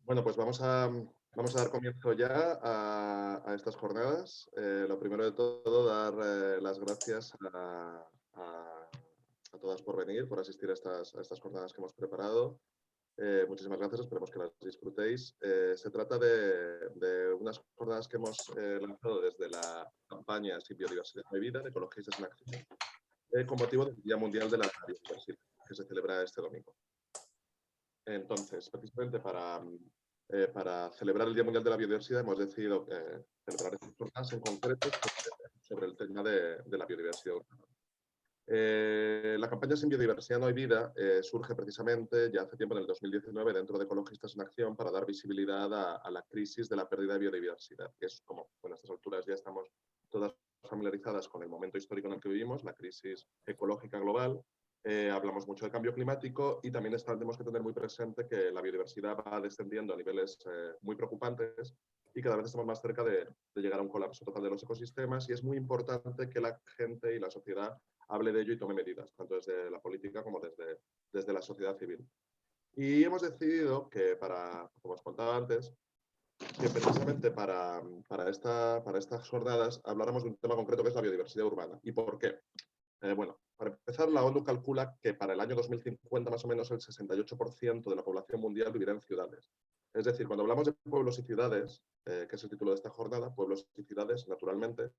Bueno, pues vamos a dar comienzo ya a estas jornadas. Lo primero de todo, dar las gracias a todas por venir, por asistir a estas jornadas que hemos preparado. Muchísimas gracias, esperemos que las disfrutéis. Se trata de unas jornadas que hemos lanzado desde la campaña Sin Biodiversidad No Hay Vida, de Ecologistas en Acción, con motivo del Día Mundial de la Biodiversidad, que se celebra este domingo. Entonces, precisamente para celebrar el Día Mundial de la Biodiversidad hemos decidido celebrar estas jornadas en concreto sobre el tema de la biodiversidad urbana. La campaña Sin Biodiversidad No Hay Vida surge precisamente ya hace tiempo, en el 2019, dentro de Ecologistas en Acción, para dar visibilidad a la crisis de la pérdida de biodiversidad, que es como, bueno, a estas alturas ya estamos todas familiarizadas con el momento histórico en el que vivimos, la crisis ecológica global. Hablamos mucho de cambio climático y también tenemos que tener muy presente que la biodiversidad va descendiendo a niveles muy preocupantes y cada vez estamos más cerca de llegar a un colapso total de los ecosistemas, y es muy importante que la gente y la sociedad hable de ello y tome medidas, tanto desde la política como desde la sociedad civil. Y hemos decidido que, como os contaba antes, que precisamente para estas jornadas habláramos de un tema concreto, que es la biodiversidad urbana. ¿Y por qué? Bueno, para empezar, la ONU calcula que para el año 2050 más o menos el 68% de la población mundial vivirá en ciudades. Es decir, cuando hablamos de pueblos y ciudades, que es el título de esta jornada, pueblos y ciudades, naturalmente,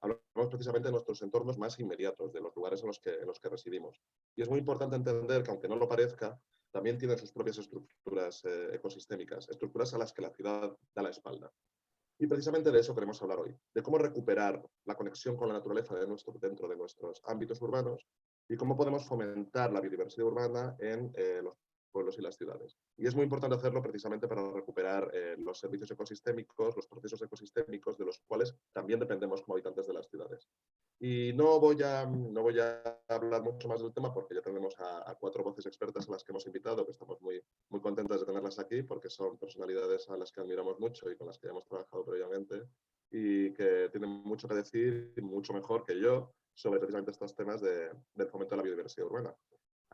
hablamos precisamente de nuestros entornos más inmediatos, de los lugares en los que residimos. Y es muy importante entender que, aunque no lo parezca, también tienen sus propias estructuras ecosistémicas, estructuras a las que la ciudad da la espalda. Y precisamente de eso queremos hablar hoy, de cómo recuperar la conexión con la naturaleza dentro de nuestros ámbitos urbanos y cómo podemos fomentar la biodiversidad urbana en los pueblos y las ciudades. Y es muy importante hacerlo precisamente para recuperar los servicios ecosistémicos, los procesos ecosistémicos de los cuales también dependemos como habitantes de las ciudades. Y no voy a hablar mucho más del tema, porque ya tenemos a 4 voces expertas a las que hemos invitado, que estamos muy contentas de tenerlas aquí, porque son personalidades a las que admiramos mucho y con las que ya hemos trabajado previamente, y que tienen mucho que decir, mucho mejor que yo, sobre precisamente estos temas del fomento de la biodiversidad urbana.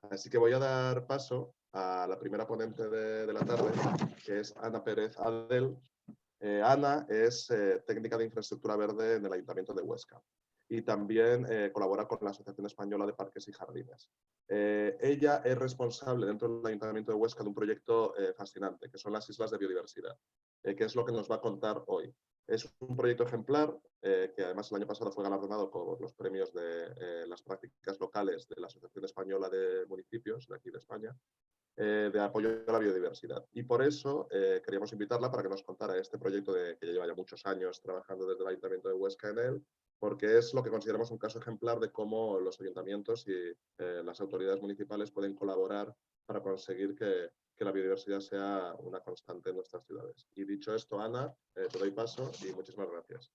Así que voy a dar paso a la primera ponente de la tarde, que es Ana Pérez Adel. Ana es técnica de infraestructura verde en el Ayuntamiento de Huesca y también colabora con la Asociación Española de Parques y Jardines. Ella es responsable dentro del Ayuntamiento de Huesca de un proyecto fascinante, que son las Islas de Biodiversidad, que es lo que nos va a contar hoy. Es un proyecto ejemplar que además el año pasado fue galardonado por los premios de las prácticas locales de la Asociación Española de Municipios de aquí de España, de apoyo a la biodiversidad. Y por eso queríamos invitarla para que nos contara este proyecto que lleva ya muchos años trabajando desde el Ayuntamiento de Huesca en él, porque es lo que consideramos un caso ejemplar de cómo los ayuntamientos y las autoridades municipales pueden colaborar para conseguir que la biodiversidad sea una constante en nuestras ciudades. Y dicho esto, Ana, te doy paso y muchísimas gracias.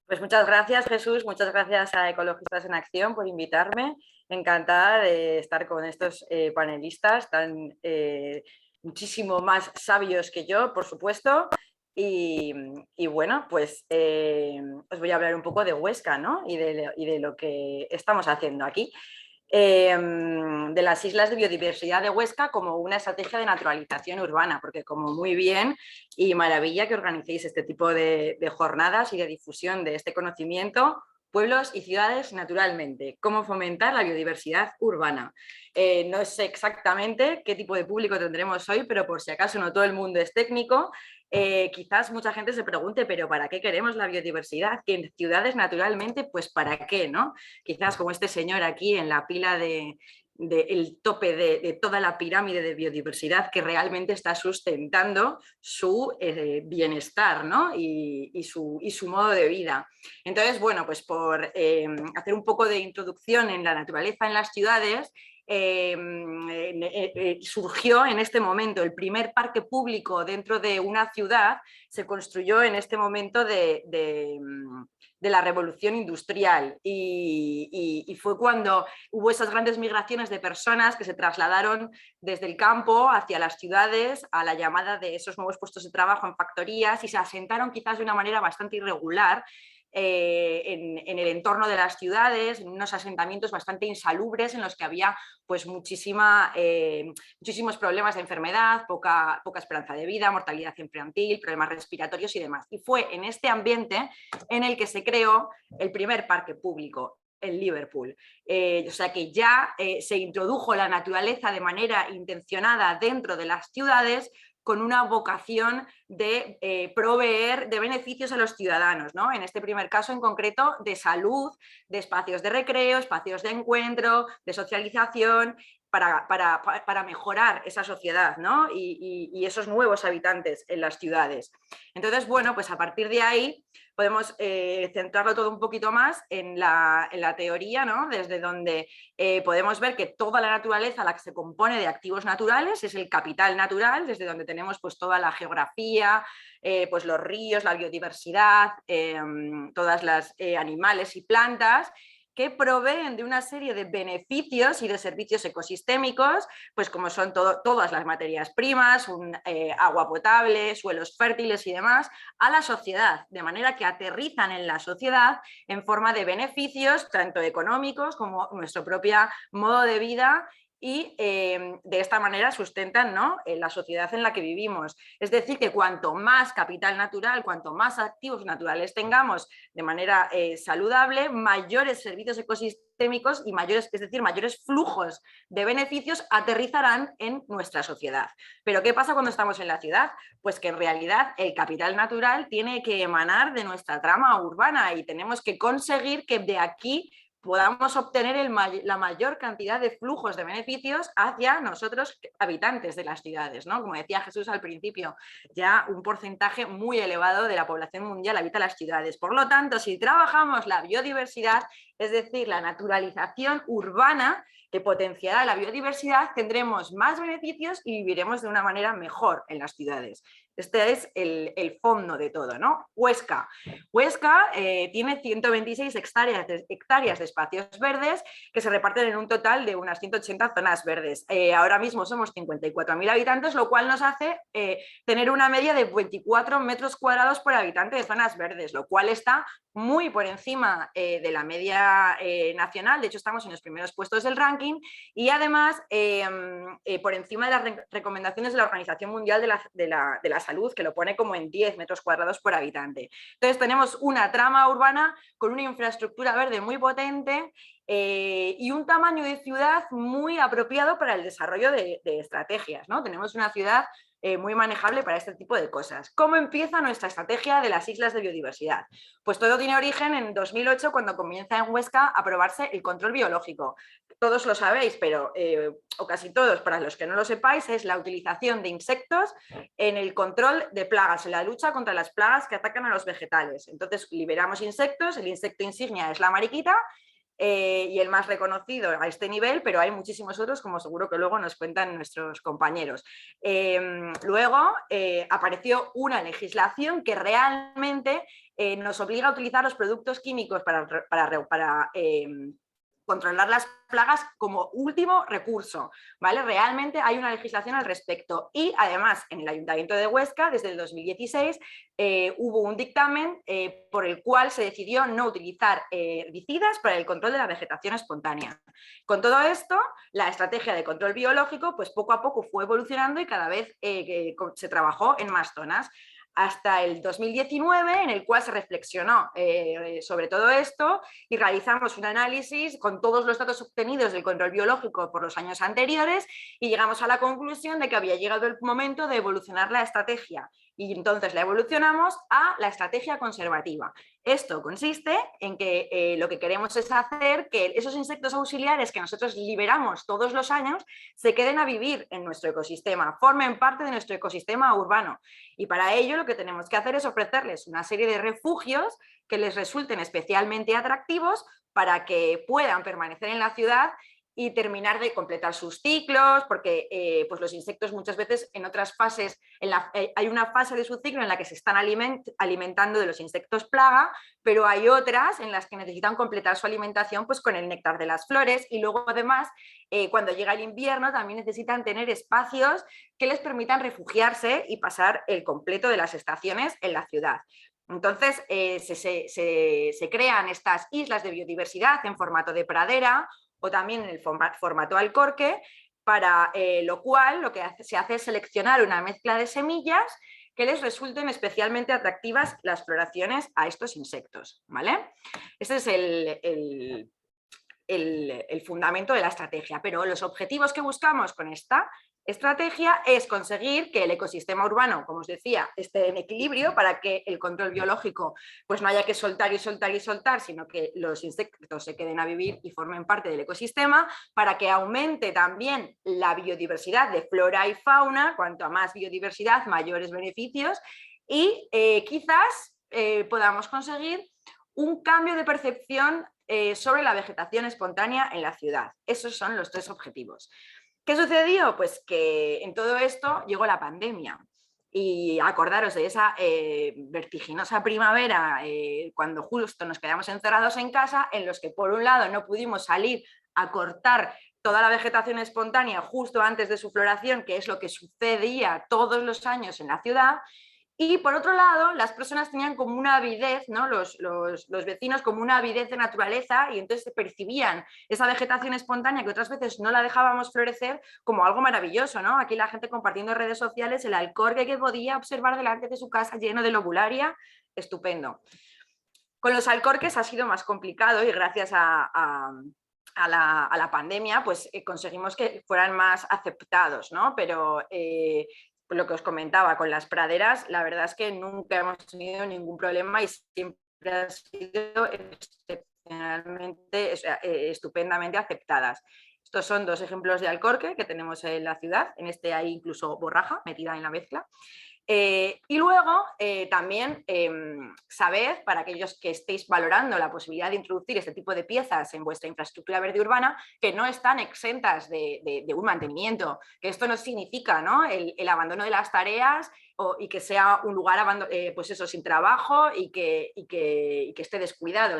Pues muchas gracias, Jesús, muchas gracias a Ecologistas en Acción por invitarme. Encantada de estar con estos panelistas tan muchísimo más sabios que yo, por supuesto. Y bueno, pues os voy a hablar un poco de Huesca, ¿no? Y de lo que estamos haciendo aquí. De las islas de biodiversidad de Huesca como una estrategia de naturalización urbana, porque como muy bien y maravilla que organicéis este tipo de jornadas y de difusión de este conocimiento, pueblos y ciudades naturalmente, cómo fomentar la biodiversidad urbana. No sé exactamente qué tipo de público tendremos hoy, pero por si acaso no todo el mundo es técnico, quizás mucha gente se pregunte, pero ¿para qué queremos la biodiversidad? Que en ciudades naturalmente, pues ¿para qué? ¿No? Quizás como este señor aquí en la pila el tope de toda la pirámide de biodiversidad que realmente está sustentando su bienestar, ¿no? y su modo de vida. Entonces, bueno, pues por hacer un poco de introducción en la naturaleza en las ciudades, surgió en este momento el primer parque público dentro de una ciudad, se construyó en este momento de la revolución industrial y fue cuando hubo esas grandes migraciones de personas que se trasladaron desde el campo hacia las ciudades a la llamada de esos nuevos puestos de trabajo en factorías y se asentaron quizás de una manera bastante irregular en el entorno de las ciudades, en unos asentamientos bastante insalubres en los que había pues muchísimos problemas de enfermedad, poca esperanza de vida, mortalidad infantil, problemas respiratorios y demás. Y fue en este ambiente en el que se creó el primer parque público en Liverpool. O sea que ya se introdujo la naturaleza de manera intencionada dentro de las ciudades con una vocación de proveer de beneficios a los ciudadanos, ¿no? En este primer caso en concreto de salud, de espacios de recreo, espacios de encuentro, de socialización, para mejorar esa sociedad, ¿no? y esos nuevos habitantes en las ciudades. Entonces, bueno, pues a partir de ahí podemos centrarlo todo un poquito más en la teoría, ¿no? Desde donde podemos ver que toda la naturaleza, la que se compone de activos naturales, es el capital natural, desde donde tenemos pues toda la geografía, pues los ríos, la biodiversidad, todas las animales y plantas, que proveen de una serie de beneficios y de servicios ecosistémicos, pues como son todas las materias primas, agua potable, suelos fértiles y demás, a la sociedad, de manera que aterrizan en la sociedad en forma de beneficios, tanto económicos como nuestro propio modo de vida, y de esta manera sustentan, ¿no?, la sociedad en la que vivimos. Es decir, que cuanto más capital natural, cuanto más activos naturales tengamos de manera saludable, mayores servicios ecosistémicos y mayores, es decir, mayores flujos de beneficios aterrizarán en nuestra sociedad. Pero ¿qué pasa cuando estamos en la ciudad? Pues que en realidad el capital natural tiene que emanar de nuestra trama urbana y tenemos que conseguir que de aquí podamos obtener la mayor cantidad de flujos de beneficios hacia nosotros, habitantes de las ciudades, ¿no? Como decía Jesús al principio, ya un porcentaje muy elevado de la población mundial habita las ciudades. Por lo tanto, si trabajamos la biodiversidad, es decir, la naturalización urbana que potenciará la biodiversidad, tendremos más beneficios y viviremos de una manera mejor en las ciudades. Este es el fondo de todo, ¿no? Huesca tiene 126 hectáreas de espacios verdes que se reparten en un total de unas 180 zonas verdes. Ahora mismo somos 54.000 habitantes, lo cual nos hace tener una media de 24 metros cuadrados por habitante de zonas verdes, lo cual está muy por encima de la media nacional. De hecho, estamos en los primeros puestos del ranking y además por encima de las recomendaciones de la Organización Mundial de la Salud, que lo pone como en 10 metros cuadrados por habitante. Entonces tenemos una trama urbana con una infraestructura verde muy potente y un tamaño de ciudad muy apropiado para el desarrollo de estrategias, ¿no? Tenemos una ciudad muy manejable para este tipo de cosas. ¿Cómo empieza nuestra estrategia de las islas de biodiversidad? Pues todo tiene origen en 2008, cuando comienza en Huesca a aprobarse el control biológico. Todos lo sabéis, pero o casi todos, para los que no lo sepáis, es la utilización de insectos en el control de plagas, en la lucha contra las plagas que atacan a los vegetales. Entonces liberamos insectos, el insecto insignia es la mariquita, y el más reconocido a este nivel, pero hay muchísimos otros, como seguro que luego nos cuentan nuestros compañeros. Luego apareció una legislación que realmente nos obliga a utilizar los productos químicos para controlar las plagas como último recurso, ¿vale? Realmente hay una legislación al respecto y además en el Ayuntamiento de Huesca desde el 2016 hubo un dictamen por el cual se decidió no utilizar herbicidas para el control de la vegetación espontánea. Con todo esto, la estrategia de control biológico pues poco a poco fue evolucionando y cada vez se trabajó en más zonas, hasta el 2019, en el cual se reflexionó sobre todo esto y realizamos un análisis con todos los datos obtenidos del control biológico por los años anteriores y llegamos a la conclusión de que había llegado el momento de evolucionar la estrategia. Y entonces la evolucionamos a la estrategia conservativa. Esto consiste en que lo que queremos es hacer que esos insectos auxiliares que nosotros liberamos todos los años se queden a vivir en nuestro ecosistema, formen parte de nuestro ecosistema urbano. Y para ello lo que tenemos que hacer es ofrecerles una serie de refugios que les resulten especialmente atractivos para que puedan permanecer en la ciudad y terminar de completar sus ciclos, porque pues los insectos muchas veces en otras fases, hay una fase de su ciclo en la que se están alimentando de los insectos plaga, pero hay otras en las que necesitan completar su alimentación pues con el néctar de las flores y luego además cuando llega el invierno también necesitan tener espacios que les permitan refugiarse y pasar el completo de las estaciones en la ciudad. Entonces, se crean estas islas de biodiversidad en formato de pradera o también en el formato alcorque, para lo cual lo que se hace es seleccionar una mezcla de semillas que les resulten especialmente atractivas las floraciones a estos insectos, ¿vale? Este es el fundamento de la estrategia, pero los objetivos que buscamos con esta estrategia es conseguir que el ecosistema urbano, como os decía, esté en equilibrio para que el control biológico pues no haya que soltar y soltar y soltar, sino que los insectos se queden a vivir y formen parte del ecosistema, para que aumente también la biodiversidad de flora y fauna. Cuanto a más biodiversidad, mayores beneficios, y quizás podamos conseguir un cambio de percepción sobre la vegetación espontánea en la ciudad. Esos son los 3 objetivos. ¿Qué sucedió? Pues que en todo esto llegó la pandemia. Y acordaros de esa vertiginosa primavera, cuando justo nos quedamos encerrados en casa, en los que por un lado no pudimos salir a cortar toda la vegetación espontánea justo antes de su floración, que es lo que sucedía todos los años en la ciudad. Y por otro lado, las personas tenían como una avidez, ¿no? Los vecinos como una avidez de naturaleza, y entonces percibían esa vegetación espontánea que otras veces no la dejábamos florecer como algo maravilloso, ¿no? Aquí la gente compartiendo en redes sociales el alcorque que podía observar delante de su casa lleno de lobularia, estupendo. Con los alcorques ha sido más complicado, y gracias a la pandemia pues conseguimos que fueran más aceptados, ¿no? Pero lo que os comentaba, con las praderas, la verdad es que nunca hemos tenido ningún problema y siempre han sido excepcionalmente, estupendamente aceptadas. Estos son 2 ejemplos de alcorque que tenemos en la ciudad. En este hay incluso borraja metida en la mezcla. Y luego también sabed, para aquellos que estéis valorando la posibilidad de introducir este tipo de piezas en vuestra infraestructura verde urbana, que no están exentas de un mantenimiento, que esto no significa, ¿no?, el abandono de las tareas y que sea un lugar pues eso, sin trabajo y que esté descuidado.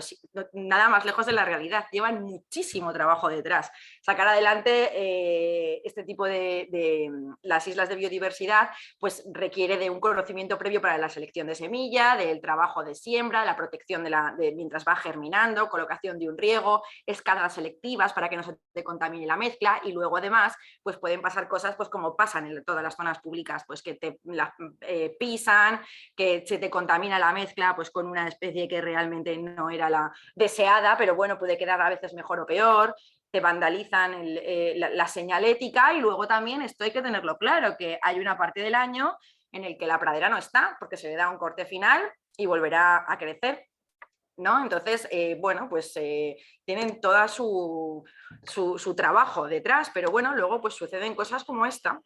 Nada más lejos de la realidad. Llevan muchísimo trabajo detrás. Sacar adelante este tipo de las islas de biodiversidad pues requiere de un conocimiento previo para la selección de semilla, del trabajo de siembra, la protección mientras va germinando, colocación de un riego, escalas selectivas para que no se te contamine la mezcla, y luego además pues pueden pasar cosas pues como pasan en todas las zonas públicas, pues que te pisan, que se te contamina la mezcla pues con una especie que realmente no era la deseada, pero bueno, puede quedar a veces mejor o peor. Te vandalizan la señalética, y luego también esto hay que tenerlo claro, que hay una parte del año en el que la pradera no está, porque se le da un corte final y volverá a crecer, ¿no? Entonces, bueno, pues tienen toda su trabajo detrás, pero bueno, luego pues suceden cosas como esta.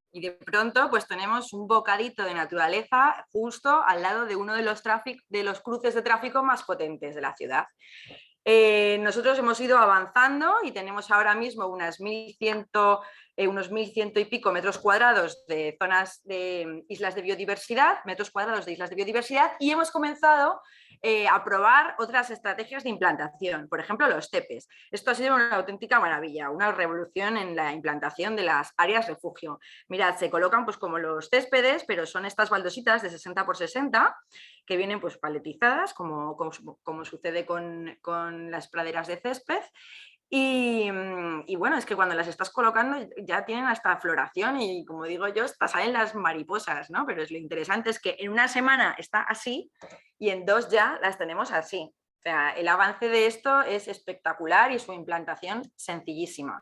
Y de pronto pues tenemos un bocadito de naturaleza justo al lado de uno de los cruces de tráfico más potentes de la ciudad. Nosotros hemos ido avanzando y tenemos ahora mismo unos 1.100 y pico metros cuadrados de zonas de islas de biodiversidad, y hemos comenzado a probar otras estrategias de implantación, por ejemplo los tepes. Esto ha sido una auténtica maravilla, una revolución en la implantación de las áreas refugio. Mirad, se colocan pues como los céspedes, pero son estas baldositas de 60 por 60 que vienen pues paletizadas, como sucede con las praderas de césped. Y bueno, es que cuando las estás colocando ya tienen hasta floración y, como digo yo, hasta salen las mariposas, ¿no? Pero lo interesante es que en una semana está así y en 2 ya las tenemos así. O sea, el avance de esto es espectacular y su implantación sencillísima.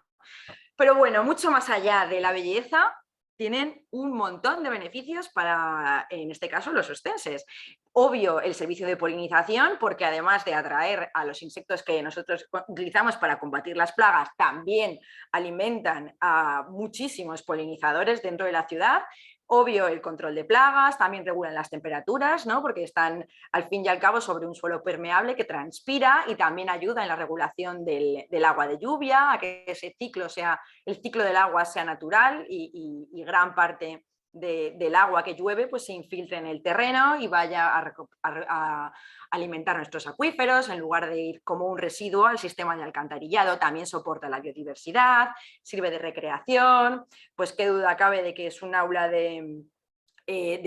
Pero bueno, mucho más allá de la belleza, tienen un montón de beneficios para, en este caso, los ostenses. Obvio, el servicio de polinización, porque además de atraer a los insectos que nosotros utilizamos para combatir las plagas, también alimentan a muchísimos polinizadores dentro de la ciudad. Obvio, el control de plagas, también regulan las temperaturas, ¿no?, porque están al fin y al cabo sobre un suelo permeable que transpira, y también ayuda en la regulación del agua de lluvia, a que ese ciclo el ciclo del agua sea natural, y gran parte del agua que llueve pues se infiltre en el terreno y vaya a alimentar nuestros acuíferos en lugar de ir como un residuo al sistema de alcantarillado. También soporta la biodiversidad, sirve de recreación, pues qué duda cabe de que es un aula de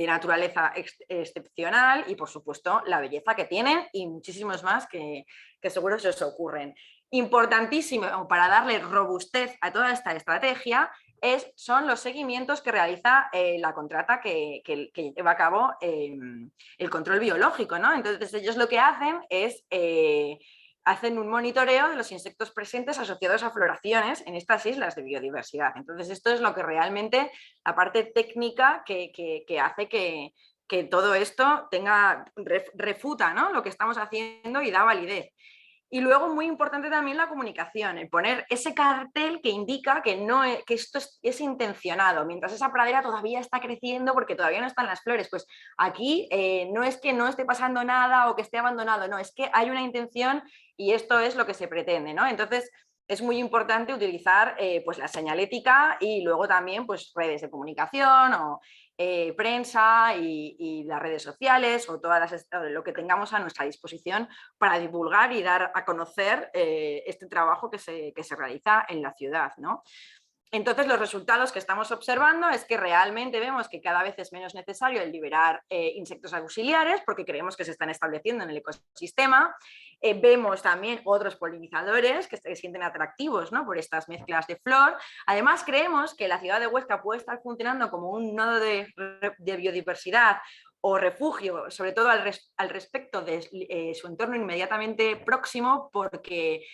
naturaleza excepcional y por supuesto la belleza que tienen y muchísimos más que seguro se os ocurren. Importantísimo para darle robustez a toda esta estrategia son los seguimientos que realiza la contrata que lleva a cabo el control biológico, ¿no? Entonces ellos lo que hacen es hacen un monitoreo de los insectos presentes asociados a floraciones en estas islas de biodiversidad. Entonces esto es lo que realmente, la parte técnica que hace que todo esto refuta, ¿no?, lo que estamos haciendo y da validez. Y luego, muy importante también la comunicación, el poner ese cartel que indica que esto es intencionado, mientras esa pradera todavía está creciendo porque todavía no están las flores. Pues aquí no es que no esté pasando nada o que esté abandonado, no, es que hay una intención y esto es lo que se pretende, ¿no? Entonces, es muy importante utilizar pues la señalética y luego también pues redes de comunicación o prensa y las redes sociales o lo que tengamos a nuestra disposición para divulgar y dar a conocer este trabajo que se realiza en la ciudad, ¿no? Entonces, los resultados que estamos observando es que realmente vemos que cada vez es menos necesario el liberar insectos auxiliares porque creemos que se están estableciendo en el ecosistema. Vemos también otros polinizadores que se sienten atractivos, ¿no?, por estas mezclas de flor. Además, creemos que la ciudad de Huesca puede estar funcionando como un nodo de biodiversidad o refugio, sobre todo al respecto de su entorno inmediatamente próximo, porque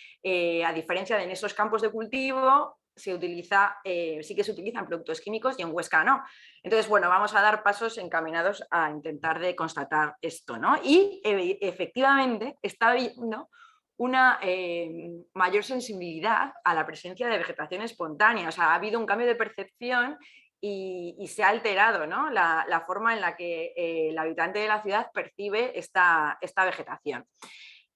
a diferencia de en esos campos de cultivo, sí que se utilizan productos químicos y en Huesca no. Entonces, bueno, vamos a dar pasos encaminados a intentar de constatar esto, ¿no? Y efectivamente está habiendo una mayor sensibilidad a la presencia de vegetación espontánea. O sea, ha habido un cambio de percepción y se ha alterado, ¿no?, la forma en la que el habitante de la ciudad percibe esta vegetación.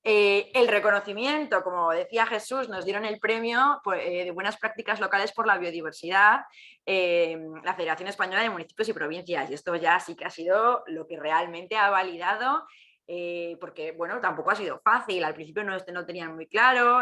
El reconocimiento, como decía Jesús, nos dieron el premio de buenas prácticas locales por la biodiversidad, la Federación Española de Municipios y Provincias, y esto ya sí que ha sido lo que realmente ha validado, porque bueno, tampoco ha sido fácil, al principio no tenían muy claro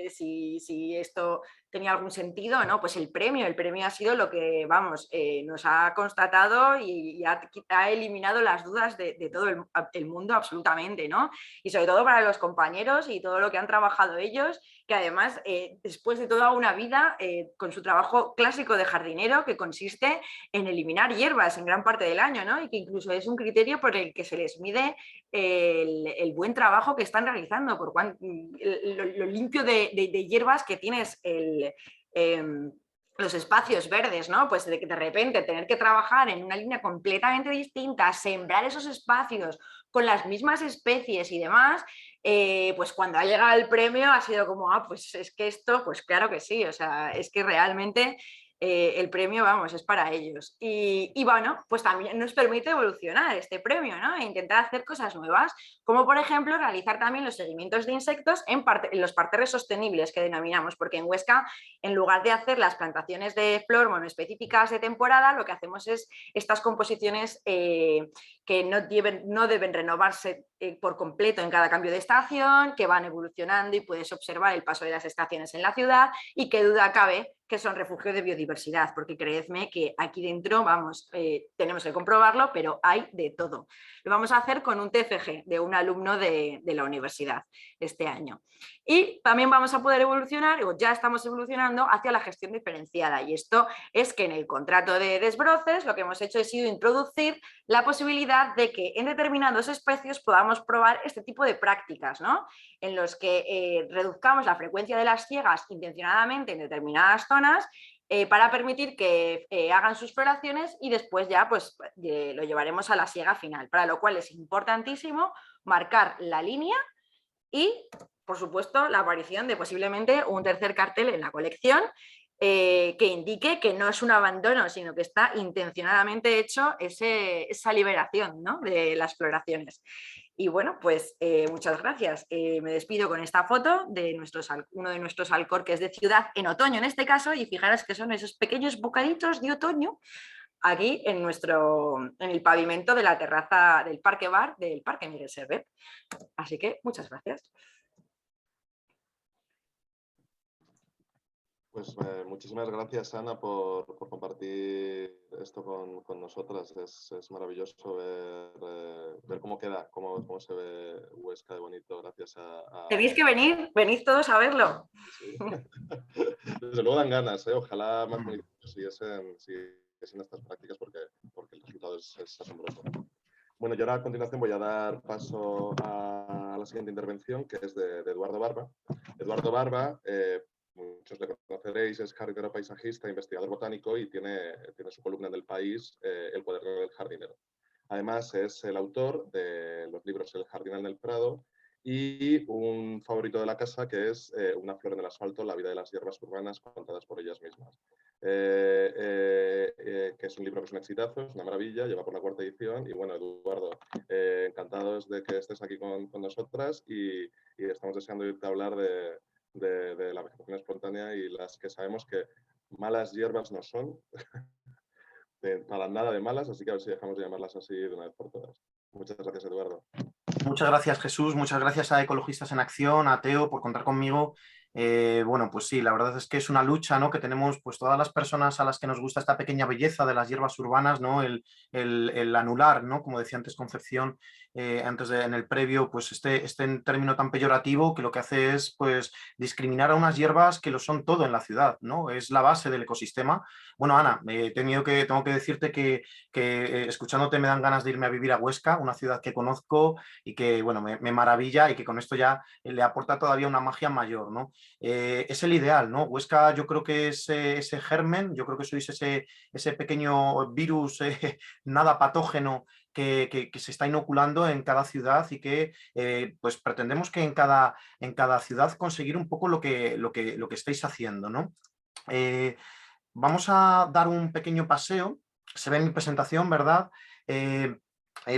si esto tenía algún sentido, ¿no? Pues el premio ha sido lo que, vamos, nos ha constatado y ha eliminado las dudas de todo el mundo absolutamente, ¿no? Y sobre todo para los compañeros y todo lo que han trabajado ellos, que además, después de toda una vida, con su trabajo clásico de jardinero, que consiste en eliminar hierbas en gran parte del año, ¿no? Y que incluso es un criterio por el que se les mide el buen trabajo que están realizando, por lo limpio de hierbas que tienes los espacios verdes, ¿no? Pues de repente tener que trabajar en una línea completamente distinta, sembrar esos espacios con las mismas especies y demás, pues cuando ha llegado el premio ha sido como, pues es que esto, pues claro que sí, o sea, es que realmente el premio, vamos, es para ellos. Y bueno, pues también nos permite evolucionar este premio, ¿no? E intentar hacer cosas nuevas, como por ejemplo realizar también los seguimientos de insectos en los parterres sostenibles que denominamos, porque en Huesca, en lugar de hacer las plantaciones de flor monoespecíficas de temporada, lo que hacemos es estas composiciones que no deben renovarse por completo en cada cambio de estación, que van evolucionando y puedes observar el paso de las estaciones en la ciudad y qué duda cabe que son refugios de biodiversidad, porque creedme que aquí dentro, vamos, tenemos que comprobarlo, pero hay de todo. Lo vamos a hacer con un TFG de un alumno de la universidad este año. Y también vamos a poder evolucionar, o ya estamos evolucionando, hacia la gestión diferenciada. Y esto es que en el contrato de desbroces lo que hemos hecho ha sido introducir la posibilidad de que en determinados especies podamos probar este tipo de prácticas, ¿no?, en los que reduzcamos la frecuencia de las ciegas intencionadamente en determinadas zonas para permitir que hagan sus floraciones y después ya pues lo llevaremos a la siega final, para lo cual es importantísimo marcar la línea y, por supuesto, la aparición de posiblemente un tercer cartel en la colección que indique que no es un abandono, sino que está intencionadamente hecho esa liberación, ¿no?, de las floraciones. Y bueno, pues muchas gracias. Me despido con esta foto de uno de nuestros alcorques de ciudad en otoño en este caso, y fijaros que son esos pequeños bocaditos de otoño aquí en el pavimento de la terraza del Parque Bar del Parque Miguel Servet. Así que muchas gracias. Pues muchísimas gracias, Ana, por compartir esto con nosotras. Es maravilloso ver cómo queda, cómo se ve Huesca de bonito gracias Tenéis que venid todos a verlo. Sí. Desde luego dan ganas, ojalá más municipios siguiesen estas prácticas porque el resultado es asombroso. Bueno, yo ahora a continuación voy a dar paso a la siguiente intervención, que es de Eduardo Barba. Eduardo Barba, muchos le conoceréis, es jardinero paisajista, investigador botánico y tiene su columna en El País, El cuaderno del jardinero. Además, es el autor de los libros El jardín en el Prado y un favorito de la casa, que es Una flor en el asfalto, la vida de las hierbas urbanas contadas por ellas mismas. Que es un libro que es un exitazo, es una maravilla, lleva por la 4ª edición. Y bueno, Eduardo, encantados de que estés aquí con nosotras y estamos deseando irte a hablar de la vegetación espontánea y las que sabemos que malas hierbas no son, para nada de malas, así que a ver si dejamos de llamarlas así de una vez por todas. Muchas gracias, Eduardo. Muchas gracias, Jesús. Muchas gracias a Ecologistas en Acción, a Teo, por contar conmigo. Bueno, pues sí, la verdad es que es una lucha, ¿no?, que tenemos pues todas las personas a las que nos gusta esta pequeña belleza de las hierbas urbanas, ¿no?, el anular, ¿no?, como decía antes Concepción, en el previo, pues este término tan peyorativo que lo que hace es pues discriminar a unas hierbas que lo son todo en la ciudad, ¿no? Es la base del ecosistema. Bueno, Ana, tengo que decirte que escuchándote me dan ganas de irme a vivir a Huesca, una ciudad que conozco y que, bueno, me maravilla y que con esto ya le aporta todavía una magia mayor, ¿no? Es el ideal, ¿no? Huesca yo creo que es ese germen, yo creo que sois ese pequeño virus nada patógeno que se está inoculando en cada ciudad y que pues pretendemos que en cada ciudad conseguir un poco lo que estáis haciendo, ¿no? Vamos a dar un pequeño paseo, se ve en mi presentación, ¿verdad?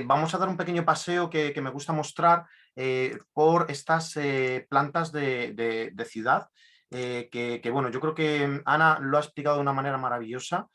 Vamos a dar un pequeño paseo que me gusta mostrar por estas plantas de ciudad, bueno, yo creo que Ana lo ha explicado de una manera maravillosa.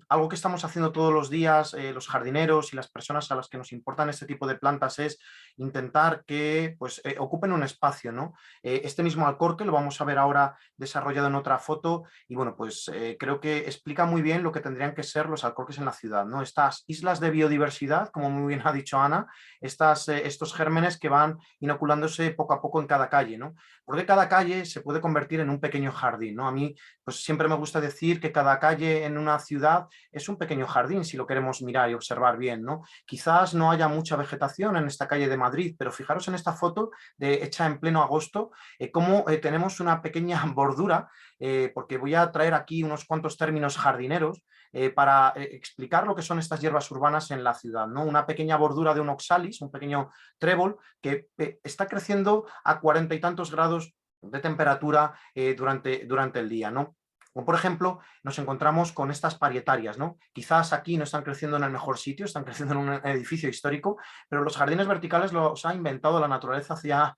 Algo que estamos haciendo todos los días los jardineros y las personas a las que nos importan este tipo de plantas es intentar que pues, ocupen un espacio, ¿no? Este mismo alcorque lo vamos a ver ahora desarrollado en otra foto y bueno, pues creo que explica muy bien lo que tendrían que ser los alcorques en la ciudad, ¿no? Estas islas de biodiversidad, como muy bien ha dicho Ana, estos gérmenes que van inoculándose poco a poco en cada calle, ¿no? Porque cada calle se puede convertir en un pequeño jardín, ¿no? A mí pues siempre me gusta decir que cada calle en una ciudad es un pequeño jardín, si lo queremos mirar y observar bien, ¿no? Quizás no haya mucha vegetación en esta calle de Madrid, pero fijaros en esta foto hecha en pleno agosto, cómo tenemos una pequeña bordura, porque voy a traer aquí unos cuantos términos jardineros para explicar lo que son estas hierbas urbanas en la ciudad, ¿no? Una pequeña bordura de un oxalis, un pequeño trébol que está creciendo a 40 y tantos grados de temperatura durante el día, ¿no? O por ejemplo, nos encontramos con estas parietarias, ¿no? Quizás aquí no están creciendo en el mejor sitio, están creciendo en un edificio histórico, pero los jardines verticales los ha inventado la naturaleza hace ya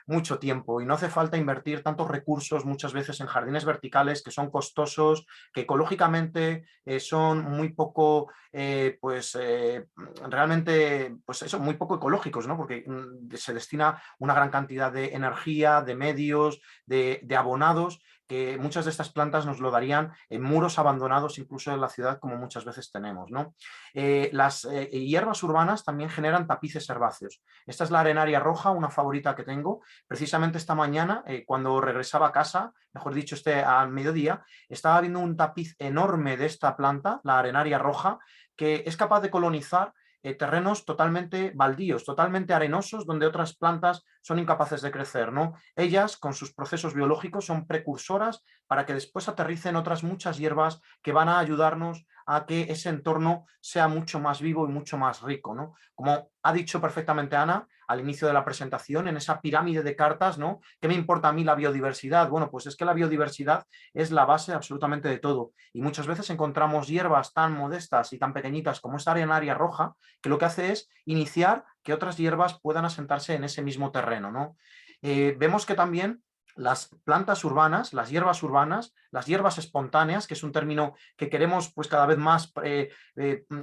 mucho tiempo y no hace falta invertir tantos recursos muchas veces en jardines verticales que son costosos, que ecológicamente son muy poco, realmente, pues eso, muy poco ecológicos, ¿no? Porque se destina una gran cantidad de energía, de medios, de abonados, que muchas de estas plantas nos lo darían en muros abandonados incluso en la ciudad como muchas veces tenemos, ¿no? Las hierbas urbanas también generan tapices herbáceos. Esta es la arenaria roja, una favorita que tengo. Precisamente esta mañana, cuando regresaba a casa, mejor dicho, al mediodía, estaba viendo un tapiz enorme de esta planta, la arenaria roja, que es capaz de colonizar terrenos totalmente baldíos, totalmente arenosos, donde otras plantas son incapaces de crecer, ¿no? Ellas, con sus procesos biológicos, son precursoras para que después aterricen otras muchas hierbas que van a ayudarnos a que ese entorno sea mucho más vivo y mucho más rico, ¿no? Como ha dicho perfectamente Ana al inicio de la presentación, en esa pirámide de cartas, ¿no? ¿Qué me importa a mí la biodiversidad? Bueno, pues es que la biodiversidad es la base absolutamente de todo y muchas veces encontramos hierbas tan modestas y tan pequeñitas como esta arenaria roja que lo que hace es iniciar que otras hierbas puedan asentarse en ese mismo terreno, ¿no? Vemos que también las plantas urbanas, las hierbas espontáneas, que es un término que queremos pues cada vez más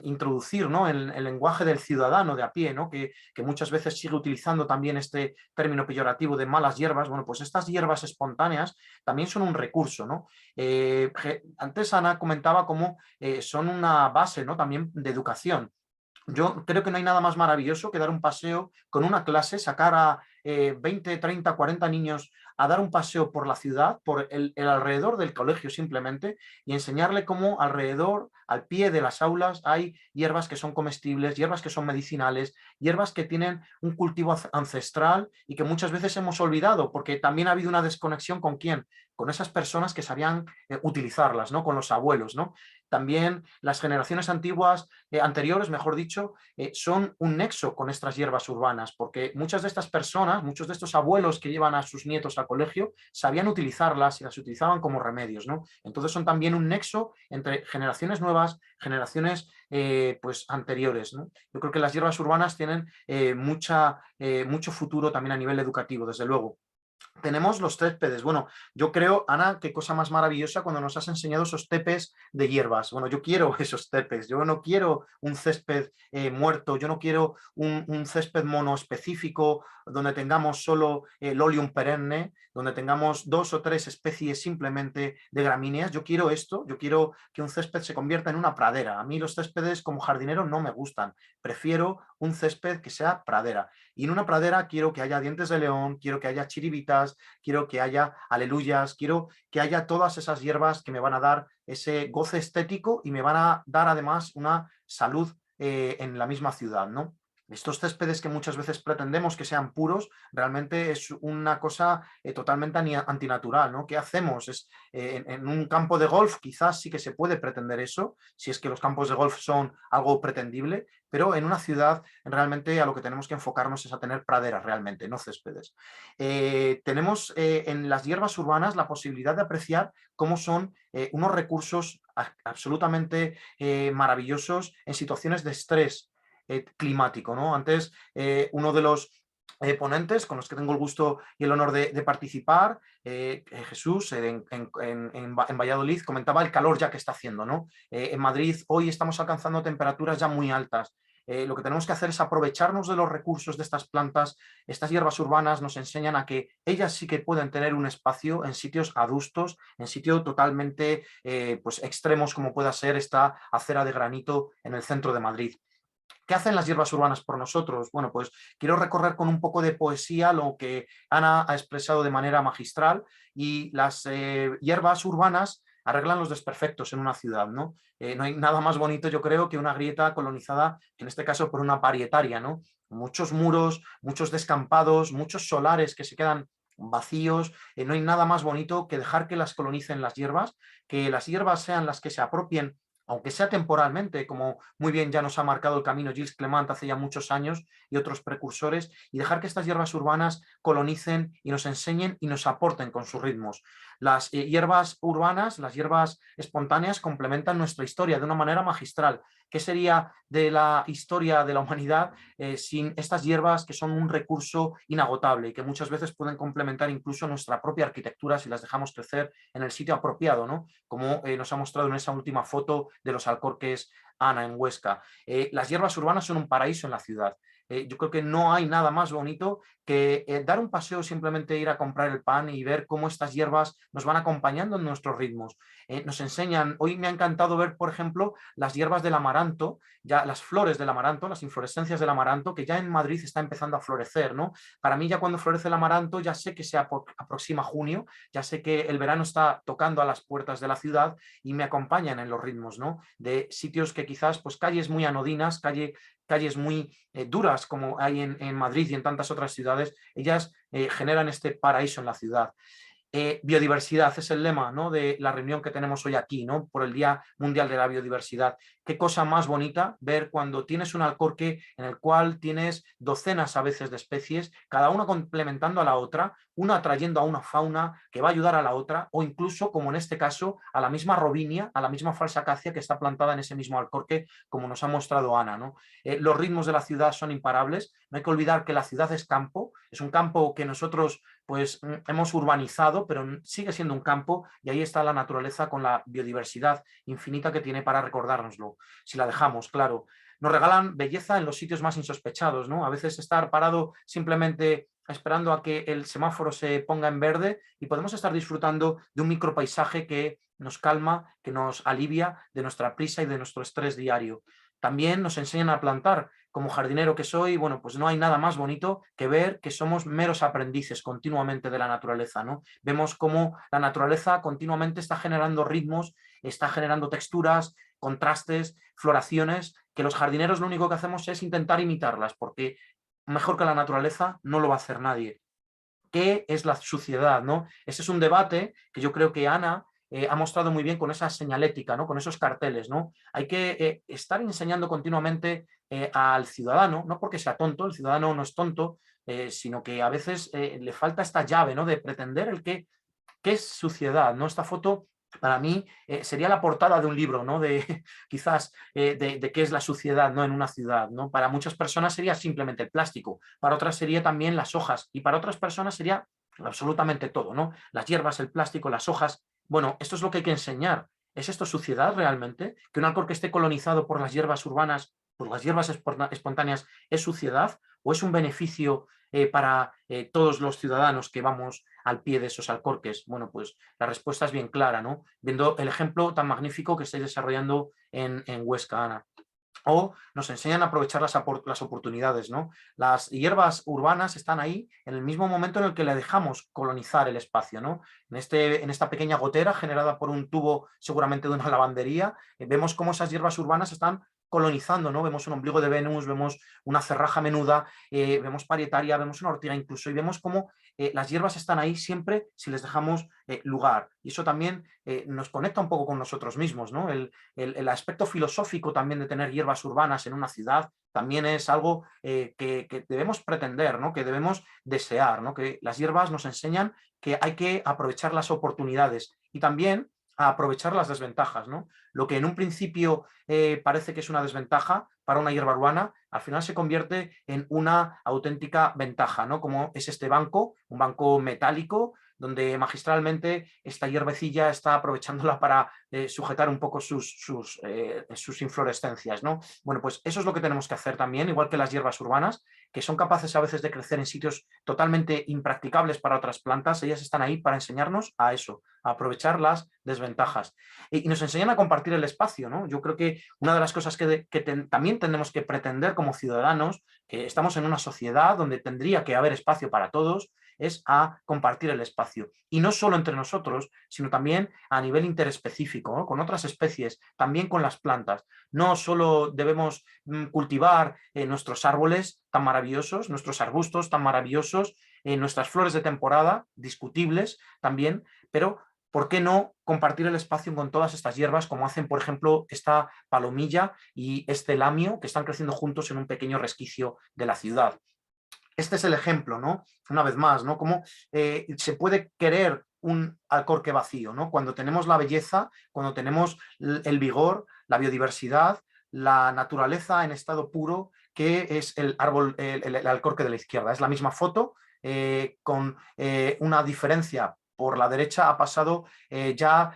introducir, ¿no?, en el lenguaje del ciudadano de a pie, ¿no?, que muchas veces sigue utilizando también este término peyorativo de malas hierbas. Bueno, pues estas hierbas espontáneas también son un recurso, ¿no? Antes Ana comentaba cómo son una base, ¿no?, también de educación. Yo creo que no hay nada más maravilloso que dar un paseo con una clase, sacar a 20, 30, 40 niños a dar un paseo por la ciudad, por el alrededor del colegio simplemente, y enseñarle cómo alrededor, al pie de las aulas, hay hierbas que son comestibles, hierbas que son medicinales, hierbas que tienen un cultivo ancestral y que muchas veces hemos olvidado, porque también ha habido una desconexión con quién, con esas personas que sabían utilizarlas, ¿no?, con los abuelos, ¿no? También las generaciones antiguas, anteriores, mejor dicho, son un nexo con estas hierbas urbanas, porque muchas de estas personas, muchos de estos abuelos que llevan a sus nietos al colegio, sabían utilizarlas y las utilizaban como remedios, ¿no? Entonces son también un nexo entre generaciones nuevas, generaciones pues anteriores, ¿no? Yo creo que las hierbas urbanas tienen mucho futuro también a nivel educativo, desde luego. Tenemos los céspedes. Bueno, yo creo, Ana, qué cosa más maravillosa cuando nos has enseñado esos tepes de hierbas. Bueno, yo quiero esos tepes, yo no quiero un césped muerto, yo no quiero un césped monoespecífico donde tengamos solo Lolium perenne, donde tengamos 2 o 3 especies simplemente de gramíneas. Yo quiero esto, yo quiero que un césped se convierta en una pradera. A mí los céspedes como jardinero no me gustan, prefiero un césped que sea pradera. Y en una pradera quiero que haya dientes de león, quiero que haya chiribitas, quiero que haya aleluyas, quiero que haya todas esas hierbas que me van a dar ese goce estético y me van a dar además una salud en la misma ciudad, ¿no? Estos céspedes que muchas veces pretendemos que sean puros, realmente es una cosa totalmente antinatural, ¿no? ¿Qué hacemos? En un campo de golf quizás sí que se puede pretender eso, si es que los campos de golf son algo pretendible, pero en una ciudad realmente a lo que tenemos que enfocarnos es a tener praderas realmente, no céspedes. Tenemos en las hierbas urbanas la posibilidad de apreciar cómo son unos recursos absolutamente maravillosos en situaciones de estrés climático, ¿no? Antes, uno de los ponentes con los que tengo el gusto y el honor de participar, Jesús, en Valladolid, comentaba el calor ya que está haciendo, ¿no? En Madrid hoy estamos alcanzando temperaturas ya muy altas. Lo que tenemos que hacer es aprovecharnos de los recursos de estas plantas. Estas hierbas urbanas nos enseñan a que ellas sí que pueden tener un espacio en sitios adustos, en sitios totalmente pues extremos como pueda ser esta acera de granito en el centro de Madrid. ¿Qué hacen las hierbas urbanas por nosotros? Bueno, pues quiero recorrer con un poco de poesía lo que Ana ha expresado de manera magistral, y las hierbas urbanas arreglan los desperfectos en una ciudad, ¿no? No hay nada más bonito, yo creo, que una grieta colonizada, en este caso por una parietaria, ¿no? Muchos muros, muchos descampados, muchos solares que se quedan vacíos. No hay nada más bonito que dejar que las colonicen las hierbas, que las hierbas sean las que se apropien, aunque sea temporalmente, como muy bien ya nos ha marcado el camino Gilles Clement hace ya muchos años y otros precursores, y dejar que estas hierbas urbanas colonicen y nos enseñen y nos aporten con sus ritmos. Las hierbas urbanas, las hierbas espontáneas complementan nuestra historia de una manera magistral. ¿Qué sería de la historia de la humanidad sin estas hierbas que son un recurso inagotable y que muchas veces pueden complementar incluso nuestra propia arquitectura si las dejamos crecer en el sitio apropiado, ¿no? Como nos ha mostrado en esa última foto de los Alcorques Ana en Huesca. Las hierbas urbanas son un paraíso en la ciudad. Yo creo que no hay nada más bonito que dar un paseo, simplemente ir a comprar el pan y ver cómo estas hierbas nos van acompañando en nuestros ritmos. Nos enseñan, hoy me ha encantado ver, por ejemplo, las hierbas del amaranto, ya las flores del amaranto, las inflorescencias del amaranto, que ya en Madrid está empezando a florecer, ¿no? Para mí ya cuando florece el amaranto ya sé que se aproxima junio, ya sé que el verano está tocando a las puertas de la ciudad y me acompañan en los ritmos, ¿no? De sitios que quizás, pues calles muy anodinas, calles muy duras como hay en Madrid y en tantas otras ciudades, ellas generan este paraíso en la ciudad. Biodiversidad es el lema, ¿no?, de la reunión que tenemos hoy aquí, ¿no?, por el Día Mundial de la Biodiversidad. Qué cosa más bonita ver cuando tienes un alcorque en el cual tienes docenas a veces de especies, cada una complementando a la otra, una atrayendo a una fauna que va a ayudar a la otra, o incluso, como en este caso, a la misma robinia, a la misma falsa acacia que está plantada en ese mismo alcorque, como nos ha mostrado Ana, ¿no? Los ritmos de la ciudad son imparables. No hay que olvidar que la ciudad es campo, es un campo que nosotros pues hemos urbanizado, pero sigue siendo un campo y ahí está la naturaleza con la biodiversidad infinita que tiene para recordárnoslo, si la dejamos, claro. Nos regalan belleza en los sitios más insospechados, ¿no? A veces estar parado simplemente esperando a que el semáforo se ponga en verde y podemos estar disfrutando de un micropaisaje que nos calma, que nos alivia de nuestra prisa y de nuestro estrés diario. También nos enseñan a plantar. Como jardinero que soy, bueno, pues no hay nada más bonito que ver que somos meros aprendices continuamente de la naturaleza, ¿no? Vemos cómo la naturaleza continuamente está generando ritmos, está generando texturas, contrastes, floraciones, que los jardineros lo único que hacemos es intentar imitarlas, porque mejor que la naturaleza no lo va a hacer nadie. ¿Qué es la suciedad, ¿no? Ese es un debate que yo creo que Ana ha mostrado muy bien con esa señalética, ¿no? Con esos carteles, ¿no? Hay que estar enseñando continuamente al ciudadano, no porque sea tonto, el ciudadano no es tonto, sino que a veces le falta esta llave, ¿no? De pretender qué es suciedad, ¿no? Esta foto para mí sería la portada de un libro, ¿no? De quizás de qué es la suciedad, ¿no? En una ciudad, ¿no? Para muchas personas sería simplemente el plástico, para otras sería también las hojas y para otras personas sería absolutamente todo, ¿no? Las hierbas, el plástico, las hojas. Bueno, esto es lo que hay que enseñar. ¿Es esto suciedad realmente? ¿Que un Alcor que esté colonizado por las hierbas urbanas, por las hierbas espontáneas, es suciedad o es un beneficio para todos los ciudadanos que vamos al pie de esos alcorques? Bueno, pues la respuesta es bien clara, ¿no? Viendo el ejemplo tan magnífico que estáis desarrollando en Huesca, Ana. O nos enseñan a aprovechar las oportunidades, ¿no? Las hierbas urbanas están ahí en el mismo momento en el que le dejamos colonizar el espacio, ¿no? En esta pequeña gotera generada por un tubo seguramente de una lavandería, vemos cómo esas hierbas urbanas están colonizando, ¿no? Vemos un ombligo de Venus, vemos una cerraja menuda, vemos parietaria, vemos una ortiga incluso, y vemos cómo las hierbas están ahí siempre si les dejamos lugar. Y eso también nos conecta un poco con nosotros mismos, ¿no? El aspecto filosófico también de tener hierbas urbanas en una ciudad también es algo que debemos pretender, ¿no? Que debemos desear, ¿no? Que las hierbas nos enseñan que hay que aprovechar las oportunidades y también a aprovechar las desventajas, ¿no? Lo que en un principio parece que es una desventaja para una hierba urbana, al final se convierte en una auténtica ventaja, ¿no? Como es este banco, un banco metálico, donde magistralmente esta hierbecilla está aprovechándola para sujetar un poco sus inflorescencias, ¿no? Bueno, pues eso es lo que tenemos que hacer también, igual que las hierbas urbanas, que son capaces a veces de crecer en sitios totalmente impracticables para otras plantas. Ellas están ahí para enseñarnos a eso, a aprovechar las desventajas. Y nos enseñan a compartir el espacio, ¿no? Yo creo que una de las cosas que también tenemos que pretender como ciudadanos, que estamos en una sociedad donde tendría que haber espacio para todos, es a compartir el espacio. Y no solo entre nosotros, sino también a nivel interespecífico, ¿no? Con otras especies, también con las plantas. No solo debemos cultivar nuestros árboles tan maravillosos, nuestros arbustos tan maravillosos, nuestras flores de temporada, discutibles también, pero ¿por qué no compartir el espacio con todas estas hierbas, como hacen, por ejemplo, esta palomilla y este lamio, que están creciendo juntos en un pequeño resquicio de la ciudad? Este es el ejemplo, ¿no? Una vez más, ¿no? Cómo se puede querer un alcorque vacío, ¿no? Cuando tenemos la belleza, cuando tenemos el vigor, la biodiversidad, la naturaleza en estado puro, que es el árbol, el alcorque de la izquierda. Es la misma foto, con una diferencia. Por la derecha ha pasado ya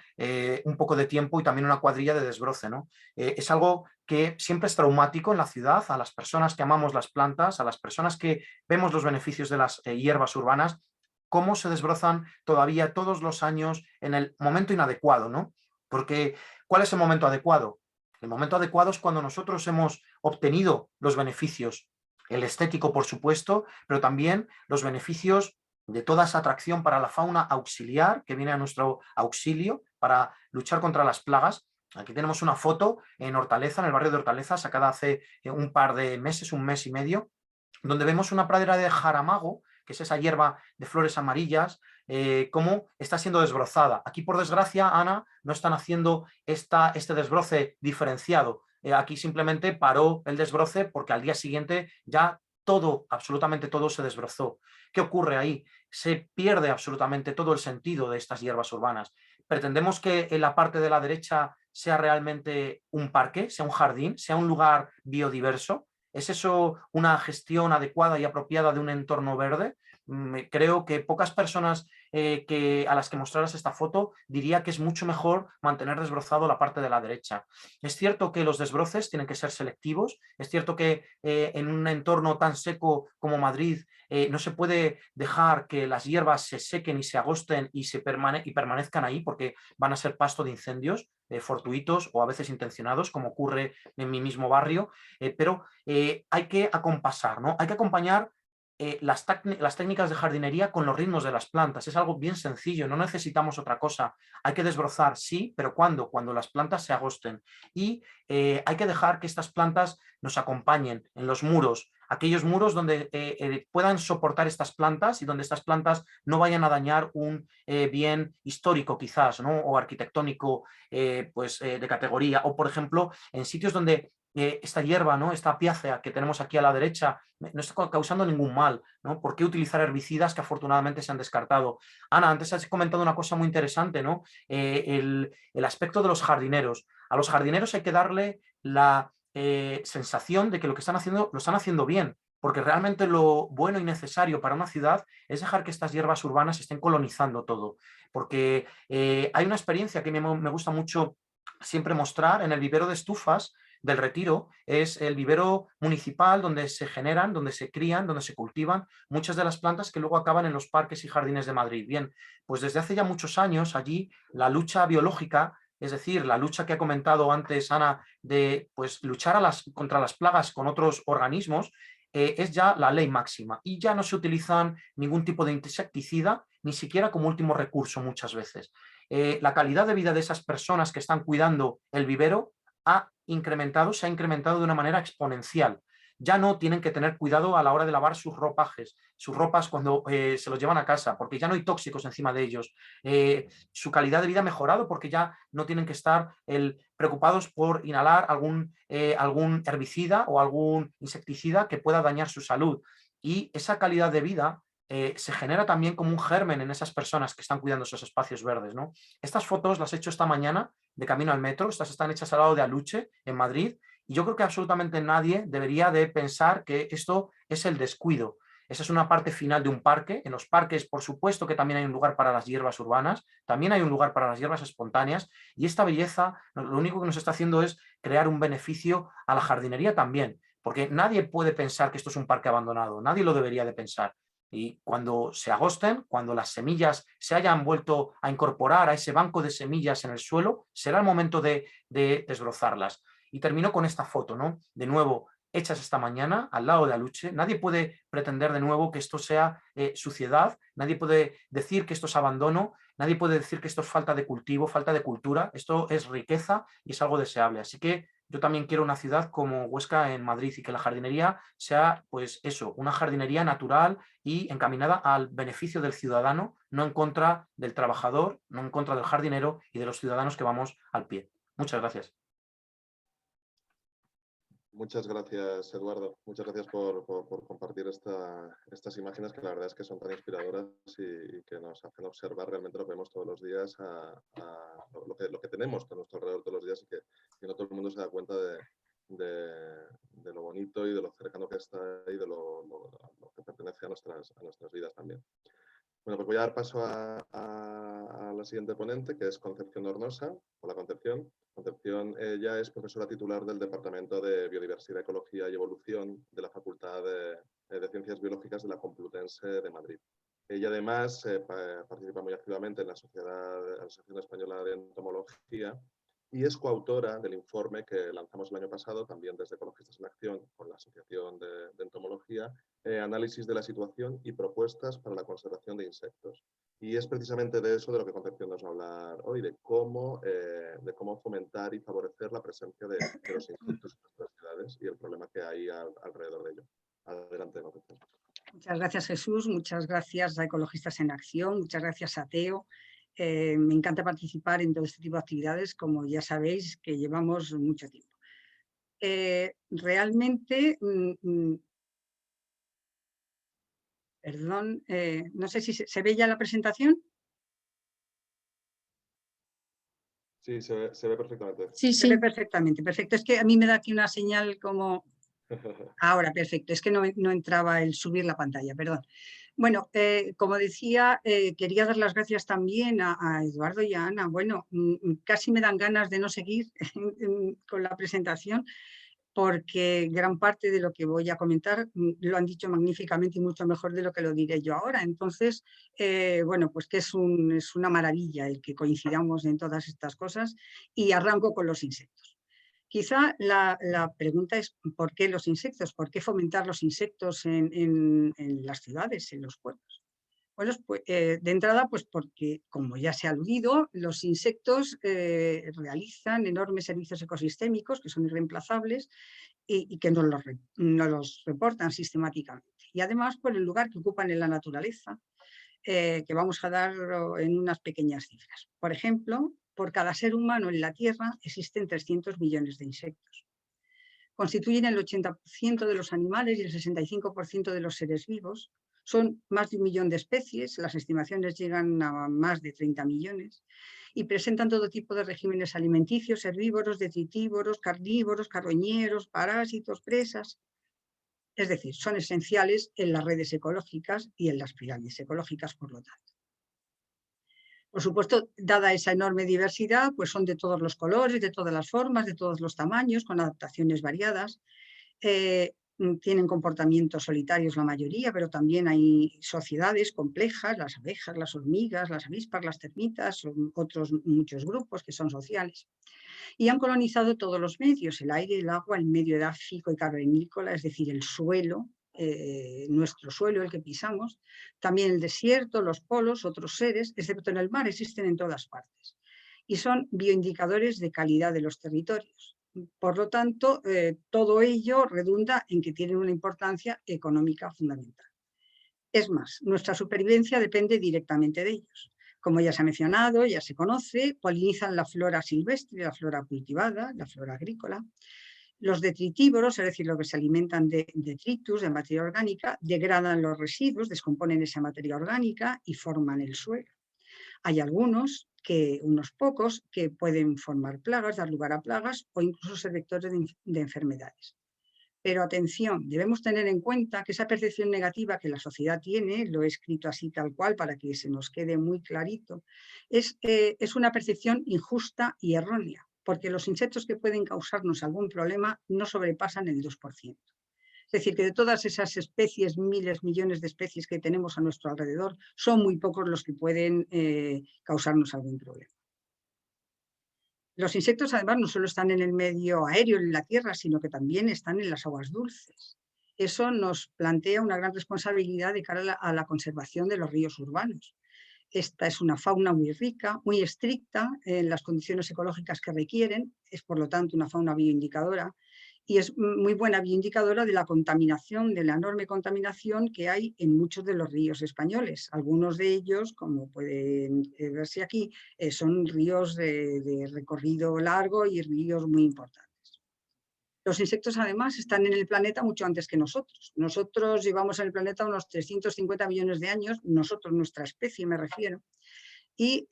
un poco de tiempo y también una cuadrilla de desbroce, ¿no? Es algo que siempre es traumático en la ciudad, a las personas que amamos las plantas, a las personas que vemos los beneficios de las hierbas urbanas, cómo se desbrozan todavía todos los años en el momento inadecuado, ¿no? Porque, ¿cuál es el momento adecuado? El momento adecuado es cuando nosotros hemos obtenido los beneficios, el estético, por supuesto, pero también los beneficios de toda esa atracción para la fauna auxiliar que viene a nuestro auxilio para luchar contra las plagas. Aquí tenemos una foto en Hortaleza, en el barrio de Hortaleza, sacada hace un par de meses, un mes y medio, donde vemos una pradera de jaramago, que es esa hierba de flores amarillas, cómo está siendo desbrozada. Aquí, por desgracia, Ana, no están haciendo este desbroce diferenciado. Aquí simplemente paró el desbroce porque al día siguiente ya todo, absolutamente todo se desbrozó. ¿Qué ocurre ahí? Se pierde absolutamente todo el sentido de estas hierbas urbanas. Pretendemos que en la parte de la derecha sea realmente un parque, sea un jardín, sea un lugar biodiverso. ¿Es eso una gestión adecuada y apropiada de un entorno verde? creo que pocas personas a las que mostraras esta foto diría que es mucho mejor mantener desbrozado la parte de la derecha. Es cierto que los desbroces tienen que ser selectivos, es cierto que en un entorno tan seco como Madrid no se puede dejar que las hierbas se sequen y se agosten y permanezcan ahí, porque van a ser pasto de incendios fortuitos o a veces intencionados, como ocurre en mi mismo barrio, pero hay que acompasar, ¿no? Hay que acompañar las técnicas de jardinería con los ritmos de las plantas. Es algo bien sencillo, no necesitamos otra cosa. Hay que desbrozar, sí, pero ¿cuándo? Cuando las plantas se agosten. Y hay que dejar que estas plantas nos acompañen en los muros, aquellos muros donde puedan soportar estas plantas y donde estas plantas no vayan a dañar un bien histórico quizás, ¿no? O arquitectónico de categoría. O, por ejemplo, en sitios donde esta hierba, ¿no? Esta piácea que tenemos aquí a la derecha, no está causando ningún mal, ¿no? ¿Por qué utilizar herbicidas que afortunadamente se han descartado? Ana, antes has comentado una cosa muy interesante, ¿no? El aspecto de los jardineros. A los jardineros hay que darle la sensación de que lo que están haciendo lo están haciendo bien, porque realmente lo bueno y necesario para una ciudad es dejar que estas hierbas urbanas estén colonizando todo, porque hay una experiencia que me gusta mucho siempre mostrar en el vivero de estufas del Retiro. Es el vivero municipal donde se generan, donde se crían, donde se cultivan muchas de las plantas que luego acaban en los parques y jardines de Madrid. Bien, pues desde hace ya muchos años allí la lucha biológica, es decir, la lucha que ha comentado antes Ana de pues, luchar contra las plagas con otros organismos, es ya la ley máxima y ya no se utilizan ningún tipo de insecticida, ni siquiera como último recurso muchas veces. La calidad de vida de esas personas que están cuidando el vivero se ha incrementado de una manera exponencial. Ya no tienen que tener cuidado a la hora de lavar sus ropas cuando se los llevan a casa, porque ya no hay tóxicos encima de ellos. Su calidad de vida ha mejorado porque ya no tienen que estar preocupados por inhalar algún herbicida o algún insecticida que pueda dañar su salud. Y esa calidad de vida se genera también como un germen en esas personas que están cuidando esos espacios verdes, ¿no? Estas fotos las he hecho esta mañana de camino al metro, estas están hechas al lado de Aluche, en Madrid, y yo creo que absolutamente nadie debería de pensar que esto es el descuido. Esa es una parte final de un parque. En los parques, por supuesto que también hay un lugar para las hierbas urbanas, también hay un lugar para las hierbas espontáneas, y esta belleza lo único que nos está haciendo es crear un beneficio a la jardinería también, porque nadie puede pensar que esto es un parque abandonado, nadie lo debería de pensar. Y cuando se agosten, cuando las semillas se hayan vuelto a incorporar a ese banco de semillas en el suelo, será el momento de desbrozarlas. Y termino con esta foto, ¿no? De nuevo, hechas esta mañana al lado de Aluche. Nadie puede pretender de nuevo que esto sea suciedad, nadie puede decir que esto es abandono, nadie puede decir que esto es falta de cultivo, falta de cultura. Esto es riqueza y es algo deseable. Así que yo también quiero una ciudad como Huesca en Madrid y que la jardinería sea, pues eso, una jardinería natural y encaminada al beneficio del ciudadano, no en contra del trabajador, no en contra del jardinero y de los ciudadanos que vamos al pie. Muchas gracias. Muchas gracias, Eduardo. Muchas gracias por compartir estas imágenes que la verdad es que son tan inspiradoras y que nos hacen observar realmente lo que vemos todos los días, lo que tenemos a nuestro alrededor todos los días y que no todo el mundo se da cuenta de lo bonito y de lo cercano que está y de lo que pertenece a nuestras vidas también. Bueno, pues voy a dar paso a la siguiente ponente, que es Concepción Hornosa. Hola, Concepción. Concepción ella es profesora titular del Departamento de Biodiversidad, Ecología y Evolución de la Facultad de Ciencias Biológicas de la Complutense de Madrid. Ella además participa muy activamente en la Asociación Española de Entomología y es coautora del informe que lanzamos el año pasado, también desde Ecologistas en Acción, con la Asociación de Entomología, análisis de la situación y propuestas para la conservación de insectos. Y es precisamente de eso de lo que Concepción nos va a hablar hoy, de cómo fomentar y favorecer la presencia de los insectos en nuestras ciudades y el problema que hay alrededor de ello. Adelante, Concepción. Muchas gracias, Jesús. Muchas gracias a Ecologistas en Acción. Muchas gracias a Teo. Me encanta participar en todo este tipo de actividades, como ya sabéis que llevamos mucho tiempo. Realmente, perdón, no sé si se ve ya la presentación. Sí, se ve perfectamente. Sí, se ve perfectamente. Perfecto. Es que a mí me da aquí una señal como... Ahora, perfecto. Es que no entraba el subir la pantalla, perdón. Bueno, como decía, quería dar las gracias también a Eduardo y a Ana. Bueno, casi me dan ganas de no seguir con la presentación, porque gran parte de lo que voy a comentar lo han dicho magníficamente y mucho mejor de lo que lo diré yo ahora. Entonces, bueno, pues que es una maravilla el que coincidamos en todas estas cosas, y arranco con los insectos. Quizá la pregunta es ¿por qué los insectos? ¿Por qué fomentar los insectos en las ciudades, en los pueblos? Bueno, pues, de entrada, pues porque, como ya se ha aludido, los insectos realizan enormes servicios ecosistémicos que son irreemplazables y que nos los reportan sistemáticamente. Y además por el lugar que ocupan en la naturaleza, que vamos a dar en unas pequeñas cifras. Por ejemplo, por cada ser humano en la Tierra existen 300 millones de insectos. Constituyen el 80% de los animales y el 65% de los seres vivos. Son más de 1 millón de especies, las estimaciones llegan a más de 30 millones, y presentan todo tipo de regímenes alimenticios, herbívoros, detritívoros, carnívoros, carroñeros, parásitos, presas. Es decir, son esenciales en las redes ecológicas y en las pirámides ecológicas, por lo tanto. Por supuesto, dada esa enorme diversidad, pues son de todos los colores, de todas las formas, de todos los tamaños, con adaptaciones variadas. Tienen comportamientos solitarios la mayoría, pero también hay sociedades complejas, las abejas, las hormigas, las avispas, las termitas, son otros muchos grupos que son sociales. Y han colonizado todos los medios, el aire, el agua, el medio edáfico y cavernícola, es decir, el suelo, nuestro suelo, el que pisamos, también el desierto, los polos, otros seres, excepto en el mar, existen en todas partes. Y son bioindicadores de calidad de los territorios. Por lo tanto, todo ello redunda en que tienen una importancia económica fundamental. Es más, nuestra supervivencia depende directamente de ellos. Como ya se ha mencionado, ya se conoce, polinizan la flora silvestre, la flora cultivada, la flora agrícola. Los detritívoros, es decir, los que se alimentan de detritus, de materia orgánica, degradan los residuos, descomponen esa materia orgánica y forman el suelo. Hay unos pocos, que pueden formar plagas, dar lugar a plagas o incluso ser vectores de enfermedades. Pero atención, debemos tener en cuenta que esa percepción negativa que la sociedad tiene, lo he escrito así tal cual para que se nos quede muy clarito, es una percepción injusta y errónea, porque los insectos que pueden causarnos algún problema no sobrepasan el 2%. Es decir, que de todas esas especies, miles, millones de especies que tenemos a nuestro alrededor, son muy pocos los que pueden causarnos algún problema. Los insectos, además, no solo están en el medio aéreo, en la tierra, sino que también están en las aguas dulces. Eso nos plantea una gran responsabilidad de cara a la conservación de los ríos urbanos. Esta es una fauna muy rica, muy estricta en las condiciones ecológicas que requieren, es por lo tanto una fauna bioindicadora, y es muy buena bioindicadora de la contaminación, de la enorme contaminación que hay en muchos de los ríos españoles. Algunos de ellos, como pueden verse aquí, son ríos de recorrido largo y ríos muy importantes. Los insectos, además, están en el planeta mucho antes que nosotros. Nosotros llevamos en el planeta unos 350 millones de años, nosotros, nuestra especie me refiero, y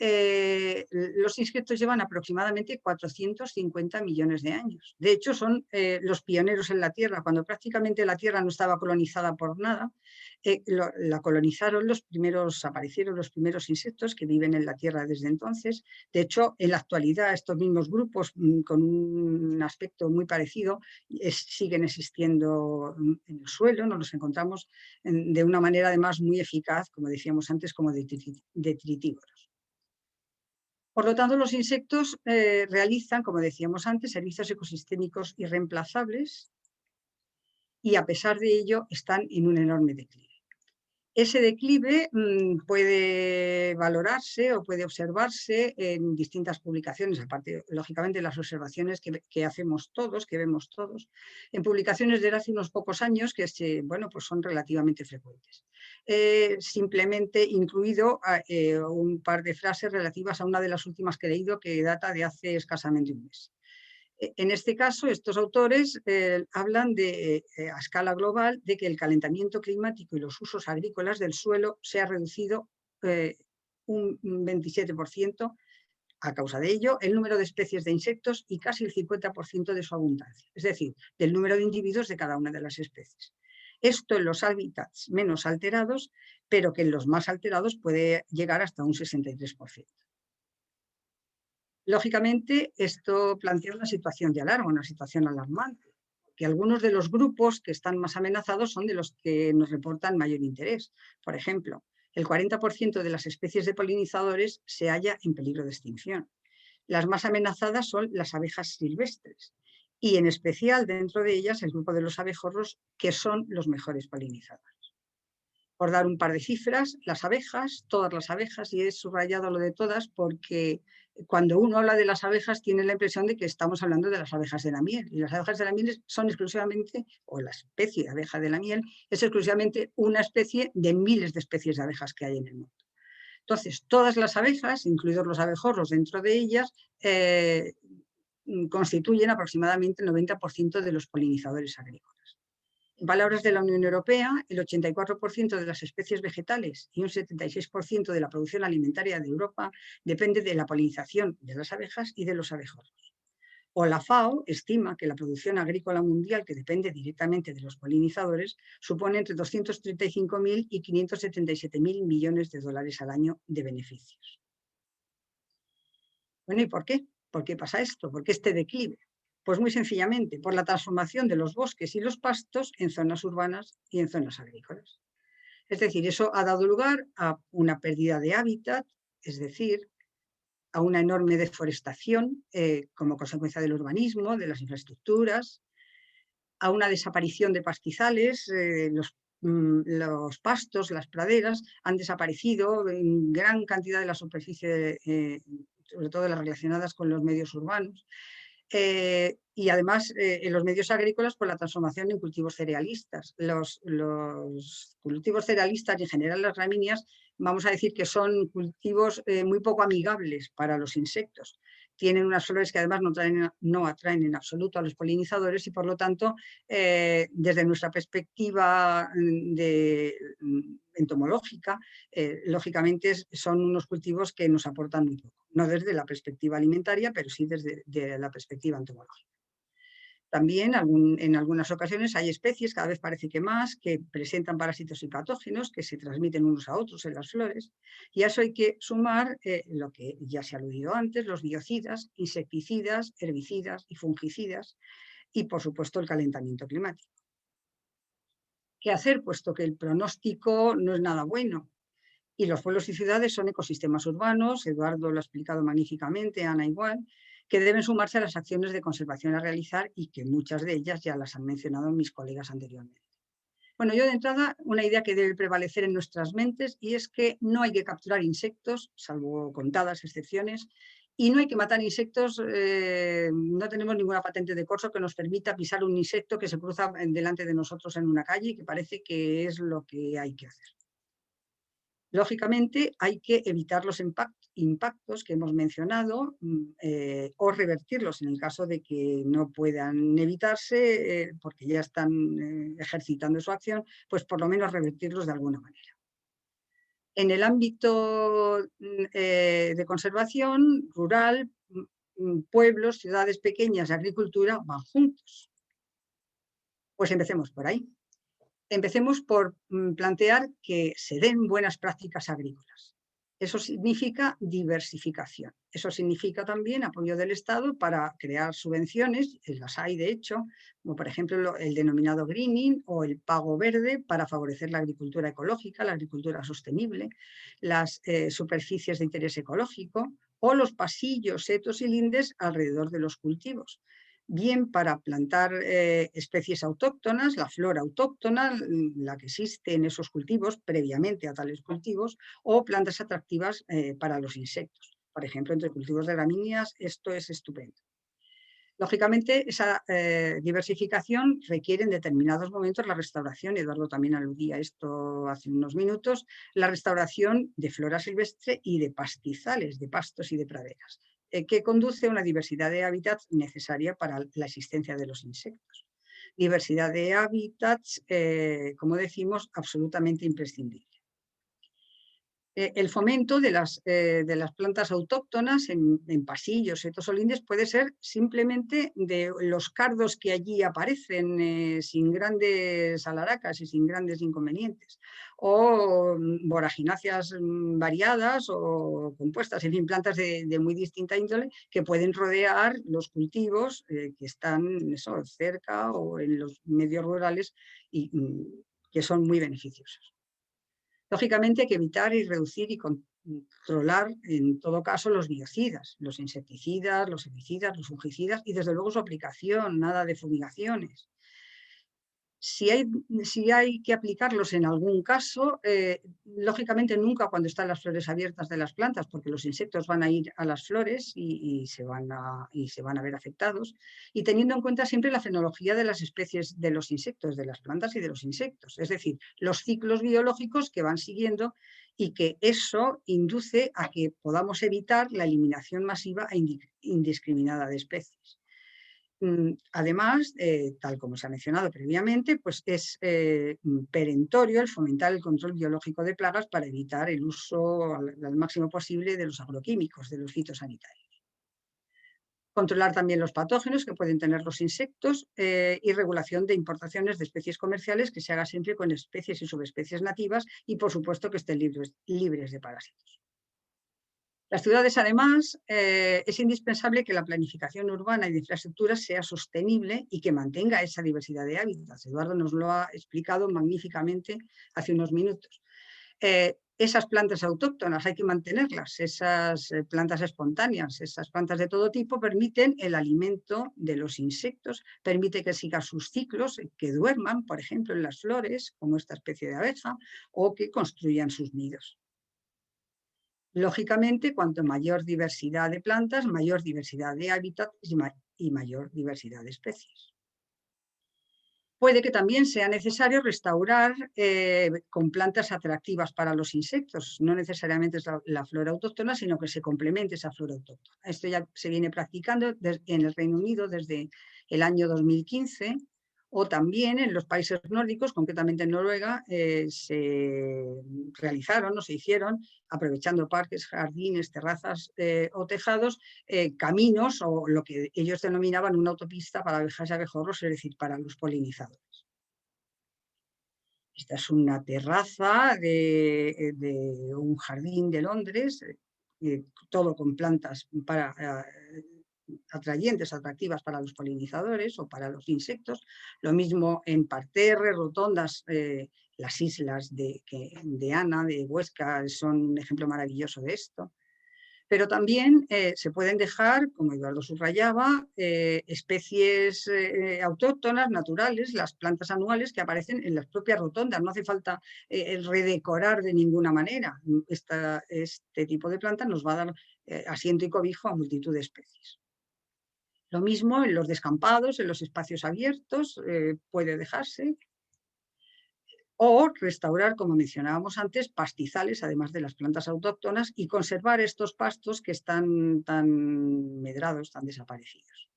los insectos llevan aproximadamente 450 millones de años. De hecho, son los pioneros en la Tierra. Cuando prácticamente la Tierra no estaba colonizada por nada, la colonizaron aparecieron los primeros insectos que viven en la Tierra desde entonces. De hecho, en la actualidad, estos mismos grupos con un aspecto muy parecido siguen existiendo en el suelo, nos los encontramos de una manera además muy eficaz, como decíamos antes, como detritívoros. Por lo tanto, los insectos realizan, como decíamos antes, servicios ecosistémicos irreemplazables y a pesar de ello están en un enorme declive. Ese declive puede valorarse o puede observarse en distintas publicaciones, aparte, lógicamente, de las observaciones que hacemos todos, que vemos todos, en publicaciones de hace unos pocos años que pues son relativamente frecuentes. Simplemente incluido un par de frases relativas a una de las últimas que he leído, que data de hace escasamente un mes. En este caso, estos autores hablan a escala global de que el calentamiento climático y los usos agrícolas del suelo se ha reducido un 27%. A causa de ello, el número de especies de insectos y casi el 50% de su abundancia, es decir, del número de individuos de cada una de las especies. Esto en los hábitats menos alterados, pero que en los más alterados puede llegar hasta un 63%. Lógicamente, esto plantea una situación de alarma, una situación alarmante, que algunos de los grupos que están más amenazados son de los que nos reportan mayor interés. Por ejemplo, el 40% de las especies de polinizadores se halla en peligro de extinción. Las más amenazadas son las abejas silvestres y en especial dentro de ellas el grupo de los abejorros, que son los mejores polinizadores. Por dar un par de cifras, las abejas, todas las abejas, y he subrayado lo de todas porque cuando uno habla de las abejas tiene la impresión de que estamos hablando de las abejas de la miel, y las abejas de la miel son exclusivamente, o la especie de abeja de la miel, es exclusivamente una especie de miles de especies de abejas que hay en el mundo. Entonces, todas las abejas, incluidos los abejorros dentro de ellas, constituyen aproximadamente el 90% de los polinizadores agrícolas. En palabras de la Unión Europea, el 84% de las especies vegetales y un 76% de la producción alimentaria de Europa depende de la polinización de las abejas y de los abejorros. O la FAO estima que la producción agrícola mundial, que depende directamente de los polinizadores, supone entre 235.000 y 577.000 millones de dólares al año de beneficios. Bueno, ¿y por qué? ¿Por qué pasa esto? ¿Por qué este declive? Pues muy sencillamente, por la transformación de los bosques y los pastos en zonas urbanas y en zonas agrícolas. Es decir, eso ha dado lugar a una pérdida de hábitat, es decir, a una enorme deforestación como consecuencia del urbanismo, de las infraestructuras, a una desaparición de pastizales, los pastos, las praderas han desaparecido en gran cantidad de la superficie, sobre todo las relacionadas con los medios urbanos. Y además en los medios agrícolas por la transformación en cultivos cerealistas. Los cultivos cerealistas y en general las gramíneas, vamos a decir que son cultivos muy poco amigables para los insectos. Tienen unas flores que además no atraen en absoluto a los polinizadores y por lo tanto, desde nuestra perspectiva entomológica, lógicamente son unos cultivos que nos aportan muy poco. No desde la perspectiva alimentaria, pero sí desde la perspectiva entomológica. También en algunas ocasiones hay especies, cada vez parece que más, que presentan parásitos y patógenos que se transmiten unos a otros en las flores. Y a eso hay que sumar lo que ya se ha aludido antes, los biocidas, insecticidas, herbicidas y fungicidas y, por supuesto, el calentamiento climático. ¿Qué hacer? Puesto que el pronóstico no es nada bueno. Y los pueblos y ciudades son ecosistemas urbanos, Eduardo lo ha explicado magníficamente, Ana igual, que deben sumarse a las acciones de conservación a realizar y que muchas de ellas ya las han mencionado mis colegas anteriormente. Bueno, yo de entrada, una idea que debe prevalecer en nuestras mentes y es que no hay que capturar insectos, salvo contadas excepciones, y no hay que matar insectos, no tenemos ninguna patente de corso que nos permita pisar un insecto que se cruza delante de nosotros en una calle y que parece que es lo que hay que hacer. Lógicamente, hay que evitar los impactos que hemos mencionado o revertirlos en el caso de que no puedan evitarse porque ya están ejercitando su acción, pues por lo menos revertirlos de alguna manera. En el ámbito de conservación rural, pueblos, ciudades pequeñas y agricultura van juntos. Pues empecemos por ahí. Empecemos por plantear que se den buenas prácticas agrícolas. Eso significa diversificación. Eso significa también apoyo del Estado para crear subvenciones, las hay de hecho, como por ejemplo el denominado greening o el pago verde para favorecer la agricultura ecológica, la agricultura sostenible, las superficies de interés ecológico o los pasillos, setos y lindes alrededor de los cultivos. Bien para plantar especies autóctonas, la flora autóctona, la que existe en esos cultivos previamente a tales cultivos, o plantas atractivas para los insectos. Por ejemplo, entre cultivos de gramíneas esto es estupendo. Lógicamente, esa diversificación requiere en determinados momentos la restauración, Eduardo también aludía a esto hace unos minutos, la restauración de flora silvestre y de pastizales, de pastos y de praderas, que conduce a una diversidad de hábitats necesaria para la existencia de los insectos. Diversidad de hábitats, como decimos, absolutamente imprescindible. El fomento de las plantas autóctonas en pasillos, setos o lindes puede ser simplemente de los cardos que allí aparecen sin grandes alaracas y sin grandes inconvenientes, o voragináceas variadas o compuestas, en fin, plantas de muy distinta índole que pueden rodear los cultivos que están cerca o en los medios rurales y que son muy beneficiosos. Lógicamente hay que evitar y reducir y controlar en todo caso los biocidas, los insecticidas, los herbicidas, los fungicidas y desde luego su aplicación, nada de fumigaciones. Si hay que aplicarlos en algún caso, lógicamente nunca cuando están las flores abiertas de las plantas, porque los insectos van a ir a las flores y se van a ver afectados, y teniendo en cuenta siempre la fenología de las especies de los insectos, de las plantas y de los insectos, es decir, los ciclos biológicos que van siguiendo y que eso induce a que podamos evitar la eliminación masiva e indiscriminada de especies. Además, tal como se ha mencionado previamente, pues es perentorio el fomentar el control biológico de plagas para evitar el uso al máximo posible de los agroquímicos, de los fitosanitarios. Controlar también los patógenos que pueden tener los insectos y regulación de importaciones de especies comerciales que se haga siempre con especies y subespecies nativas y, por supuesto, que estén libres de parásitos. Las ciudades, además, es indispensable que la planificación urbana y de infraestructuras sea sostenible y que mantenga esa diversidad de hábitats. Eduardo nos lo ha explicado magníficamente hace unos minutos. Esas plantas autóctonas hay que mantenerlas, esas plantas espontáneas, esas plantas de todo tipo permiten el alimento de los insectos, permite que sigan sus ciclos, que duerman, por ejemplo, en las flores, como esta especie de abeja, o que construyan sus nidos. Lógicamente, cuanto mayor diversidad de plantas, mayor diversidad de hábitats y mayor diversidad de especies. Puede que también sea necesario restaurar con plantas atractivas para los insectos. No necesariamente es la flora autóctona, sino que se complemente esa flora autóctona. Esto ya se viene practicando en el Reino Unido desde el año 2015, o también en los países nórdicos, concretamente en Noruega, se realizaron o se hicieron, aprovechando parques, jardines, terrazas o tejados, caminos o lo que ellos denominaban una autopista para abejas y abejorros, es decir, para los polinizadores. Esta es una terraza de un jardín de Londres, todo con plantas atractivas para los polinizadores o para los insectos. Lo mismo en parterre, rotondas, las islas de Ana, de Huesca, son un ejemplo maravilloso de esto. Pero también se pueden dejar, como Eduardo subrayaba, especies autóctonas, naturales, las plantas anuales que aparecen en las propias rotondas. No hace falta redecorar de ninguna manera. Este tipo de planta nos va a dar asiento y cobijo a multitud de especies. Lo mismo en los descampados, en los espacios abiertos, puede dejarse. O restaurar, como mencionábamos antes, pastizales, además de las plantas autóctonas, y conservar estos pastos que están tan medrados, tan desaparecidos.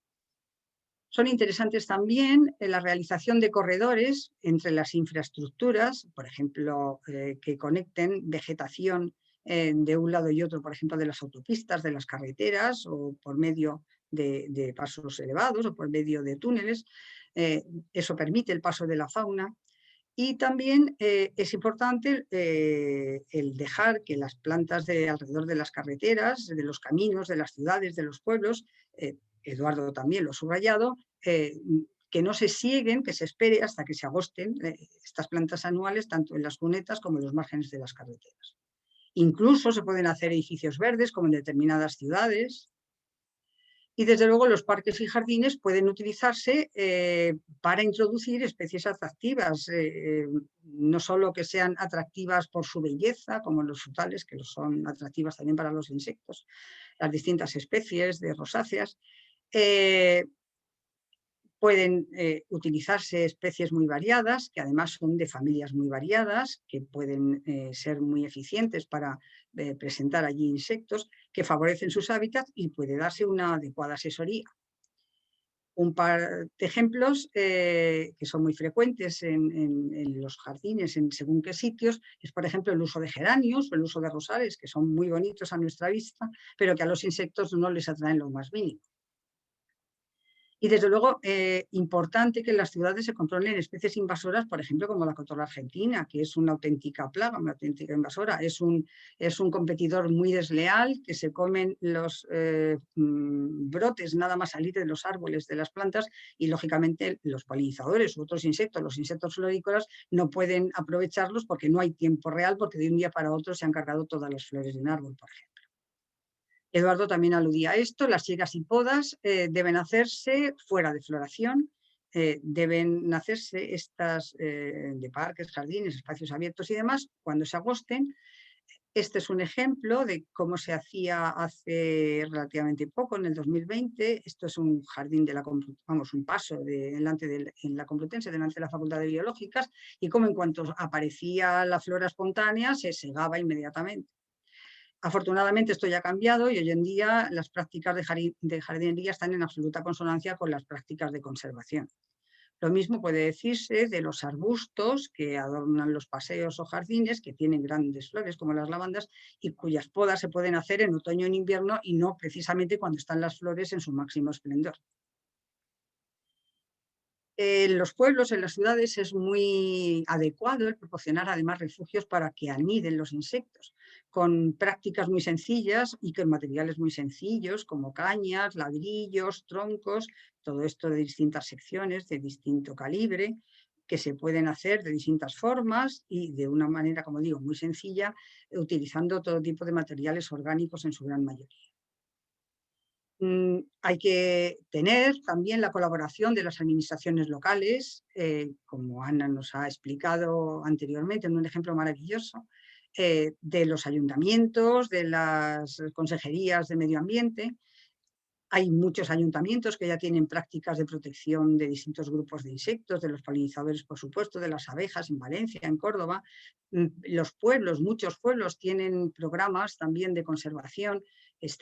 Son interesantes también la realización de corredores entre las infraestructuras, por ejemplo, que conecten vegetación de un lado y otro, por ejemplo, de las autopistas, de las carreteras, o por medio de pasos elevados o por medio de túneles. Eso permite el paso de la fauna. Y también es importante el dejar que las plantas alrededor de las carreteras, de los caminos, de las ciudades, de los pueblos, Eduardo también lo ha subrayado, que no se sieguen, que se espere hasta que se agosten estas plantas anuales, tanto en las cunetas como en los márgenes de las carreteras. Incluso se pueden hacer edificios verdes, como en determinadas ciudades. Y desde luego los parques y jardines pueden utilizarse para introducir especies atractivas, no solo que sean atractivas por su belleza, como los frutales, que son atractivas también para los insectos, las distintas especies de rosáceas. Pueden utilizarse especies muy variadas, que además son de familias muy variadas, que pueden ser muy eficientes para presentar allí insectos, que favorecen sus hábitats y puede darse una adecuada asesoría. Un par de ejemplos que son muy frecuentes en los jardines, en según qué sitios, es por ejemplo el uso de geranios o el uso de rosales, que son muy bonitos a nuestra vista, pero que a los insectos no les atraen lo más mínimo. Y desde luego, importante que en las ciudades se controlen especies invasoras, por ejemplo, como la cotorra argentina, que es una auténtica plaga, una auténtica invasora. Es un competidor muy desleal, que se comen los brotes nada más salir de los árboles, de las plantas, y lógicamente los polinizadores u otros insectos, los insectos florícolas, no pueden aprovecharlos porque no hay tiempo real, porque de un día para otro se han cargado todas las flores de un árbol, por ejemplo. Eduardo también aludía a esto, las siegas y podas deben hacerse fuera de floración, deben hacerse estas de parques, jardines, espacios abiertos y demás cuando se agosten. Este es un ejemplo de cómo se hacía hace relativamente poco, en el 2020. Esto es un jardín de la, vamos, un paso en la Complutense, delante de la Facultad de Biológicas, y cómo en cuanto aparecía la flora espontánea se segaba inmediatamente. Afortunadamente esto ya ha cambiado y hoy en día las prácticas de jardinería están en absoluta consonancia con las prácticas de conservación. Lo mismo puede decirse de los arbustos que adornan los paseos o jardines, que tienen grandes flores como las lavandas y cuyas podas se pueden hacer en otoño o en invierno y no precisamente cuando están las flores en su máximo esplendor. En los pueblos, en las ciudades, es muy adecuado el proporcionar además refugios para que aniden los insectos, con prácticas muy sencillas y con materiales muy sencillos, como cañas, ladrillos, troncos, todo esto de distintas secciones, de distinto calibre, que se pueden hacer de distintas formas y de una manera, como digo, muy sencilla, utilizando todo tipo de materiales orgánicos en su gran mayoría. Hay que tener también la colaboración de las administraciones locales, como Ana nos ha explicado anteriormente en un ejemplo maravilloso, de los ayuntamientos, de las consejerías de medio ambiente. Hay muchos ayuntamientos que ya tienen prácticas de protección de distintos grupos de insectos, de los polinizadores, por supuesto, de las abejas en Valencia, en Córdoba. Los pueblos, muchos pueblos tienen programas también de conservación,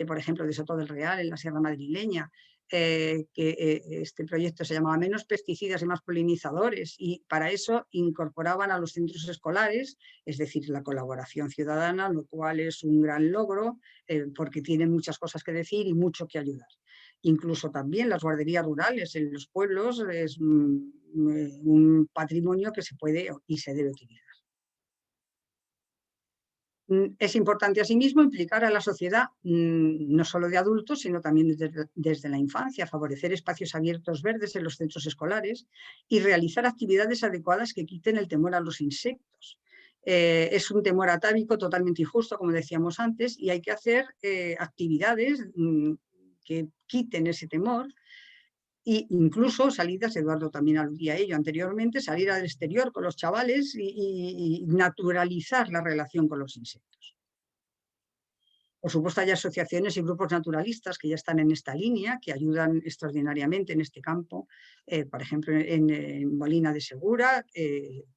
por ejemplo, de Soto del Real, en la Sierra Madrileña, este proyecto se llamaba Menos pesticidas y más polinizadores, y para eso incorporaban a los centros escolares, es decir, la colaboración ciudadana, lo cual es un gran logro, porque tienen muchas cosas que decir y mucho que ayudar. Incluso también las guarderías rurales en los pueblos es un patrimonio que se puede y se debe utilizar. Es importante asimismo implicar a la sociedad, no solo de adultos, sino también desde la infancia, favorecer espacios abiertos verdes en los centros escolares y realizar actividades adecuadas que quiten el temor a los insectos. Es un temor atávico totalmente injusto, como decíamos antes, y hay que hacer actividades que quiten ese temor. E incluso salidas, Eduardo también aludía a ello anteriormente, salir al exterior con los chavales y naturalizar la relación con los insectos. Por supuesto, hay asociaciones y grupos naturalistas que ya están en esta línea, que ayudan extraordinariamente en este campo. Por ejemplo, en Molina de Segura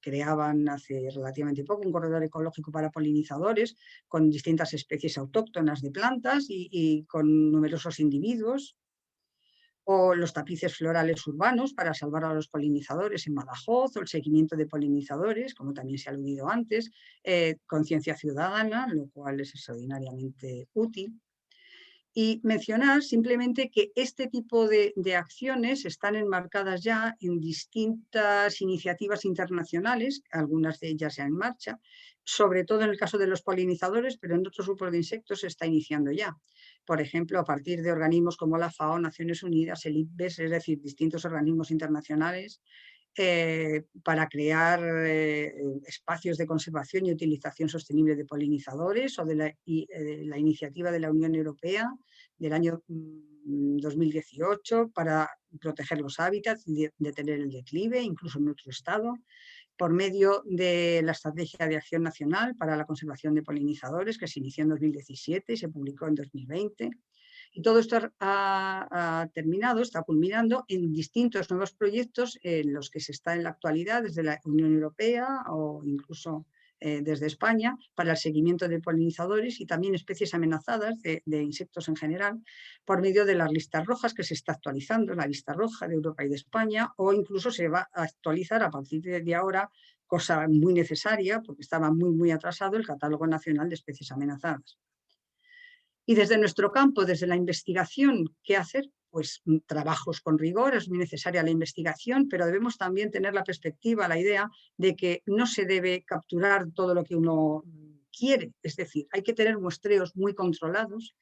creaban hace relativamente poco un corredor ecológico para polinizadores con distintas especies autóctonas de plantas y con numerosos individuos. O los tapices florales urbanos para salvar a los polinizadores en Badajoz, o el seguimiento de polinizadores, como también se ha aludido antes, conciencia ciudadana, lo cual es extraordinariamente útil. Y mencionar simplemente que este tipo de acciones están enmarcadas ya en distintas iniciativas internacionales, algunas de ellas ya en marcha, sobre todo en el caso de los polinizadores, pero en otros grupos de insectos se está iniciando ya. Por ejemplo, a partir de organismos como la FAO, Naciones Unidas, el IPBES, es decir, distintos organismos internacionales, para crear espacios de conservación y utilización sostenible de polinizadores, o de la iniciativa de la Unión Europea del año 2018 para proteger los hábitats y detener el declive, incluso en nuestro estado, por medio de la Estrategia de Acción Nacional para la Conservación de Polinizadores, que se inició en 2017 y se publicó en 2020. Y todo esto ha terminado, está culminando en distintos nuevos proyectos en los que se está en la actualidad desde la Unión Europea o incluso desde España para el seguimiento de polinizadores y también especies amenazadas de insectos en general, por medio de las listas rojas que se está actualizando, la lista roja de Europa y de España, o incluso se va a actualizar a partir de ahora, cosa muy necesaria porque estaba muy atrasado, el Catálogo Nacional de Especies Amenazadas. Y desde nuestro campo, desde la investigación, ¿qué hacer? Pues trabajos con rigor, es muy necesaria la investigación, pero debemos también tener la perspectiva, la idea de que no se debe capturar todo lo que uno quiere, es decir, hay que tener muestreos muy controlados.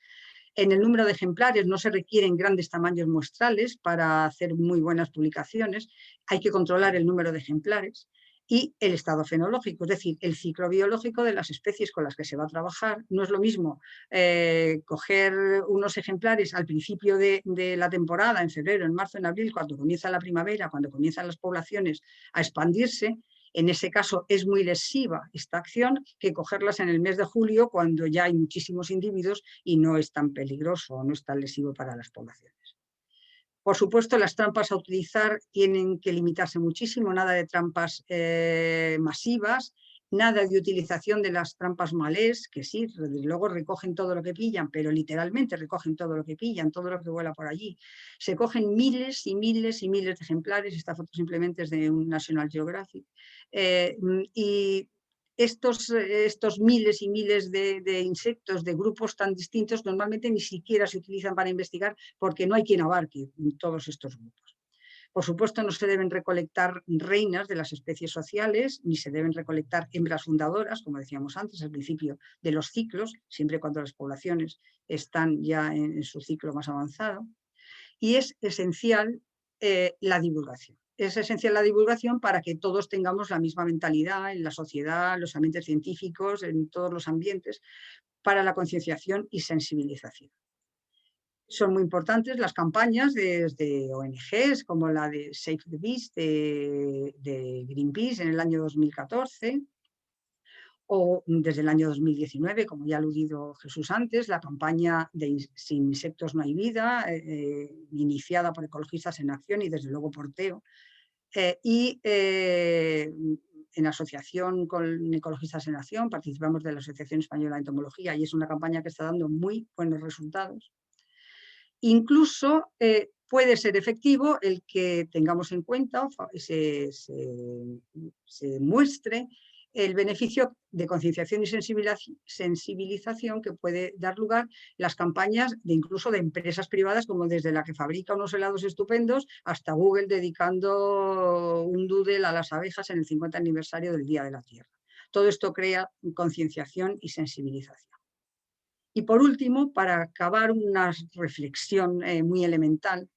En el número de ejemplares no se requieren grandes tamaños muestrales para hacer muy buenas publicaciones, hay que controlar el número de ejemplares y el estado fenológico, es decir, el ciclo biológico de las especies con las que se va a trabajar. No es lo mismo coger unos ejemplares al principio de la temporada, en febrero, en marzo, en abril, cuando comienza la primavera, cuando comienzan las poblaciones a expandirse. En ese caso es muy lesiva esta acción que cogerlas en el mes de julio cuando ya hay muchísimos individuos y no es tan peligroso, no es tan lesivo para las poblaciones. Por supuesto, las trampas a utilizar tienen que limitarse muchísimo, nada de trampas masivas, nada de utilización de las trampas malés, que sí, desde luego recogen todo lo que pillan, pero literalmente recogen todo lo que pillan, todo lo que vuela por allí. Se cogen miles y miles y miles de ejemplares, esta foto simplemente es de un National Geographic, y estos miles y miles de insectos de grupos tan distintos normalmente ni siquiera se utilizan para investigar porque no hay quien abarque todos estos grupos. Por supuesto, no se deben recolectar reinas de las especies sociales, ni se deben recolectar hembras fundadoras, como decíamos antes, al principio de los ciclos, siempre cuando las poblaciones están ya en su ciclo más avanzado. Y es esencial la divulgación. Es esencial la divulgación para que todos tengamos la misma mentalidad en la sociedad, los ambientes científicos, en todos los ambientes, para la concienciación y sensibilización. Son muy importantes las campañas desde ONGs como la de Save the Bees de Greenpeace en el año 2014, o desde el año 2019, como ya ha aludido Jesús antes, la campaña de Sin insectos no hay vida, iniciada por Ecologistas en Acción y desde luego por Teo, en asociación con Ecologistas en Acción participamos de la Asociación Española de Entomología y es una campaña que está dando muy buenos resultados. Incluso puede ser efectivo el que tengamos en cuenta, se muestre el beneficio de concienciación y sensibilización que puede dar lugar las campañas de incluso de empresas privadas, como desde la que fabrica unos helados estupendos hasta Google dedicando un doodle a las abejas en el 50 aniversario del Día de la Tierra. Todo esto crea concienciación y sensibilización. Y por último, para acabar, una reflexión muy elemental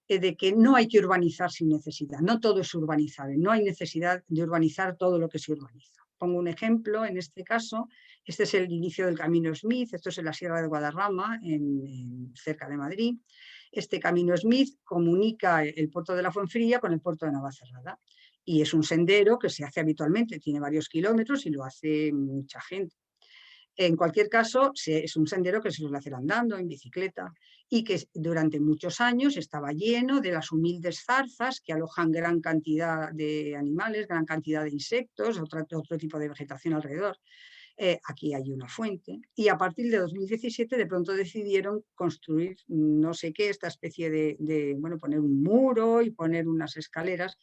de que no hay que urbanizar sin necesidad, no todo es urbanizable, no hay necesidad de urbanizar todo lo que se urbaniza. Pongo un ejemplo, en este caso, este es el inicio del Camino Smith, esto es en la Sierra de Guadarrama, cerca de Madrid. Este Camino Smith comunica el puerto de la Fuenfría con el puerto de Navacerrada y es un sendero que se hace habitualmente, tiene varios kilómetros y lo hace mucha gente. En cualquier caso, es un sendero que se suele hacer andando, en bicicleta, y que durante muchos años estaba lleno de las humildes zarzas que alojan gran cantidad de animales, gran cantidad de insectos, otro tipo de vegetación alrededor. Aquí hay una fuente. Y a partir de 2017 de pronto decidieron construir no sé qué, esta especie bueno, poner un muro y poner unas escaleras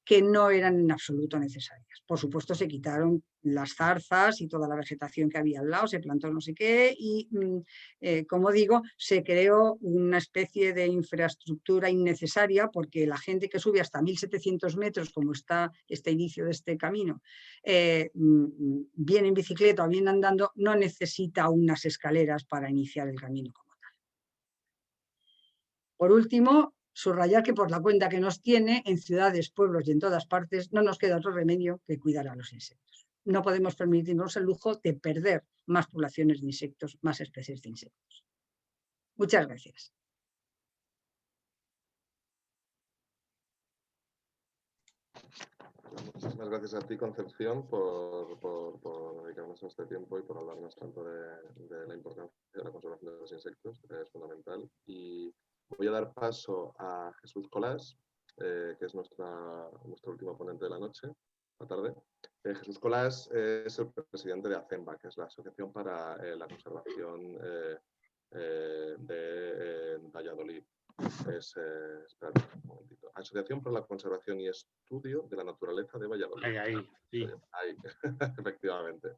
que no eran en absoluto necesarias. Por supuesto, se quitaron las zarzas y toda la vegetación que había al lado, se plantó no sé qué y, como digo, se creó una especie de infraestructura innecesaria porque la gente que sube hasta 1.700 metros, como está este inicio de este camino, bien en bicicleta o bien andando, no necesita unas escaleras para iniciar el camino como tal. Por último, subrayar que por la cuenta que nos tiene, en ciudades, pueblos y en todas partes, no nos queda otro remedio que cuidar a los insectos. No podemos permitirnos el lujo de perder más poblaciones de insectos, más especies de insectos. Muchas gracias. Muchísimas gracias a ti, Concepción, por dedicarnos este tiempo y por hablarnos tanto de la importancia de la conservación de los insectos, que es fundamental. Y voy a dar paso a Jesús Colás, que es nuestro último ponente de la noche, la tarde, Jesús Colás es el presidente de ACEMBA, que es la Asociación para la Conservación de Valladolid. Espérate un momentito. Asociación para la Conservación y Estudio de la Naturaleza de Valladolid. Sí. Ahí, efectivamente.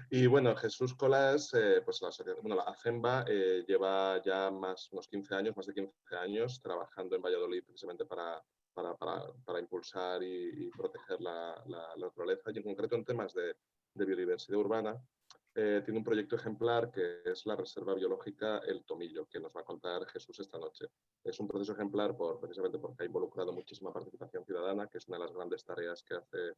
Y bueno, Jesús Colás, pues la ACEMBA lleva ya unos 15 años, más de 15 años, trabajando en Valladolid precisamente para impulsar y proteger la naturaleza, y en concreto en temas de biodiversidad urbana. Tiene un proyecto ejemplar que es la Reserva Biológica El Tomillo, que nos va a contar Jesús esta noche. Es un proceso ejemplar precisamente porque ha involucrado muchísima participación ciudadana, que es una de las grandes tareas que hace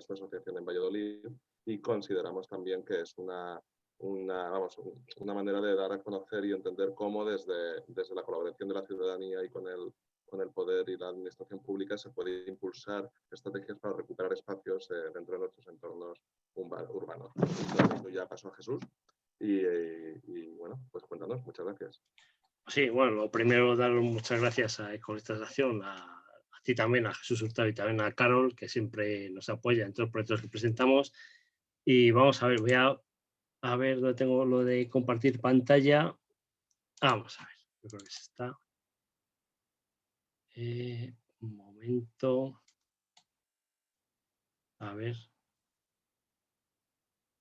su asociación en Valladolid, y consideramos también que es una manera de dar a conocer y entender cómo desde la colaboración de la ciudadanía y con el poder y la administración pública se puede impulsar estrategias para recuperar espacios dentro de nuestros entornos urbanos. Entonces, ya paso a Jesús y bueno, pues cuéntanos, muchas gracias. Sí, bueno, lo primero, dar muchas gracias a Ecologistas de Acción, a ti también, a Jesús Hurtado y también a Carol, que siempre nos apoya en todos los proyectos que presentamos. Y vamos a ver, voy a ver dónde tengo lo de compartir pantalla. Vamos a ver, yo creo que se está. Un momento. A ver.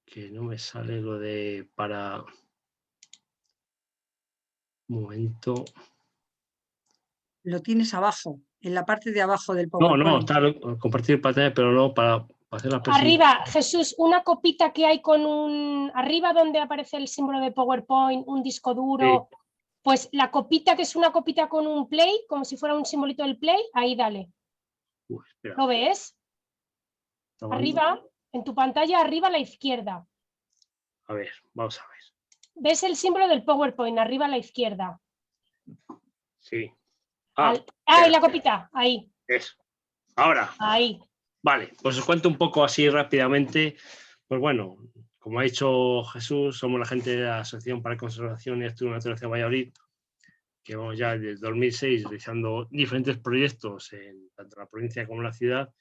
Que no me sale lo de para... Un momento. Lo tienes abajo, en la parte de abajo del PowerPoint. No, está compartir pantalla, pero no para hacer la presentación. Arriba, Jesús, una copita que hay con un... Arriba donde aparece el símbolo de PowerPoint, un disco duro, sí. Pues la copita que es una copita con un play, como si fuera un simbolito del play, ahí dale. ¿Lo ves? Arriba, en tu pantalla, arriba a la izquierda. A ver, vamos a ver. ¿Ves el símbolo del PowerPoint, arriba a la izquierda? Sí. En la copita, ahí. Eso. Ahora. Ahí. Vale, pues os cuento un poco así rápidamente. Pues bueno, como ha dicho Jesús, somos la gente de la Asociación para la Conservación y Estudio de la Naturaleza de Valladolid, que vamos ya desde 2006 realizando diferentes proyectos en tanto la provincia como la ciudad.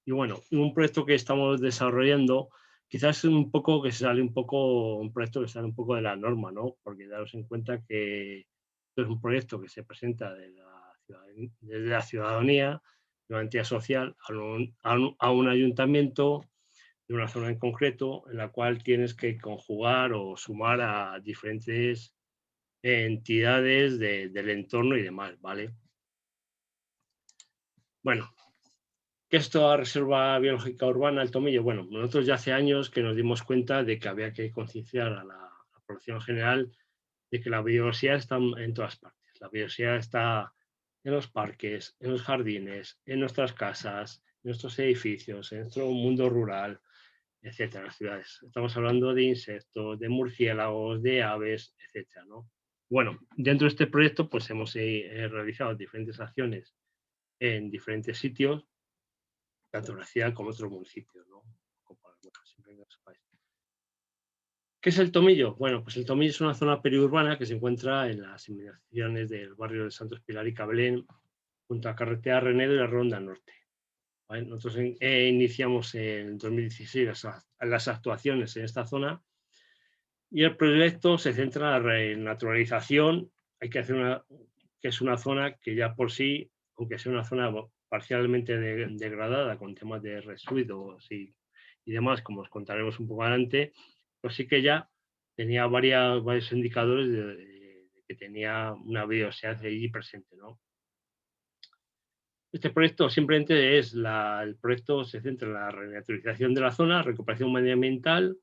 Y bueno, un proyecto que estamos desarrollando, quizás un proyecto que sale un poco de la norma, ¿no? Porque daros en cuenta que esto es un proyecto que se presenta desde la ciudadanía, de una entidad social, a un ayuntamiento de una zona en concreto, en la cual tienes que conjugar o sumar a diferentes entidades del entorno y demás, ¿vale? Bueno, ¿qué es esto la Reserva Biológica Urbana El Tomillo? Bueno, nosotros ya hace años que nos dimos cuenta de que había que concienciar a la población general de que la biodiversidad está en todas partes. La biodiversidad está en los parques, en los jardines, en nuestras casas, en nuestros edificios, en nuestro mundo rural, etcétera, en las ciudades. Estamos hablando de insectos, de murciélagos, de aves, etcétera, ¿no? Bueno, dentro de este proyecto pues hemos realizado diferentes acciones en diferentes sitios, tanto en la ciudad como en otros municipios, ¿no? ¿Qué es el Tomillo? Bueno, pues el Tomillo es una zona periurbana que se encuentra en las inmediaciones del barrio de Santos Pilar y Cabelén, junto a Carretera Renedo y la Ronda Norte. ¿Vale? Nosotros iniciamos en 2016 las actuaciones en esta zona y el proyecto se centra en la renaturalización. Hay que hacer que es una zona que ya por sí, aunque sea una zona parcialmente degradada con temas de residuos y demás, como os contaremos un poco adelante, pues sí que ya tenía varios indicadores de que tenía una biodiversidad allí presente, ¿no? Este proyecto simplemente el proyecto se centra en la renaturalización de la zona, recuperación medioambiental,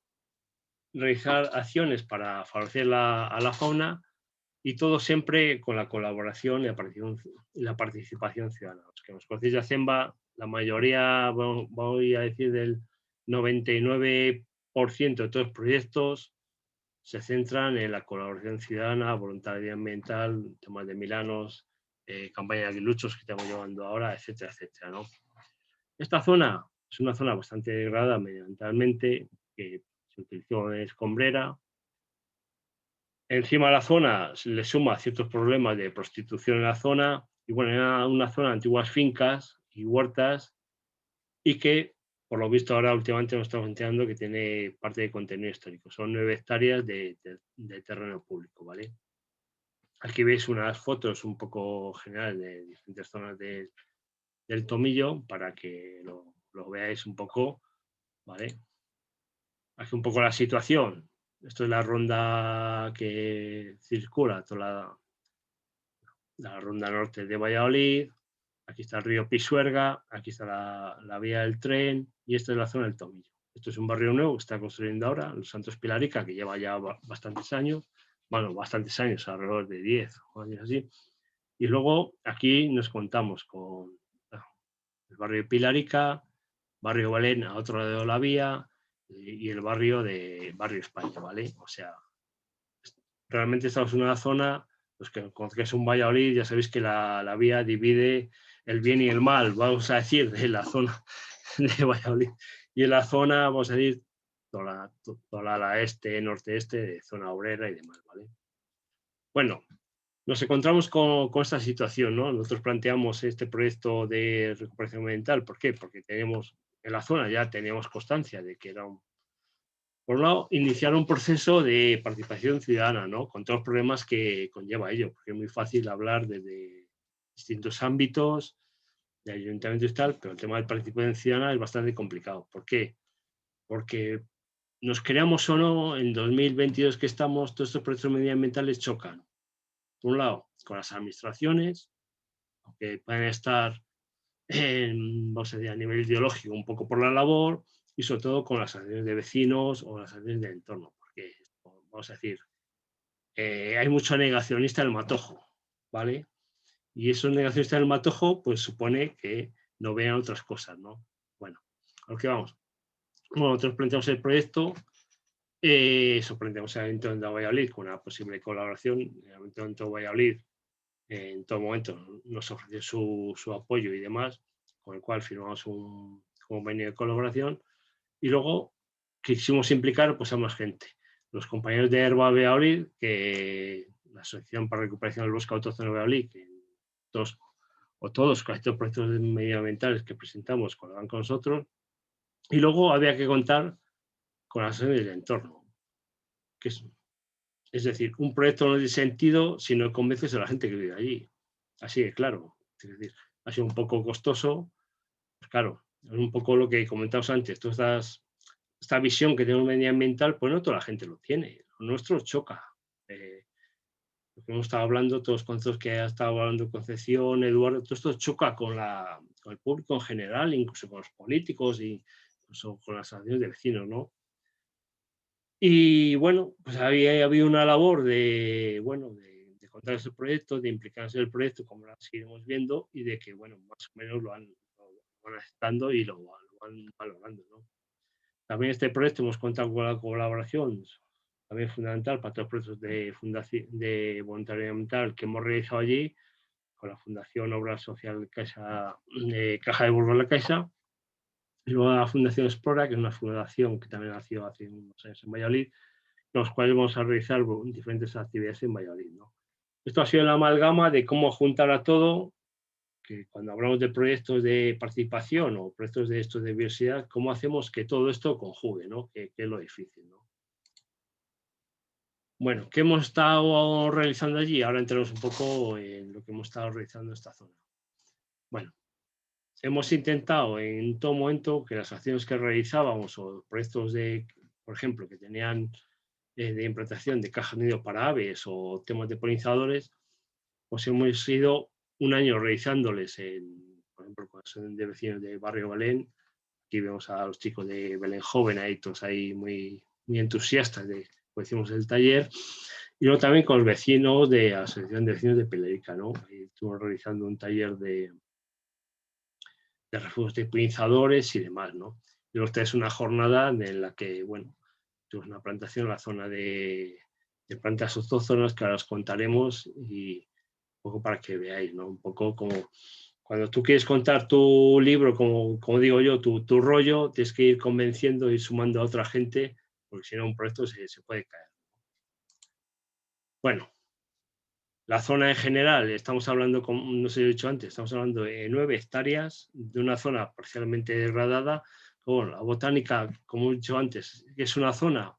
realizar acciones para favorecer a la fauna y todo siempre con la colaboración y la participación ciudadana. Los que nos conocéis de ACEMBA, la mayoría, voy a decir del 99% de todos los proyectos se centran en la colaboración ciudadana, voluntariedad ambiental, temas de Milanos, campaña de aguiluchos que estamos llevando ahora, etcétera, etcétera, ¿no? Esta zona es una zona bastante degradada medioambientalmente, que se utilizó en escombrera. Encima de la zona se le suma ciertos problemas de prostitución en la zona, y bueno, era una zona de antiguas fincas y huertas, y que por lo visto ahora últimamente nos estamos enterando que tiene parte de contenido histórico. Son 9 hectáreas de terreno público, ¿vale? Aquí veis unas fotos un poco generales de diferentes zonas del Tomillo para que lo veáis un poco, ¿vale? Aquí un poco la situación. Esto es la ronda que circula, toda la ronda norte de Valladolid. Aquí está el río Pisuerga, aquí está la vía del tren y esta es la zona del Tomillo. Esto es un barrio nuevo que está construyendo ahora, Los Santos Pilarica, que lleva ya bastantes años, bueno, bastantes años, alrededor de 10 o años así. Y luego aquí nos contamos con el barrio de Pilarica, barrio Belén a otro lado de la vía y el barrio de Barrio España, ¿vale? O sea, realmente estamos en una zona, los que conocéis un Valladolid, ya sabéis que la vía divide el bien y el mal, vamos a decir, de la zona de Valladolid. Y en la zona, vamos a decir, toda la este, norte-este, de zona obrera y demás, ¿vale? Bueno, nos encontramos con esta situación, ¿no? Nosotros planteamos este proyecto de recuperación ambiental. ¿Por qué? Porque tenemos, en la zona ya teníamos constancia de que era por un lado, iniciar un proceso de participación ciudadana, ¿no? Con todos los problemas que conlleva ello, porque es muy fácil hablar desde distintos ámbitos, de ayuntamientos y tal, pero el tema de participación ciudadana es bastante complicado. ¿Por qué? Porque nos creamos o no, en 2022 que estamos, todos estos proyectos medioambientales chocan. Por un lado, con las administraciones, aunque pueden estar, vamos a decir, a nivel ideológico un poco por la labor, y sobre todo con las asociaciones de vecinos o las asociaciones del entorno, porque, vamos a decir, hay mucho negacionista del matojo, ¿vale? Y esos negacionistas del matojo, pues supone que no vean otras cosas, ¿no? Bueno, a lo que vamos. Bueno, nosotros planteamos el proyecto, planteamos el Ayuntamiento de Valladolid con una posible colaboración. El Ayuntamiento de Valladolid en todo momento nos ofreció su apoyo y demás, con el cual firmamos un convenio de colaboración y luego quisimos implicar pues, a más gente. Los compañeros de Herba Valladolid, que la Asociación para la Recuperación del Bosque Autóctono de Valladolid, que todos casi todos los proyectos medioambientales que presentamos colaboran con nosotros, y luego había que contar con las asociaciones del entorno, que es decir, un proyecto no tiene sentido si no convences a la gente que vive allí. Así de claro. Es decir, ha sido un poco costoso. Pues claro, es un poco lo que comentamos antes. Esta visión que tenemos medioambiental, pues no toda la gente lo tiene. Lo nuestro choca. Lo que hemos estado hablando, todos los conceptos que ha estado hablando Concepción, Eduardo, todo esto choca con el público en general, incluso con los políticos y incluso con las asociaciones de vecinos, ¿no? Y bueno, pues había habido una labor de contar ese proyecto, de implicarse en el proyecto, como lo seguiremos viendo, y de que, bueno, más o menos lo van aceptando y lo van valorando, ¿no? También este proyecto hemos contado con la colaboración, también fundamental para todos los proyectos de voluntariado ambiental que hemos realizado allí, con la Fundación Obra Social Caja de Burgos La Caixa, y luego la Fundación Explora, que es una fundación que también nació hace unos años en Valladolid, con los cuales vamos a realizar diferentes actividades en Valladolid, ¿no? Esto ha sido la amalgama de cómo juntar a todo, que cuando hablamos de proyectos de participación o proyectos de estos de diversidad, cómo hacemos que todo esto conjugue, ¿no? Que es lo difícil, ¿no? Bueno, ¿qué hemos estado realizando allí? Ahora entramos un poco en lo que hemos estado realizando en esta zona. Bueno, hemos intentado en todo momento que las acciones que realizábamos o proyectos por ejemplo, que tenían de implantación de cajas de nido para aves o temas de polinizadores, pues hemos ido un año realizándoles, por ejemplo, con las de vecinos de Barrio Belén. Aquí vemos a los chicos de Belén Joven, ahí todos ahí muy, muy entusiastas de, pues hicimos el taller. Y luego también con los vecinos de la Asociación de Vecinos de Pilarica, ¿no? Ahí estuvimos realizando un taller de refugios de polinizadores y demás, ¿no? Y luego esta es una jornada en la que, bueno, tuvimos una plantación en la zona de plantas autóctonas que ahora os contaremos y un poco para que veáis, ¿no? Un poco como cuando tú quieres contar tu libro, como digo yo, tu rollo, tienes que ir convenciendo y sumando a otra gente, porque si no un proyecto se puede caer. Bueno, la zona en general, estamos hablando, como no os he dicho antes, estamos hablando de 9 hectáreas de una zona parcialmente degradada, Bueno, la botánica, como he dicho antes, es una zona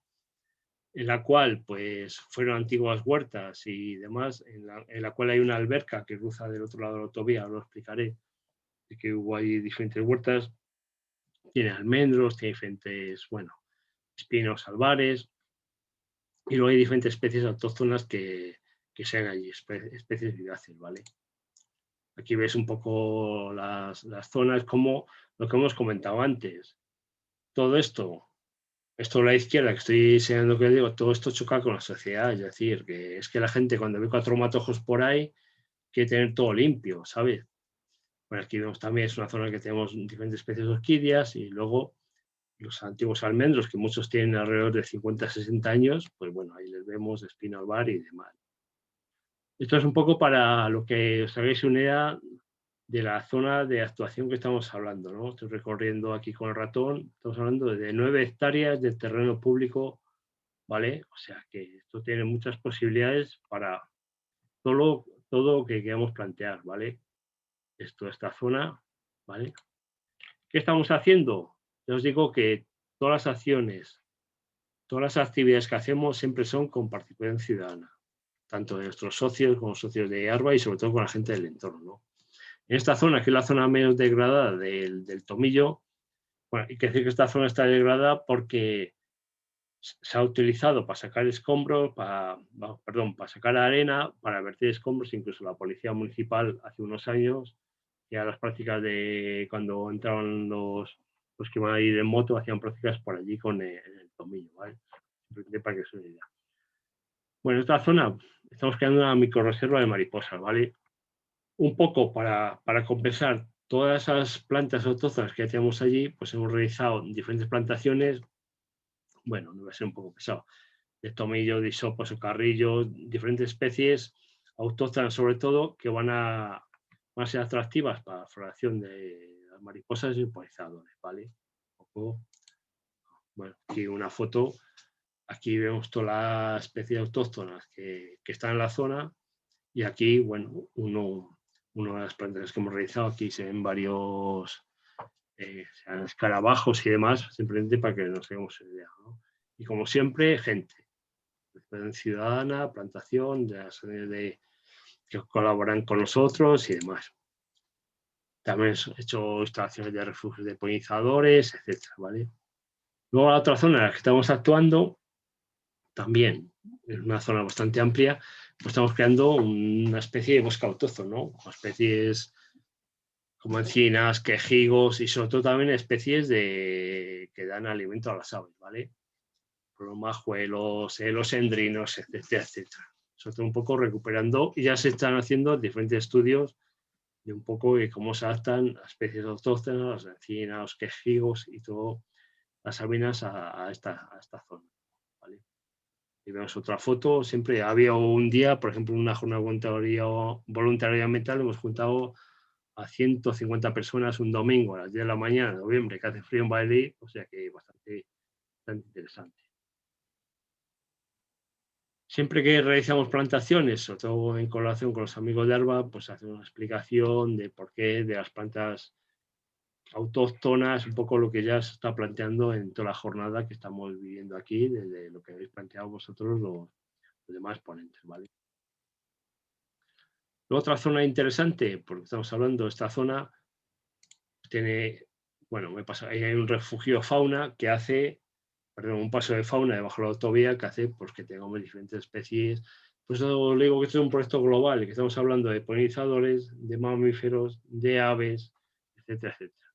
en la cual pues, fueron antiguas huertas y demás, en la cual hay una alberca que cruza del otro lado de la autovía, lo explicaré, de que hubo ahí diferentes huertas, tiene almendros, tiene diferentes, bueno, espinos albares, y luego hay diferentes especies autóctonas que sean allí, especies viváceas, ¿vale? Aquí ves un poco las zonas, como lo que hemos comentado antes. Todo esto a la izquierda, que estoy enseñando que digo, todo esto choca con la sociedad, es decir, que es que la gente cuando ve 4 matojos por ahí, quiere tener todo limpio, ¿sabes? Bueno, aquí vemos también, es una zona que tenemos diferentes especies de orquídeas y luego los antiguos almendros, que muchos tienen alrededor de 50, 60 años, pues bueno, ahí les vemos espino albar y demás. Esto es un poco para lo que os hagáis una idea de la zona de actuación que estamos hablando, ¿no? Estoy recorriendo aquí con el ratón, estamos hablando de 9 hectáreas de terreno público, ¿vale? O sea que esto tiene muchas posibilidades para todo lo que queramos plantear, ¿vale? Esta zona, ¿vale? ¿Qué estamos haciendo? Ya os digo que todas las acciones, todas las actividades que hacemos siempre son con participación ciudadana, tanto de nuestros socios como socios de ARBA y sobre todo con la gente del entorno, ¿no? En esta zona, que es la zona menos degradada del Tomillo, bueno, hay que decir que esta zona está degradada porque se ha utilizado para sacar escombros, para sacar arena, para verter escombros, incluso la policía municipal hace unos años, ya las prácticas de cuando entraban los que iban a ir en moto, hacían prácticas por allí con el Tomillo, ¿vale? Simplemente para que se una idea. Bueno, en esta zona estamos creando una microrreserva de mariposas, ¿vale? Un poco para compensar todas esas plantas autóctonas que tenemos allí, pues hemos realizado diferentes plantaciones. Bueno, no va a ser un poco pesado, de tomillo, de hisopos o carrillos, diferentes especies autóctonas sobre todo, que van a ser atractivas para la floración de las mariposas y polinizadores, ¿vale? Bueno, aquí una foto, aquí vemos todas las especies autóctonas que están en la zona y aquí, bueno, una de las plantas que hemos realizado, aquí se ven varios escarabajos y demás, simplemente para que nos hagamos una idea, ¿no? Y como siempre, gente ciudadana, plantación, de las que colaboran con nosotros y demás. También he hecho instalaciones de refugios de polinizadores, etcétera, ¿vale? Luego la otra zona en la que estamos actuando, también es una zona bastante amplia, pues estamos creando una especie de bosque autóctono, ¿no? Especies como encinas, quejigos y sobre todo también especies que dan alimento a las aves, ¿vale? Los majuelos, los endrinos, etcétera, etcétera. Sobre todo un poco recuperando, y ya se están haciendo diferentes estudios de un poco de cómo se adaptan a especies autóctonas, las encinas, los quejigos y todas las avinas a esta zona, ¿vale? Y vemos otra foto, siempre había un día, por ejemplo, una jornada voluntariamente ambiental, hemos juntado a 150 personas un domingo a las 10 de la mañana de noviembre, que hace frío en Valladolid, o sea que bastante interesante. Siempre que realizamos plantaciones, sobre todo en colaboración con los amigos de ARBA, pues hacemos una explicación de por qué de las plantas autóctonas, un poco lo que ya se está planteando en toda la jornada que estamos viviendo aquí, desde lo que habéis planteado vosotros los demás ponentes, ¿vale? Luego, otra zona interesante, porque estamos hablando de esta zona, tiene, bueno, ahí hay un refugio fauna que hace, un paso de fauna debajo de la autovía que hace pues, que tengamos diferentes especies. Pues eso le digo que esto es un proyecto global, que estamos hablando de polinizadores, de mamíferos, de aves, etcétera, etcétera.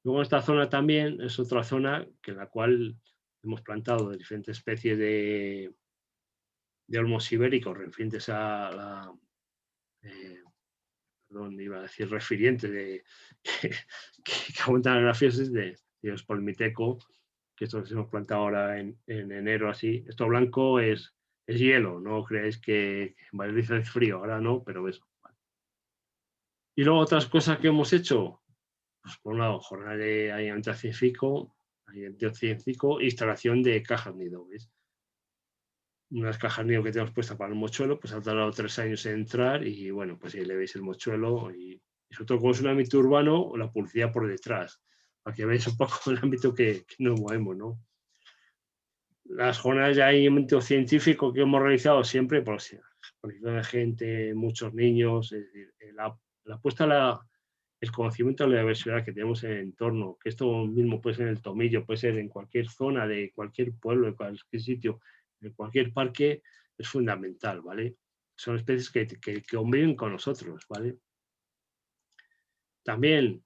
Luego esta zona también es otra zona en la cual hemos plantado diferentes especies de olmos ibéricos referentes a la... perdón, iba a decir refirientes que aumentan las grafías de los polmiteco, que esto que hemos plantado ahora en enero así. Esto blanco es hielo, no creáis que en Valladolid es frío, ahora no, pero eso. Vale. Y luego otras cosas que hemos hecho, pues por un lado, jornada de aislamiento científico, instalación de cajas nido, ¿ves? Unas cajas nido que tenemos puestas para el mochuelo, pues ha tardado 3 años en entrar y bueno, pues ahí le veis el mochuelo y sobre todo como es un ámbito urbano, la publicidad por detrás. para que veáis un poco el ámbito que nos movemos, ¿no? Las jornadas ya hay ámbito científico que hemos realizado siempre, pues, de gente, muchos niños, es decir, la apuesta a el conocimiento de la diversidad que tenemos en el entorno, que esto mismo puede ser en el Tomillo, puede ser en cualquier zona de cualquier pueblo, de cualquier sitio, en cualquier parque, es fundamental, ¿vale? Son especies que conviven con nosotros, ¿vale? También,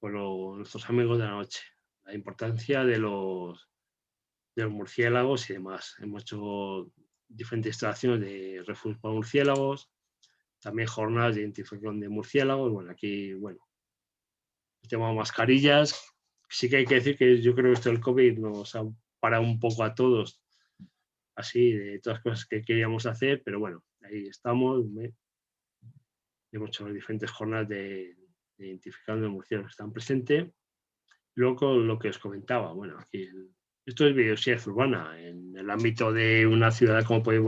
pues nuestros amigos de la noche, la importancia de los murciélagos y demás. Hemos hecho diferentes instalaciones de refugio para murciélagos, también jornadas de identificación de murciélagos. Bueno, aquí, bueno, el tema de mascarillas. Sí que hay que decir que yo creo que esto del COVID nos ha parado un poco a todos, así, de todas las cosas que queríamos hacer, pero bueno, ahí estamos. Hemos hecho diferentes jornadas de identificación de murciélagos que están presentes. Luego, lo que os comentaba, bueno, aquí esto es biodiversidad urbana. En el ámbito de una ciudad como puede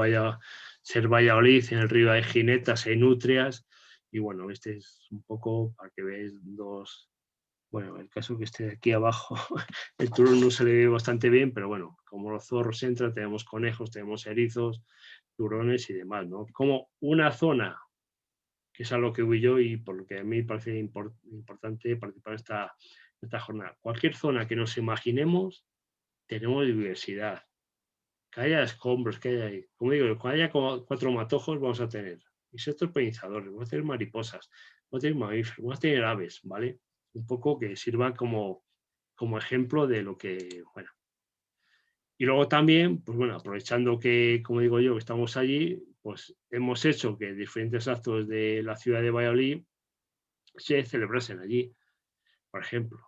ser Valladolid, en el río hay jinetas, hay nutrias, y bueno, este es un poco para que veáis dos. Bueno, el caso que esté aquí abajo, el turón no se le ve bastante bien, pero bueno, como los zorros entran, tenemos conejos, tenemos erizos, turones y demás, ¿no? Como una zona, que es a lo que voy yo y por lo que a mí me parece importante participar en esta jornada. Cualquier zona que nos imaginemos, tenemos diversidad. Que haya escombros, que haya, como digo, cuando haya 4 matojos vamos a tener insectos polinizadores, vamos a tener mariposas, vamos a tener mamíferos, vamos a tener aves, ¿vale? Un poco que sirva como ejemplo de lo que, bueno. Y luego también, pues bueno, aprovechando que, como digo yo, que estamos allí, pues hemos hecho que diferentes actos de la ciudad de Valladolid se celebrasen allí. Por ejemplo,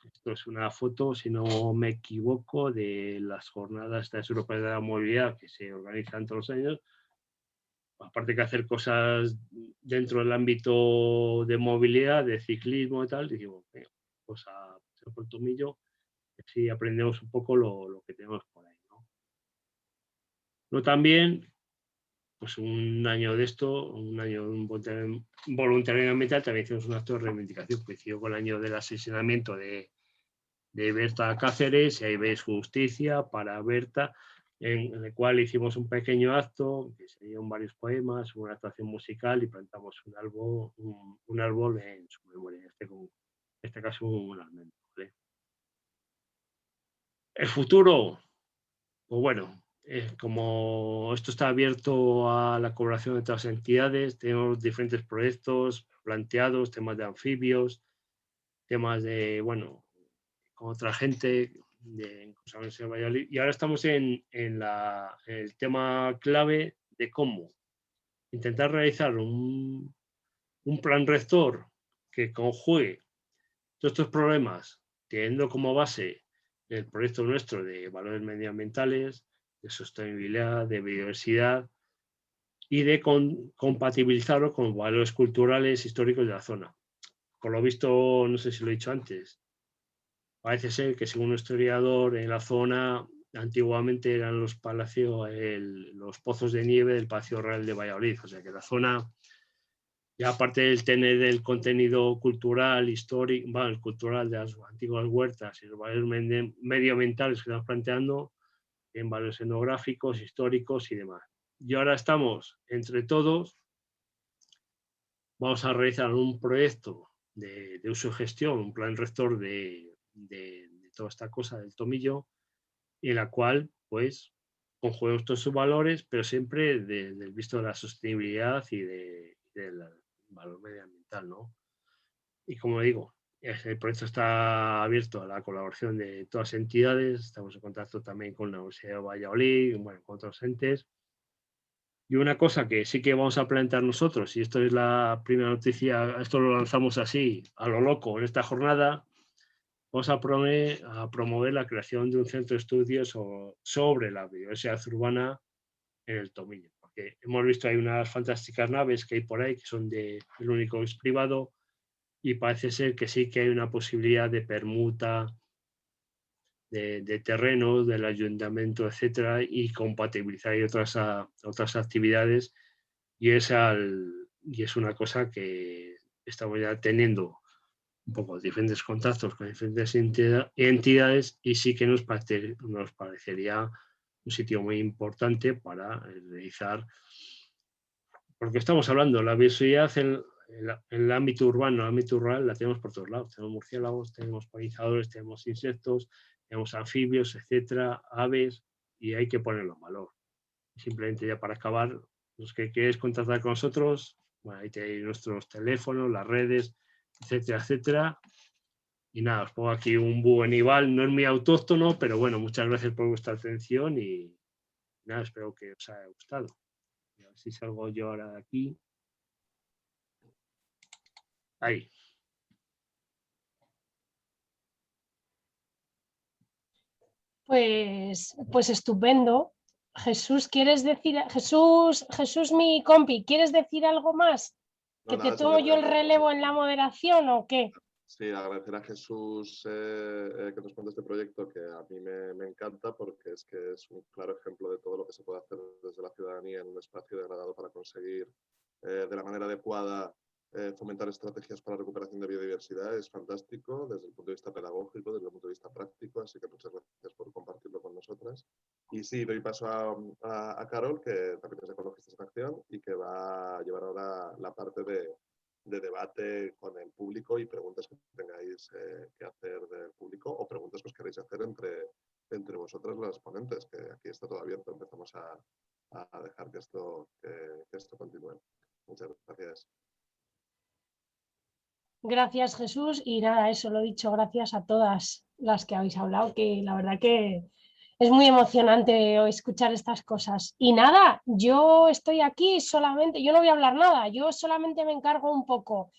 esto es una foto, si no me equivoco, de las jornadas europeas de la movilidad que se organizan todos los años. Aparte que hacer cosas dentro del ámbito de movilidad, de ciclismo y tal, dijimos, pues a por Tomillo, así aprendemos un poco lo que tenemos por ahí, ¿no? Luego también, pues un año de esto, un año de voluntariado ambiental, también hicimos un acto de reivindicación, coincidió con el año del asesinamiento de Berta Cáceres, y ahí veis Justicia para Berta, en el cual hicimos un pequeño acto, que se dieron varios poemas, una actuación musical y plantamos un árbol en su memoria, en este caso un almendro, ¿vale? El futuro, pues bueno, como esto está abierto a la colaboración de todas las entidades, tenemos diferentes proyectos planteados, temas de anfibios, temas de, bueno, con otra gente, incluso en Valladolid, y ahora estamos en el tema clave de cómo intentar realizar un plan rector que conjugue todos estos problemas, teniendo como base el proyecto nuestro de valores medioambientales, de sostenibilidad, de biodiversidad, y de compatibilizarlo con valores culturales históricos de la zona. Por lo visto, no sé si lo he dicho antes, parece ser que según un historiador en la zona antiguamente eran los palacios, los pozos de nieve del Palacio Real de Valladolid, o sea que la zona, ya aparte del tener el contenido cultural, histórico, bueno, el cultural de las antiguas huertas y los valores medioambientales que estamos planteando, en valores etnográficos, históricos y demás. Y ahora estamos entre todos, vamos a realizar un proyecto de uso y gestión, un plan rector de toda esta cosa del Tomillo, en la cual, pues, conjuguemos todos sus valores, pero siempre desde el visto de la sostenibilidad y del valor medioambiental, ¿no? Y como digo, el proyecto está abierto a la colaboración de todas las entidades, estamos en contacto también con la Universidad de Valladolid, bueno, con otros entes. Y una cosa que sí que vamos a plantear nosotros, y esto es la primera noticia, esto lo lanzamos así, a lo loco, en esta jornada, vamos a promover la creación de un centro de estudios sobre la biodiversidad urbana en el Tomillo. Porque hemos visto hay unas fantásticas naves que hay por ahí, que son el único es privado, y parece ser que sí que hay una posibilidad de permuta de terrenos, del ayuntamiento, etcétera, y compatibilizar y otras actividades. Y es una cosa que estamos ya teniendo un poco diferentes contactos con diferentes entidades y sí que nos parecería un sitio muy importante para realizar, porque estamos hablando, la biodiversidad en el ámbito urbano, el ámbito rural, la tenemos por todos lados. Tenemos murciélagos, tenemos polinizadores, tenemos insectos, tenemos anfibios, etcétera, aves, y hay que ponerlo en valor. Simplemente ya para acabar, los que queréis contactar con nosotros, bueno, ahí tenéis nuestros teléfonos, las redes, etcétera, etcétera. Y nada, os pongo aquí un búho nival, no es muy autóctono, pero bueno, muchas gracias por vuestra atención y nada, espero que os haya gustado. A ver si salgo yo ahora de aquí. Ahí. Pues estupendo. Jesús, ¿quieres decir, Jesús, mi compi, ¿quieres decir algo más? ¿Que te tomo yo el relevo en la moderación o qué? Sí, agradecer a Jesús que nos cuente este proyecto, que a mí me encanta porque es que es un claro ejemplo de todo lo que se puede hacer desde la ciudadanía en un espacio degradado para conseguir de la manera adecuada fomentar estrategias para la recuperación de biodiversidad. Es fantástico desde el punto de vista pedagógico, desde el punto de vista práctico, así que muchas gracias por compartirlo con nosotras. Y sí, doy paso a Carol, que también es de Ecologistas en Acción y que va a llevar ahora la parte de debate con el público y preguntas que tengáis que hacer del público o preguntas que os queréis hacer entre vosotras las ponentes, que aquí está todo abierto. Empezamos a dejar que esto continúe. Muchas gracias. Gracias, Jesús. Y nada, eso lo he dicho, gracias a todas las que habéis hablado, que la verdad que es muy emocionante escuchar estas cosas. Y nada, yo estoy aquí solamente, yo no voy a hablar nada, yo solamente me encargo un poco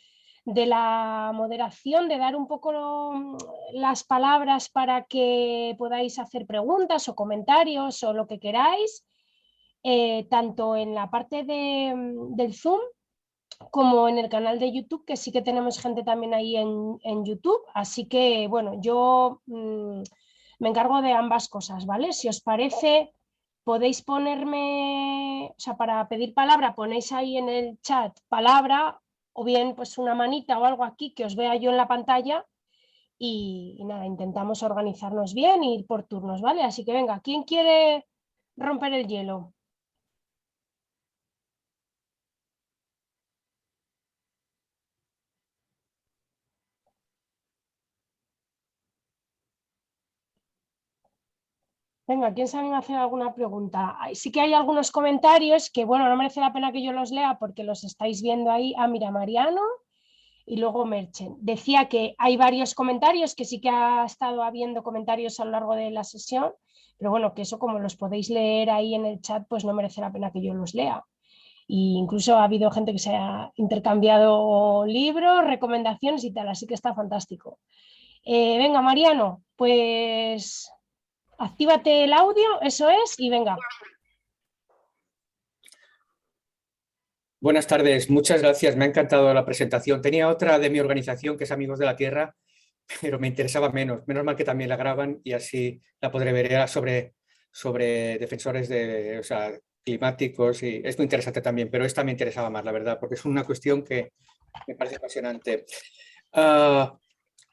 de la moderación, de dar un poco las palabras para que podáis hacer preguntas o comentarios o lo que queráis, tanto en la parte del Zoom como en el canal de YouTube, que sí que tenemos gente también ahí en YouTube. Así que, bueno, yo me encargo de ambas cosas, ¿vale? Si os parece, podéis ponerme, o sea, para pedir palabra, ponéis ahí en el chat palabra, o bien pues una manita o algo aquí que os vea yo en la pantalla. Y nada, intentamos organizarnos bien y ir por turnos, ¿vale? Así que venga, ¿quién quiere romper el hielo? Venga, ¿quién sabe hacer alguna pregunta? Sí que hay algunos comentarios que, bueno, no merece la pena que yo los lea porque los estáis viendo ahí. Ah, mira, Mariano y luego Merchen. Decía que hay varios comentarios, que sí que ha estado habiendo comentarios a lo largo de la sesión, pero bueno, que eso como los podéis leer ahí en el chat, pues no merece la pena que yo los lea. Y incluso ha habido gente que se ha intercambiado libros, recomendaciones y tal, así que está fantástico. Venga, Mariano, pues actívate el audio, eso es, y venga. Buenas tardes, muchas gracias, me ha encantado la presentación. Tenía otra de mi organización, que es Amigos de la Tierra, pero me interesaba menos. Menos mal que también la graban y así la podré ver. Era sobre defensores climáticos y es muy interesante también, pero esta me interesaba más, la verdad, porque es una cuestión que me parece apasionante.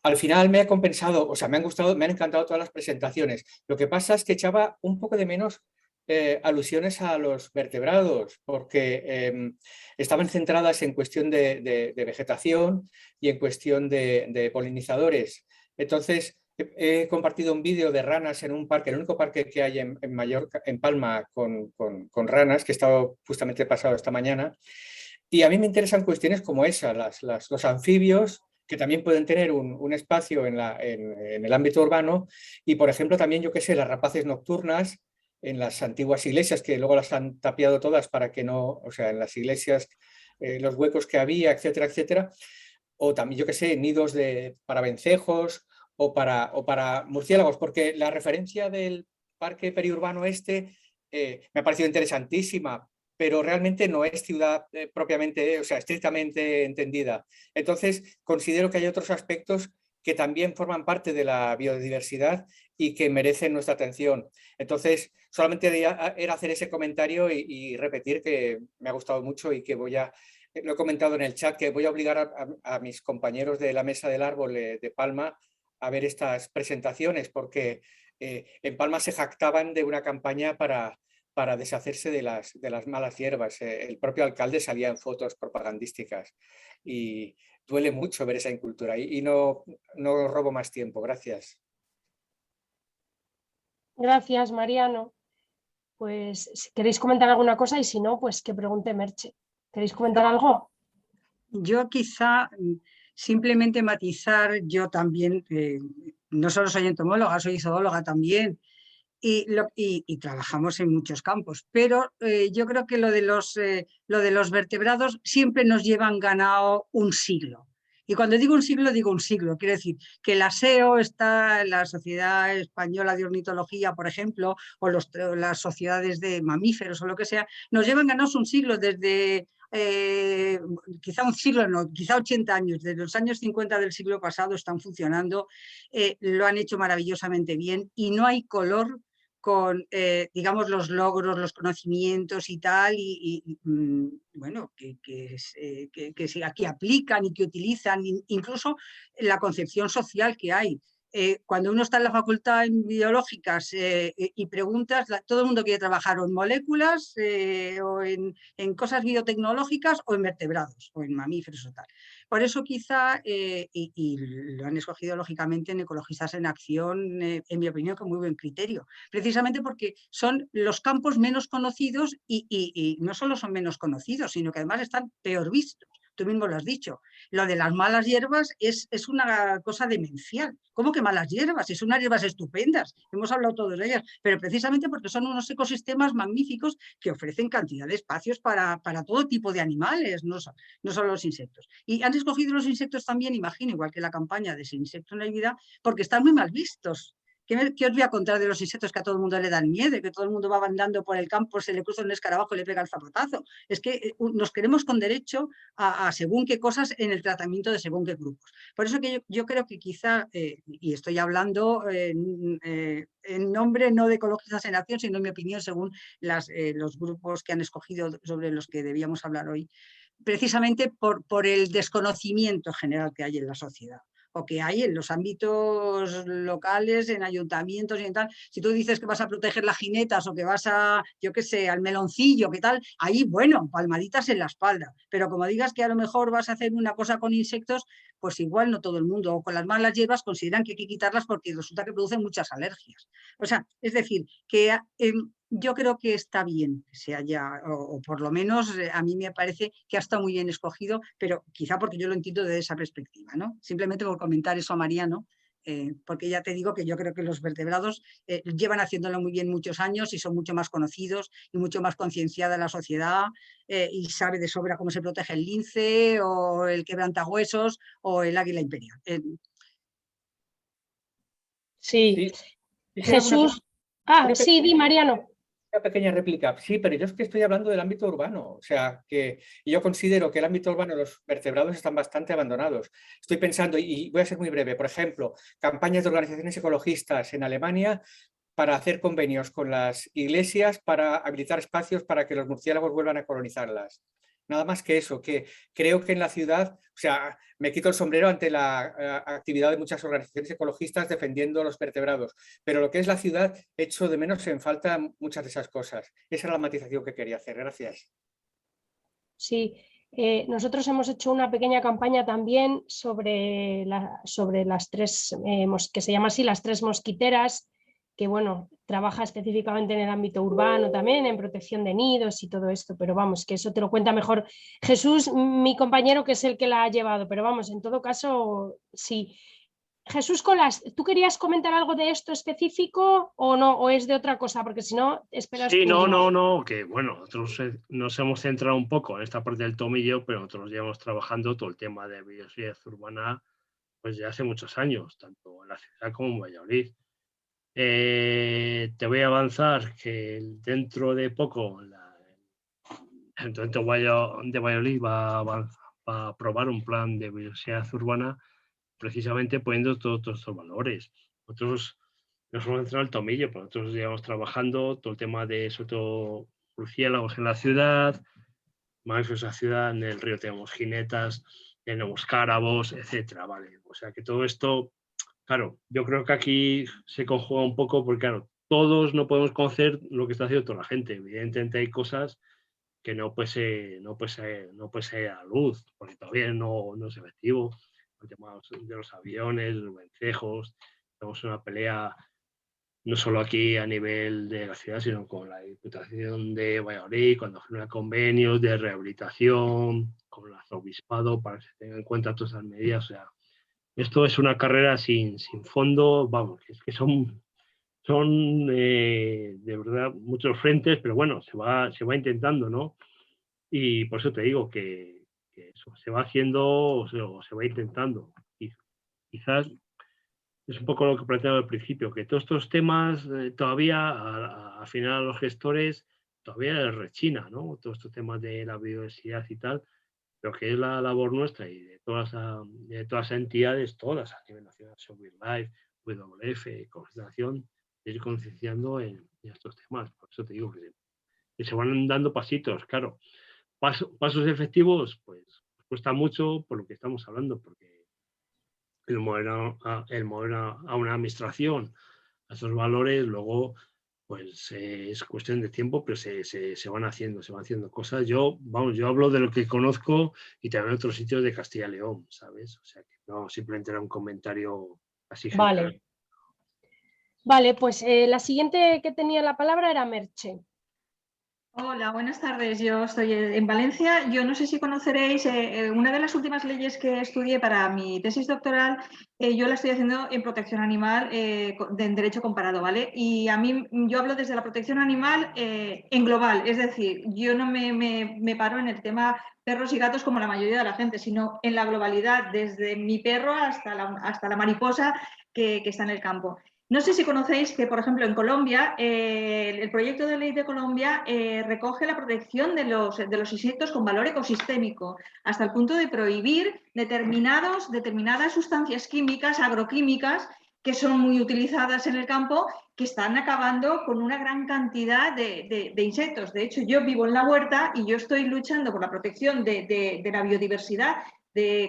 Al final me ha compensado, o sea, me han encantado todas las presentaciones. Lo que pasa es que echaba un poco de menos alusiones a los vertebrados, porque estaban centradas en cuestión de vegetación y en cuestión de polinizadores. Entonces, he compartido un vídeo de ranas en un parque, el único parque que hay en Mallorca, en Palma, con ranas, que he estado justamente pasado esta mañana. Y a mí me interesan cuestiones como esa, los anfibios, que también pueden tener un espacio en el ámbito urbano, y por ejemplo también, yo qué sé, las rapaces nocturnas en las antiguas iglesias, que luego las han tapiado todas para que no, o sea, en las iglesias, los huecos que había, etcétera, etcétera, o también, yo qué sé, nidos para vencejos o para murciélagos, porque la referencia del parque periurbano me ha parecido interesantísima, pero realmente no es ciudad propiamente, o sea, estrictamente entendida. Entonces, considero que hay otros aspectos que también forman parte de la biodiversidad y que merecen nuestra atención. Entonces, solamente era hacer ese comentario y repetir que me ha gustado mucho y que voy a lo he comentado en el chat, que voy a obligar a mis compañeros de la Mesa del Árbol de Palma a ver estas presentaciones, porque en Palma se jactaban de una campaña para deshacerse de las malas hierbas. El propio alcalde salía en fotos propagandísticas y duele mucho ver esa incultura. Y no robo más tiempo. Gracias. Gracias, Mariano. Pues si queréis comentar alguna cosa y si no, pues que pregunte Merche. ¿Queréis comentar algo? Yo quizá simplemente matizar, yo también, no solo soy entomóloga, soy zoóloga también, y trabajamos en muchos campos, pero yo creo que lo de los vertebrados siempre nos llevan ganado un siglo. Y cuando digo un siglo, quiero decir que la SEO está en la Sociedad Española de Ornitología, por ejemplo, o las sociedades de mamíferos o lo que sea, nos llevan ganados un siglo desde quizá un siglo, no, quizá 80 años, desde los años 50 del siglo pasado están funcionando, lo han hecho maravillosamente bien y no hay color con, digamos, los logros, los conocimientos y tal, bueno, que aquí aplican y que utilizan, incluso la concepción social que hay. Cuando uno está en la facultad en biológicas y preguntas, todo el mundo quiere trabajar o en moléculas o en cosas biotecnológicas o en vertebrados o en mamíferos o tal. Por eso quizá, y lo han escogido lógicamente en Ecologistas en Acción, en mi opinión, con muy buen criterio, precisamente porque son los campos menos conocidos y no solo son menos conocidos, sino que además están peor vistos. Tú mismo lo has dicho. Lo de las malas hierbas es una cosa demencial. ¿Cómo que malas hierbas? Son unas hierbas estupendas. Hemos hablado todos de ellas, pero precisamente porque son unos ecosistemas magníficos que ofrecen cantidad de espacios para todo tipo de animales, no solo los insectos. Y han escogido los insectos también, imagino, igual que la campaña de Sin Insecto no hay vida, porque están muy mal vistos. ¿Qué os voy a contar de los insectos que a todo el mundo le dan miedo? Que todo el mundo va andando por el campo, se le cruza un escarabajo y le pega el zapatazo. Es que nos queremos con derecho a según qué cosas en el tratamiento de según qué grupos. Por eso que yo creo que quizá, y estoy hablando en nombre no de Ecologistas en Acción, sino en mi opinión según los grupos que han escogido sobre los que debíamos hablar hoy, precisamente por el desconocimiento general que hay en la sociedad o que hay en los ámbitos locales, en ayuntamientos y en tal. Si tú dices que vas a proteger las jinetas o que vas a, yo qué sé, al meloncillo, ¿qué tal? Ahí, bueno, palmaditas en la espalda. Pero como digas que a lo mejor vas a hacer una cosa con insectos, pues igual no todo el mundo. O con las malas hierbas consideran que hay que quitarlas porque resulta que producen muchas alergias. O sea, es decir, que yo creo que está bien que se haya, o por lo menos a mí me parece que ha estado muy bien escogido, pero quizá porque yo lo entiendo desde esa perspectiva, ¿no? Simplemente por comentar eso a Mariano, porque ya te digo que yo creo que los vertebrados llevan haciéndolo muy bien muchos años y son mucho más conocidos y mucho más concienciada la sociedad y sabe de sobra cómo se protege el lince o el quebrantahuesos o el águila imperial. Sí. Jesús. Sí, di, Mariano. Una pequeña réplica. Sí, pero yo es que estoy hablando del ámbito urbano. O sea, que yo considero que el ámbito urbano, los vertebrados están bastante abandonados. Estoy pensando, y voy a ser muy breve, por ejemplo, campañas de organizaciones ecologistas en Alemania para hacer convenios con las iglesias para habilitar espacios para que los murciélagos vuelvan a colonizarlas. Nada más que eso, que creo que en la ciudad, o sea, me quito el sombrero ante la actividad de muchas organizaciones ecologistas defendiendo los vertebrados, pero lo que es la ciudad, echo de menos en falta muchas de esas cosas. Esa es la matización que quería hacer. Gracias. Sí, nosotros hemos hecho una pequeña campaña también sobre las tres, que se llama así, las tres mosquiteras, que bueno, trabaja específicamente en el ámbito urbano también, en protección de nidos y todo esto, pero vamos, que eso te lo cuenta mejor Jesús, mi compañero, que es el que la ha llevado, pero vamos, en todo caso, sí. Jesús Colas, ¿tú querías comentar algo de esto específico o no? ¿O es de otra cosa? Porque si no, esperas. Sí, no, que bueno, nosotros nos hemos centrado un poco en esta parte del tomillo, pero nosotros llevamos trabajando todo el tema de biodiversidad urbana pues ya hace muchos años, tanto en la ciudad como en Valladolid. Te voy a avanzar que dentro de poco el Ayuntamiento de Valladolid va a aprobar un plan de biodiversidad urbana precisamente poniendo todos estos valores. Nosotros nos hemos centrado en el tomillo, pero nosotros llevamos trabajando todo el tema de sobre todo murciélagos en la ciudad, nuestra ciudad, en el río tenemos jinetas, tenemos cárabos, etcétera, ¿vale? O sea que todo esto, claro, yo creo que aquí se conjuga un poco porque, claro, todos no podemos conocer lo que está haciendo toda la gente. Evidentemente hay cosas que no puede ser a luz, porque todavía no es efectivo. El tema de los aviones, los vencejos, tenemos una pelea no solo aquí a nivel de la ciudad, sino con la Diputación de Valladolid, cuando firma convenios de rehabilitación, con el arzobispado, para que se tengan en cuenta todas esas medidas. O sea, esto es una carrera sin fondo, vamos, es que son de verdad muchos frentes, pero bueno, se va intentando, ¿no? Y por eso te digo que eso se va haciendo o se va intentando. Y quizás es un poco lo que planteaba al principio, que todos estos temas todavía, al final a los gestores, todavía les rechina, ¿no? Todos estos temas de la biodiversidad y tal, pero que es la labor nuestra y de todas las entidades, todas a nivel nacional, WildLife, WWF, Conservación, de ir concienciando en estos temas. Por eso te digo que se van dando pasitos, claro. Pasos efectivos, pues cuesta mucho por lo que estamos hablando, porque el mover a una administración a esos valores, luego pues es cuestión de tiempo, pero se van haciendo cosas. Yo hablo de lo que conozco y también otros sitios de Castilla y León, ¿sabes? O sea, que no simplemente era un comentario así general. Vale, pues la siguiente que tenía la palabra era Merche. Hola, buenas tardes. Yo estoy en Valencia. Yo no sé si conoceréis una de las últimas leyes que estudié para mi tesis doctoral. Yo la estoy haciendo en protección animal en derecho comparado, ¿vale? Y a mí, yo hablo desde la protección animal en global. Es decir, yo no me paro en el tema perros y gatos como la mayoría de la gente, sino en la globalidad, desde mi perro hasta la mariposa que está en el campo. No sé si conocéis que, por ejemplo, en Colombia, el proyecto de ley de Colombia recoge la protección de los insectos con valor ecosistémico, hasta el punto de prohibir determinadas sustancias químicas, agroquímicas, que son muy utilizadas en el campo, que están acabando con una gran cantidad de insectos. De hecho, yo vivo en la huerta y yo estoy luchando por la protección de la biodiversidad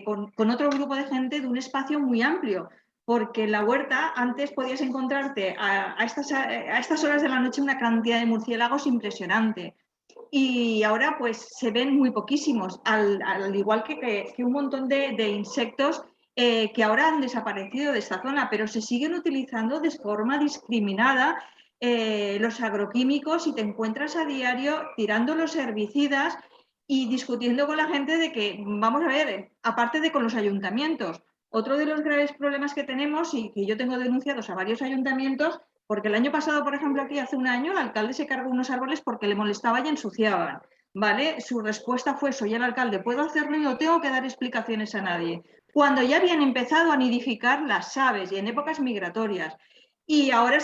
con otro grupo de gente de un espacio muy amplio. Porque en la huerta antes podías encontrarte a estas horas de la noche una cantidad de murciélagos impresionante. Y ahora pues se ven muy poquísimos, al igual que un montón de insectos que ahora han desaparecido de esta zona, pero se siguen utilizando de forma discriminada los agroquímicos y te encuentras a diario tirando los herbicidas y discutiendo con la gente de que, vamos a ver, aparte de con los ayuntamientos, otro de los graves problemas que tenemos y que yo tengo denunciados a varios ayuntamientos, porque el año pasado, por ejemplo, aquí hace un año, el alcalde se cargó unos árboles porque le molestaba y ensuciaban, ¿vale? Su respuesta fue, soy el alcalde, puedo hacerlo y no tengo que dar explicaciones a nadie. Cuando ya habían empezado a nidificar las aves y en épocas migratorias. Y ahora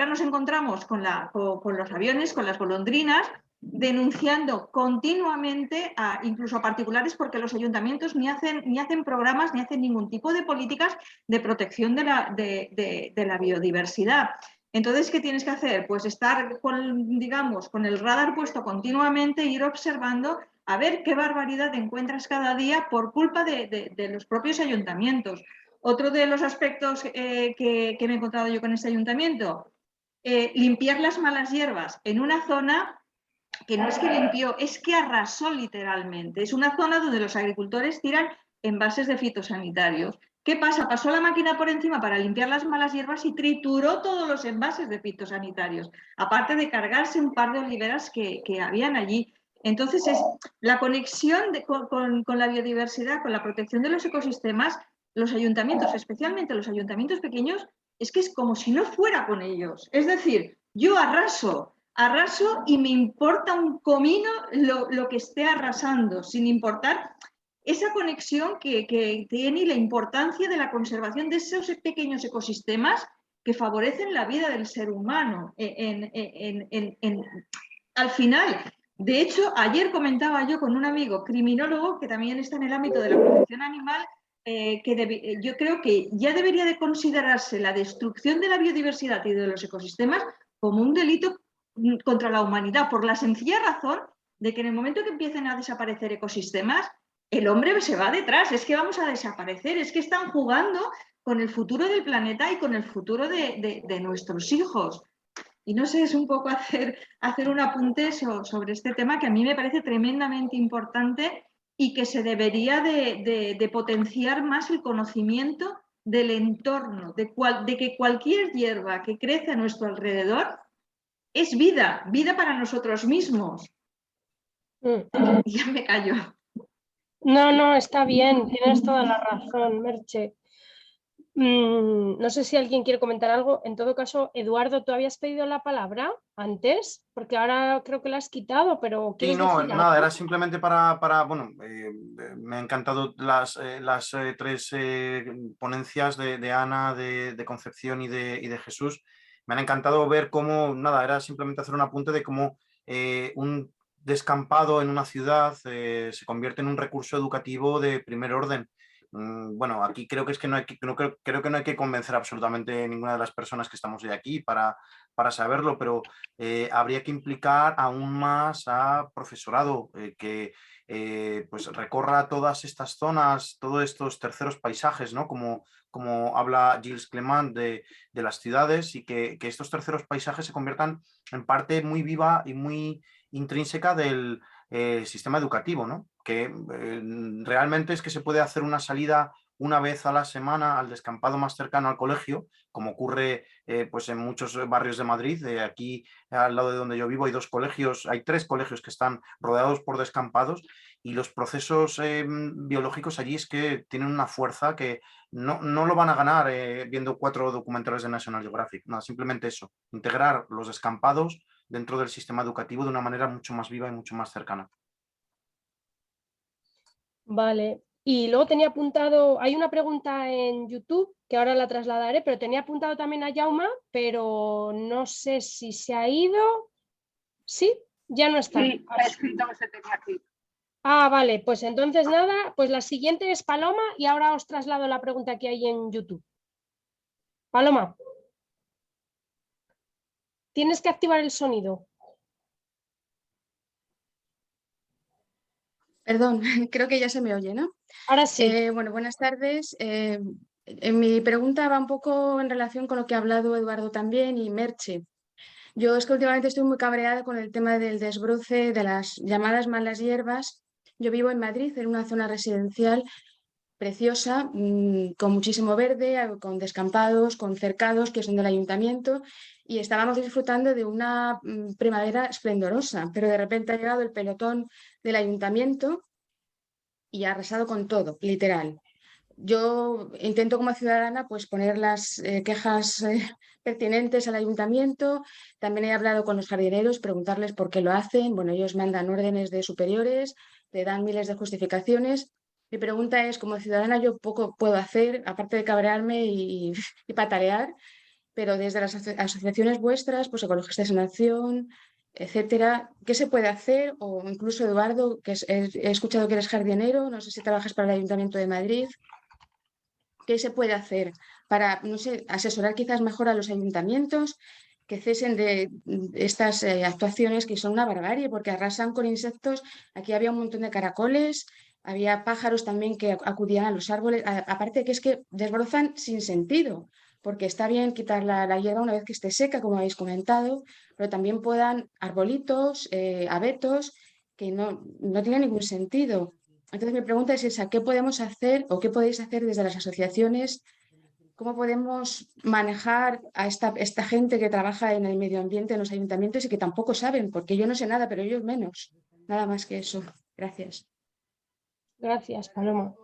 nos encontramos con los aviones, con las golondrinas, denunciando continuamente incluso a particulares porque los ayuntamientos ni hacen programas ni hacen ningún tipo de políticas de protección de la biodiversidad. Entonces, ¿qué tienes que hacer? Pues estar con el radar puesto continuamente, ir observando a ver qué barbaridad encuentras cada día por culpa de los propios ayuntamientos. Otro de los aspectos que me he encontrado yo con este ayuntamiento, limpiar las malas hierbas en una zona que no es que limpió, es que arrasó literalmente. Es una zona donde los agricultores tiran envases de fitosanitarios. ¿Qué pasa? Pasó la máquina por encima para limpiar las malas hierbas y trituró todos los envases de fitosanitarios, aparte de cargarse un par de oliveras que habían allí. Entonces, la conexión con la biodiversidad, con la protección de los ecosistemas, los ayuntamientos, especialmente los ayuntamientos pequeños, es que es como si no fuera con ellos. Es decir, yo arraso y me importa un comino lo que esté arrasando, sin importar esa conexión que tiene y la importancia de la conservación de esos pequeños ecosistemas que favorecen la vida del ser humano. Al final, de hecho, ayer comentaba yo con un amigo criminólogo que también está en el ámbito de la protección animal, yo creo que ya debería de considerarse la destrucción de la biodiversidad y de los ecosistemas como un delito contra la humanidad, por la sencilla razón de que en el momento que empiecen a desaparecer ecosistemas, el hombre se va detrás, es que vamos a desaparecer, es que están jugando con el futuro del planeta y con el futuro de nuestros hijos. Y no sé, es un poco hacer un apunte sobre este tema que a mí me parece tremendamente importante y que se debería de potenciar más el conocimiento del entorno, de que cualquier hierba que crece a nuestro alrededor es vida, vida para nosotros mismos. Y ya me callo. No, no, está bien, tienes toda la razón, Merche. No sé si alguien quiere comentar algo. En todo caso, Eduardo, ¿tú habías pedido la palabra antes? Porque ahora creo que la has quitado, pero Sí, ¿quieres no, decir nada, algo? era simplemente para bueno, me han encantado las tres ponencias de Ana, de Concepción y de Jesús. Me han encantado ver cómo, nada, era simplemente hacer un apunte de cómo un descampado en una ciudad se convierte en un recurso educativo de primer orden. Bueno, aquí creo que es que no hay que, creo que no hay que convencer absolutamente ninguna de las personas que estamos hoy aquí para saberlo, pero habría que implicar aún más a profesorado que pues recorra todas estas zonas, todos estos terceros paisajes, ¿no? Como habla Gilles Clement de las ciudades, y que estos terceros paisajes se conviertan en parte muy viva y muy intrínseca del sistema educativo, ¿no? Que realmente es que se puede hacer una salida una vez a la semana al descampado más cercano al colegio, como ocurre pues en muchos barrios de Madrid. Aquí al lado de donde yo vivo hay hay 3 colegios que están rodeados por descampados, y los procesos biológicos allí es que tienen una fuerza que no lo van a ganar viendo 4 documentales de National Geographic. Nada, simplemente eso, integrar los descampados dentro del sistema educativo de una manera mucho más viva y mucho más cercana. Vale. Y luego tenía apuntado, hay una pregunta en YouTube que ahora la trasladaré, pero tenía apuntado también a Jauma, pero no sé si se ha ido. Sí, ya no está. Sí, ha escrito que se tenía que ir. Ah, vale, pues entonces nada, pues la siguiente es Paloma y ahora os traslado la pregunta que hay en YouTube. Paloma, tienes que activar el sonido. Perdón, creo que ya se me oye, ¿no? Ahora sí. Bueno, buenas tardes. Mi pregunta va un poco en relación con lo que ha hablado Eduardo también y Merche. Yo es que últimamente estoy muy cabreada con el tema del desbroce de las llamadas malas hierbas. Yo vivo en Madrid, en una zona residencial preciosa, con muchísimo verde, con descampados, con cercados que son del ayuntamiento, y estábamos disfrutando de una primavera esplendorosa, pero de repente ha llegado el pelotón del ayuntamiento y ha arrasado con todo, literal. Yo intento como ciudadana pues poner las quejas pertinentes al ayuntamiento. También he hablado con los jardineros, preguntarles por qué lo hacen. Bueno, ellos mandan órdenes de superiores, le dan miles de justificaciones. Mi pregunta es, como ciudadana yo poco puedo hacer, aparte de cabrearme y patalear, pero desde las asociaciones vuestras, pues Ecologistas en Acción, etcétera, ¿qué se puede hacer? O incluso Eduardo, que he escuchado que eres jardinero, no sé si trabajas para el Ayuntamiento de Madrid. ¿Qué se puede hacer para, no sé, asesorar quizás mejor a los ayuntamientos que cesen de estas actuaciones que son una barbarie porque arrasan con insectos? Aquí había un montón de caracoles, había pájaros también que acudían a los árboles. Aparte que es que desbrozan sin sentido, porque está bien quitar la hierba una vez que esté seca, como habéis comentado, pero también puedan arbolitos, abetos, que no tienen ningún sentido. Entonces mi pregunta es esa, ¿qué podemos hacer o qué podéis hacer desde las asociaciones? ¿Cómo podemos manejar a esta gente que trabaja en el medio ambiente en los ayuntamientos y que tampoco saben? Porque yo no sé nada, pero ellos menos. Nada más que eso. Gracias. Gracias, Paloma.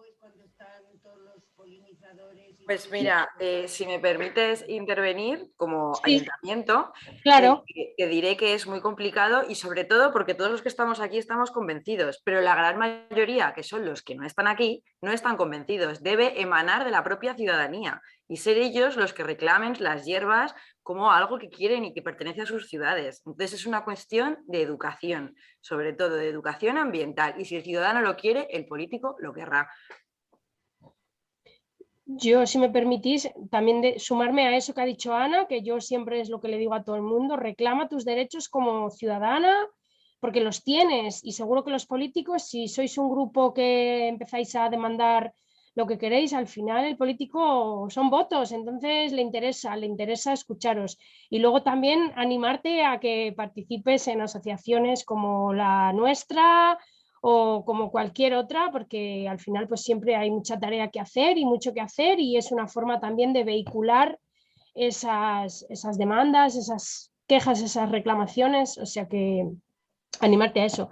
Pues mira, si me permites intervenir como Sí, ayuntamiento, claro. que diré que es muy complicado y sobre todo porque todos los que estamos aquí estamos convencidos, pero la gran mayoría, que son los que no están aquí, no están convencidos. Debe emanar de la propia ciudadanía y ser ellos los que reclamen las hierbas como algo que quieren y que pertenece a sus ciudades. Entonces es una cuestión de educación, sobre todo de educación ambiental, y si el ciudadano lo quiere, el político lo querrá. Yo, si me permitís, también sumarme a eso que ha dicho Ana, que yo siempre es lo que le digo a todo el mundo: reclama tus derechos como ciudadana, porque los tienes y seguro que los políticos, si sois un grupo que empezáis a demandar lo que queréis, al final el político son votos, entonces le interesa escucharos. Y luego también animarte a que participes en asociaciones como la nuestra o como cualquier otra, porque al final pues siempre hay mucha tarea que hacer y mucho que hacer y es una forma también de vehicular esas demandas, esas quejas, esas reclamaciones, o sea que animarte a eso.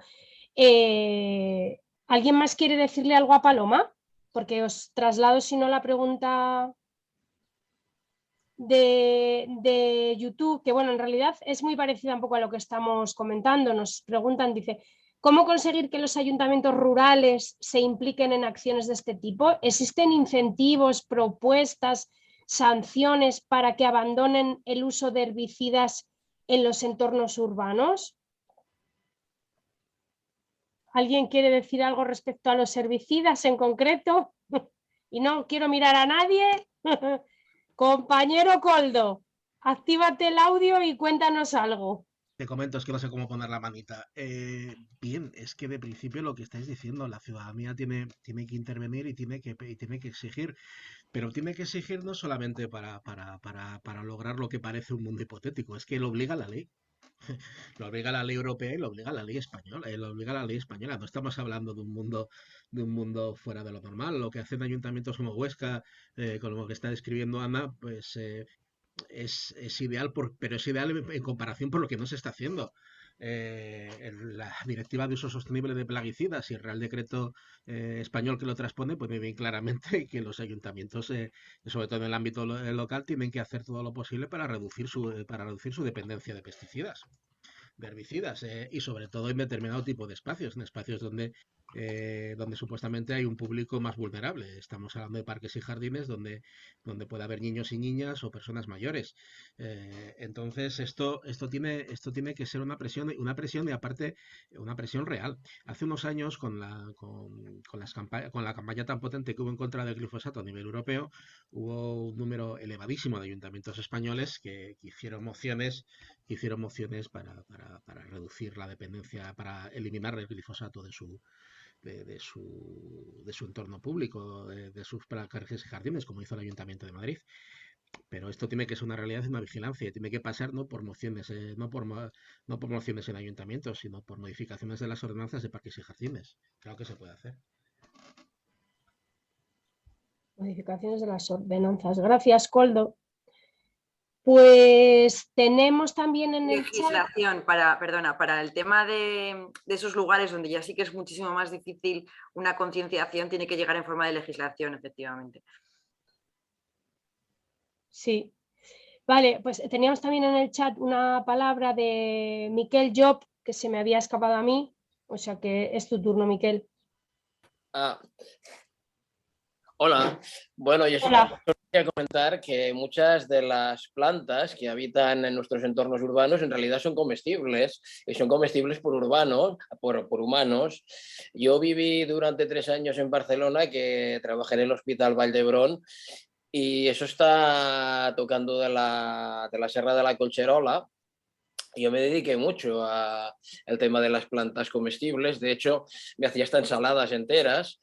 ¿Alguien más quiere decirle algo a Paloma? Porque os traslado, si no, la pregunta de YouTube, que bueno, en realidad es muy parecida un poco a lo que estamos comentando. Nos preguntan, dice, ¿cómo conseguir que los ayuntamientos rurales se impliquen en acciones de este tipo? ¿Existen incentivos, propuestas, sanciones para que abandonen el uso de herbicidas en los entornos urbanos? ¿Alguien quiere decir algo respecto a los herbicidas en concreto? Y no quiero mirar a nadie. Compañero Coldo, actívate el audio y cuéntanos algo. Te comento, es que no sé cómo poner la manita. Bien, es que de principio lo que estáis diciendo, la ciudadanía tiene que intervenir y tiene que exigir, pero tiene que exigir no solamente para lograr lo que parece un mundo hipotético, es que lo obliga la ley. Lo obliga la ley europea y lo obliga la ley española. Lo obliga la ley española. No estamos hablando de un mundo fuera de lo normal. Lo que hacen ayuntamientos como Huesca, con lo que está describiendo Ana, pues es ideal, pero es ideal en comparación por lo que no se está haciendo. La Directiva de Uso Sostenible de Plaguicidas y el Real Decreto español que lo transpone, pues bien claramente que los ayuntamientos, sobre todo en el ámbito local, tienen que hacer todo lo posible para reducir su dependencia de pesticidas, de herbicidas, y sobre todo en determinado tipo de espacios, en espacios donde supuestamente hay un público más vulnerable. Estamos hablando de parques y jardines donde puede haber niños y niñas o personas mayores. Entonces esto tiene que ser una presión y aparte una presión real. Hace unos años con la campaña tan potente que hubo en contra del glifosato a nivel europeo, hubo un número elevadísimo de ayuntamientos españoles que hicieron mociones para reducir la dependencia, para eliminar el glifosato de su entorno público, de sus parques y jardines, como hizo el Ayuntamiento de Madrid. Pero esto tiene que ser una realidad y una vigilancia, tiene que pasar no por mociones, no por mociones en ayuntamientos, sino por modificaciones de las ordenanzas de parques y jardines. Claro que se puede hacer. Modificaciones de las ordenanzas. Gracias, Coldo. Pues tenemos también en el legislación para el tema de esos lugares donde ya sí que es muchísimo más difícil una concienciación, tiene que llegar en forma de legislación, efectivamente. Sí. Vale, pues teníamos también en el chat una palabra de Miquel Job que se me había escapado a mí, o sea que es tu turno, Miquel. Hola, bueno, yo quería comentar que muchas de las plantas que habitan en nuestros entornos urbanos en realidad son comestibles, y son comestibles por humanos. Yo viví durante 3 años en Barcelona, que trabajé en el Hospital Vall d'Hebron, y eso está tocando de la Serra de la Collserola. Yo me dediqué mucho al tema de las plantas comestibles, de hecho me hacía hasta ensaladas enteras.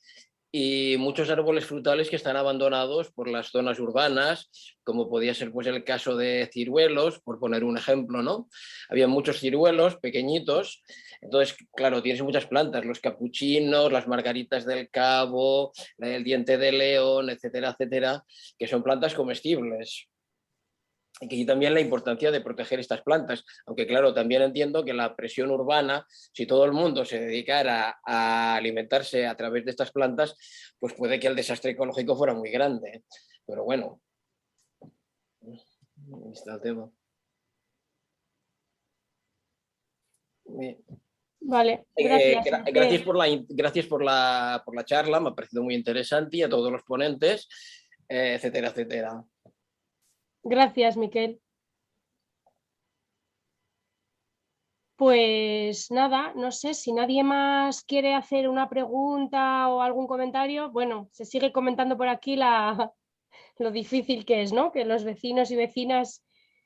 Y muchos árboles frutales que están abandonados por las zonas urbanas, como podía ser pues el caso de ciruelos, por poner un ejemplo, ¿no? Había muchos ciruelos pequeñitos, entonces, claro, tienes muchas plantas, los capuchinos, las margaritas del Cabo, el diente de león, etcétera, etcétera, que son plantas comestibles. Y también la importancia de proteger estas plantas, aunque claro, también entiendo que la presión urbana, si todo el mundo se dedicara a alimentarse a través de estas plantas, pues puede que el desastre ecológico fuera muy grande. Pero bueno, ahí está el tema. Vale, gracias. Gracias por la charla, me ha parecido muy interesante, y a todos los ponentes, etcétera, etcétera. Gracias, Miquel. Pues nada, no sé si nadie más quiere hacer una pregunta o algún comentario. Bueno, se sigue comentando por aquí lo difícil que es, ¿no? Que los vecinos y vecinas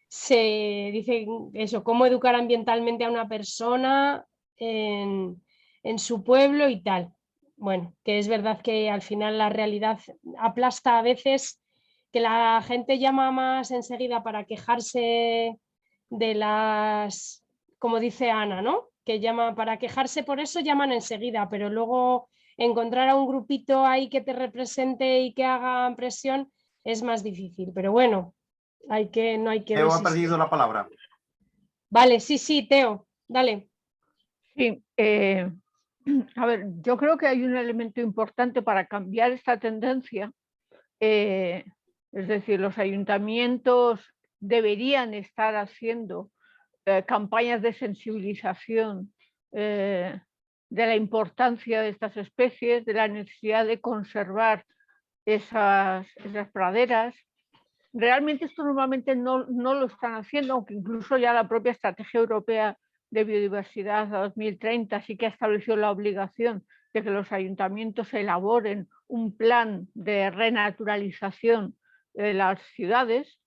se dicen eso, cómo educar ambientalmente a una persona. en su pueblo y tal. Bueno, que es verdad que al final la realidad aplasta a veces, que la gente llama más enseguida para quejarse de las, como dice Ana, ¿no? Que llama para quejarse, por eso llaman enseguida, pero luego encontrar a un grupito ahí que te represente y que haga presión es más difícil. Pero bueno, no hay que Teo ha resistir. perdido la palabra. Vale, sí, Teo, dale. Sí, a ver, yo creo que hay un elemento importante para cambiar esta tendencia. Es decir, los ayuntamientos deberían estar haciendo campañas de sensibilización de la importancia de estas especies, de la necesidad de conservar esas praderas. Realmente esto normalmente no lo están haciendo, aunque incluso ya la propia Estrategia Europea de Biodiversidad a 2030 sí que ha establecido la obligación de que los ayuntamientos elaboren un plan de renaturalización de las ciudades.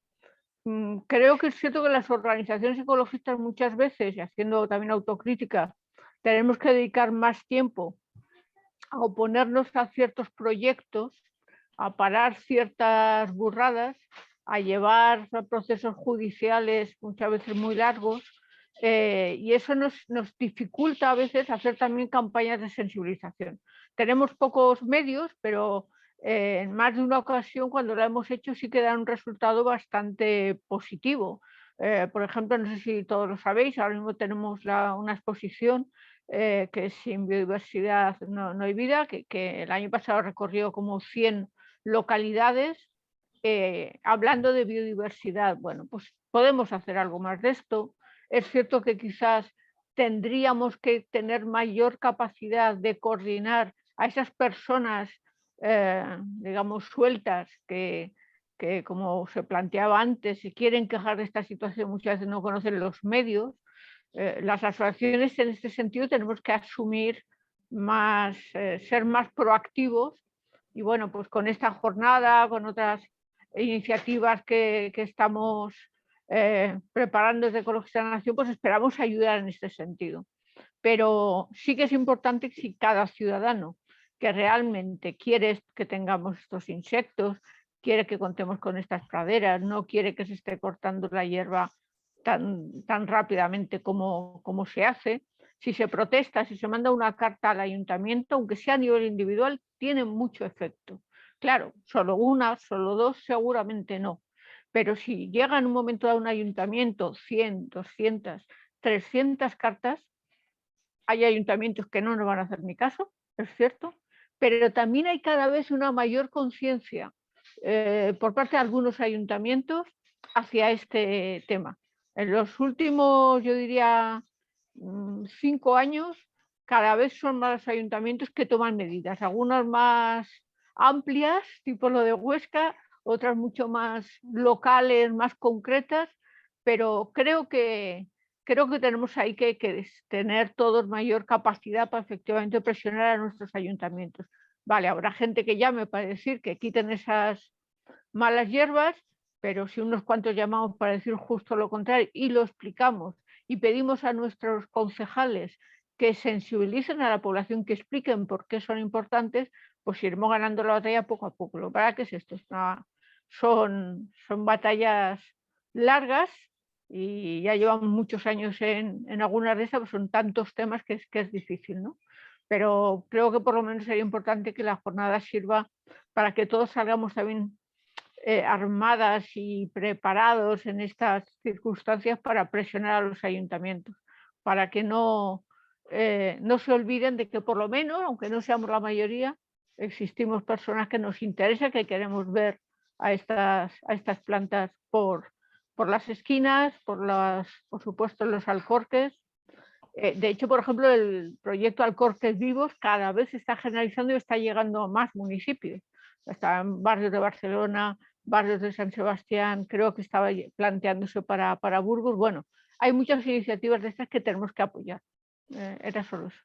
Creo que es cierto que las organizaciones ecologistas muchas veces, y haciendo también autocrítica, tenemos que dedicar más tiempo a oponernos a ciertos proyectos, a parar ciertas burradas, a llevar procesos judiciales muchas veces muy largos, y eso nos dificulta a veces hacer también campañas de sensibilización. Tenemos pocos medios, pero en más de una ocasión cuando lo hemos hecho sí que da un resultado bastante positivo. Por ejemplo, no sé si todos lo sabéis, ahora mismo tenemos una exposición que sin biodiversidad no hay vida, que el año pasado recorrió como 100 localidades hablando de biodiversidad. Bueno, pues podemos hacer algo más de esto. Es cierto que quizás tendríamos que tener mayor capacidad de coordinar a esas personas, digamos, sueltas que, como se planteaba antes, se quieren quejar de esta situación, muchas veces no conocen los medios. Las asociaciones en este sentido tenemos que asumir más, ser más proactivos, y bueno, pues con esta jornada, con otras iniciativas que estamos preparando desde Ecologistas en Acción, pues esperamos ayudar en este sentido. Pero sí que es importante que si cada ciudadano que realmente quiere que tengamos estos insectos, quiere que contemos con estas praderas, no quiere que se esté cortando la hierba tan rápidamente como se hace, si se protesta, si se manda una carta al ayuntamiento, aunque sea a nivel individual, tiene mucho efecto. Claro, solo una, solo dos, seguramente no. Pero si llega en un momento dado un ayuntamiento 100, 200, 300 cartas, hay ayuntamientos que no nos van a hacer ni caso, es cierto, pero también hay cada vez una mayor conciencia por parte de algunos ayuntamientos hacia este tema. En los últimos, yo diría, 5 años, cada vez son más los ayuntamientos que toman medidas, algunas más amplias, tipo lo de Huesca, otras mucho más locales, más concretas, pero creo que tenemos ahí que tener todos mayor capacidad para efectivamente presionar a nuestros ayuntamientos. Vale, habrá gente que llame para decir que quiten esas malas hierbas, pero si unos cuantos llamamos para decir justo lo contrario y lo explicamos y pedimos a nuestros concejales que sensibilicen a la población, que expliquen por qué son importantes, pues iremos ganando la batalla poco a poco. Lo que es esto, son batallas largas y ya llevamos muchos años en algunas de esas, pues son tantos temas que es difícil, ¿no? Pero creo que por lo menos sería importante que la jornada sirva para que todos salgamos también armadas y preparados en estas circunstancias para presionar a los ayuntamientos, para que no se olviden de que por lo menos, aunque no seamos la mayoría, existimos personas que nos interesa, que queremos ver a estas plantas por las esquinas, por supuesto los alcorques. De hecho, por ejemplo, el proyecto Alcorques Vivos cada vez se está generalizando y está llegando a más municipios. Está en barrios de Barcelona, barrios de San Sebastián, creo que estaba planteándose para Burgos. Bueno, hay muchas iniciativas de estas que tenemos que apoyar. Era solo eso.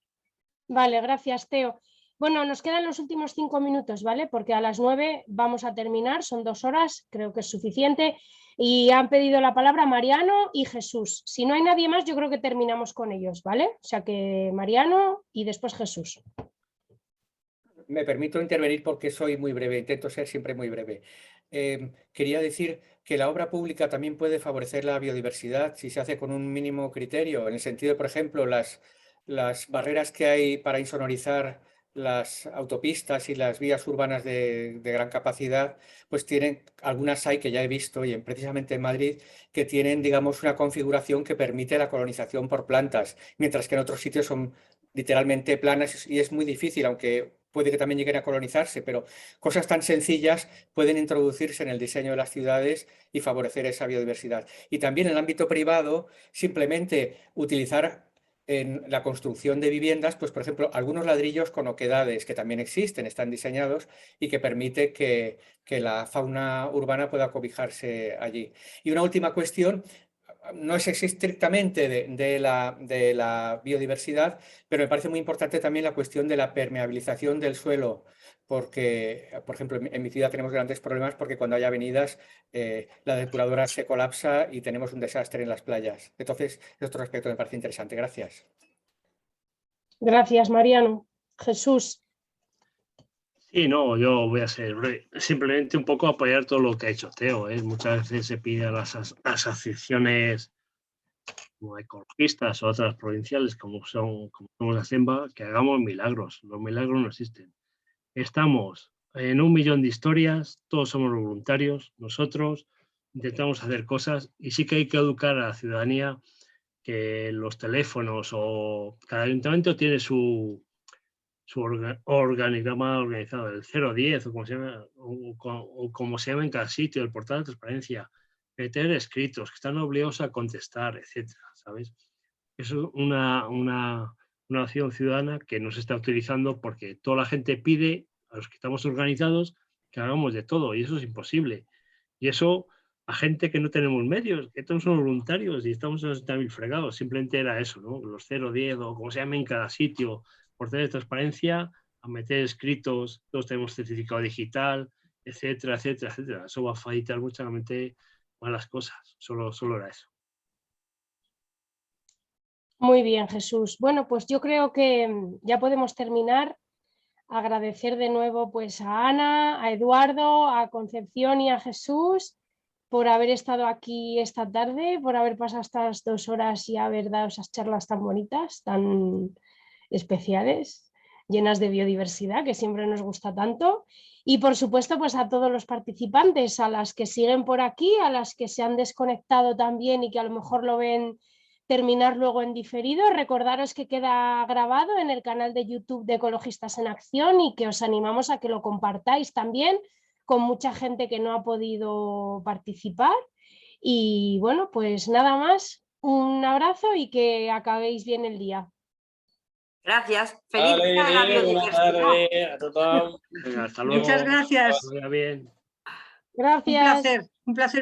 Vale, gracias, Teo. Bueno, nos quedan los últimos 5 minutos, ¿vale? Porque a las 9 vamos a terminar, son 2 horas, creo que es suficiente. Y han pedido la palabra Mariano y Jesús. Si no hay nadie más, yo creo que terminamos con ellos, ¿vale? O sea que Mariano y después Jesús. Me permito intervenir porque soy muy breve, intento ser siempre muy breve. Quería decir que la obra pública también puede favorecer la biodiversidad si se hace con un mínimo criterio, en el sentido, por ejemplo, las barreras que hay para insonorizar las autopistas y las vías urbanas de gran capacidad, pues tienen, algunas hay que ya he visto, y precisamente en Madrid, que tienen, digamos, una configuración que permite la colonización por plantas, mientras que en otros sitios son literalmente planas y es muy difícil, aunque puede que también lleguen a colonizarse, pero cosas tan sencillas pueden introducirse en el diseño de las ciudades y favorecer esa biodiversidad. Y también en el ámbito privado, simplemente utilizar en la construcción de viviendas, pues por ejemplo, algunos ladrillos con oquedades que también existen, están diseñados y que permite que la fauna urbana pueda cobijarse allí. Y una última cuestión, no es estrictamente de la biodiversidad, pero me parece muy importante también la cuestión de la permeabilización del suelo, porque, por ejemplo, en mi ciudad tenemos grandes problemas porque cuando hay avenidas la depuradora se colapsa y tenemos un desastre en las playas. Entonces, es otro aspecto que me parece interesante. Gracias. Gracias, Mariano. Jesús. Sí, no, yo voy a ser breve. Simplemente un poco apoyar todo lo que ha hecho Teo. Muchas veces se pide a las asociaciones como ecologistas o otras provinciales como somos la CEMBA que hagamos milagros. Los milagros no existen. Estamos en 1 millón de historias, todos somos voluntarios, nosotros intentamos hacer cosas y sí que hay que educar a la ciudadanía que los teléfonos o cada ayuntamiento tiene su organigrama organizado, el 010 o como se llama, o como se llama en cada sitio, el portal de transparencia, meter escritos que están obligados a contestar, etcétera, ¿sabes? Eso es una acción ciudadana que no se está utilizando porque toda la gente pide a los que estamos organizados que hagamos de todo y eso es imposible. Y eso a gente que no tenemos medios, que todos somos voluntarios y estamos en los 70.000 fregados, simplemente era eso, ¿no? Los 010 o como se llame en cada sitio, portal de transparencia, a meter escritos, todos tenemos certificado digital, etcétera, etcétera, etcétera. Eso va a facilitar muchamente más las cosas, solo era eso. Muy bien, Jesús. Bueno, pues yo creo que ya podemos terminar. Agradecer de nuevo pues a Ana, a Eduardo, a Concepción y a Jesús por haber estado aquí esta tarde, por haber pasado estas 2 horas y haber dado esas charlas tan bonitas, tan especiales, llenas de biodiversidad, que siempre nos gusta tanto. Y por supuesto pues a todos los participantes, a las que siguen por aquí, a las que se han desconectado también y que a lo mejor lo ven terminar luego en diferido. Recordaros que queda grabado en el canal de YouTube de Ecologistas en Acción y que os animamos a que lo compartáis también con mucha gente que no ha podido participar. Y bueno, pues nada más, un abrazo y que acabéis bien el día. Gracias. Feliz día de la biodiversidad. Hasta luego. Muchas gracias. Bien. Gracias. Un placer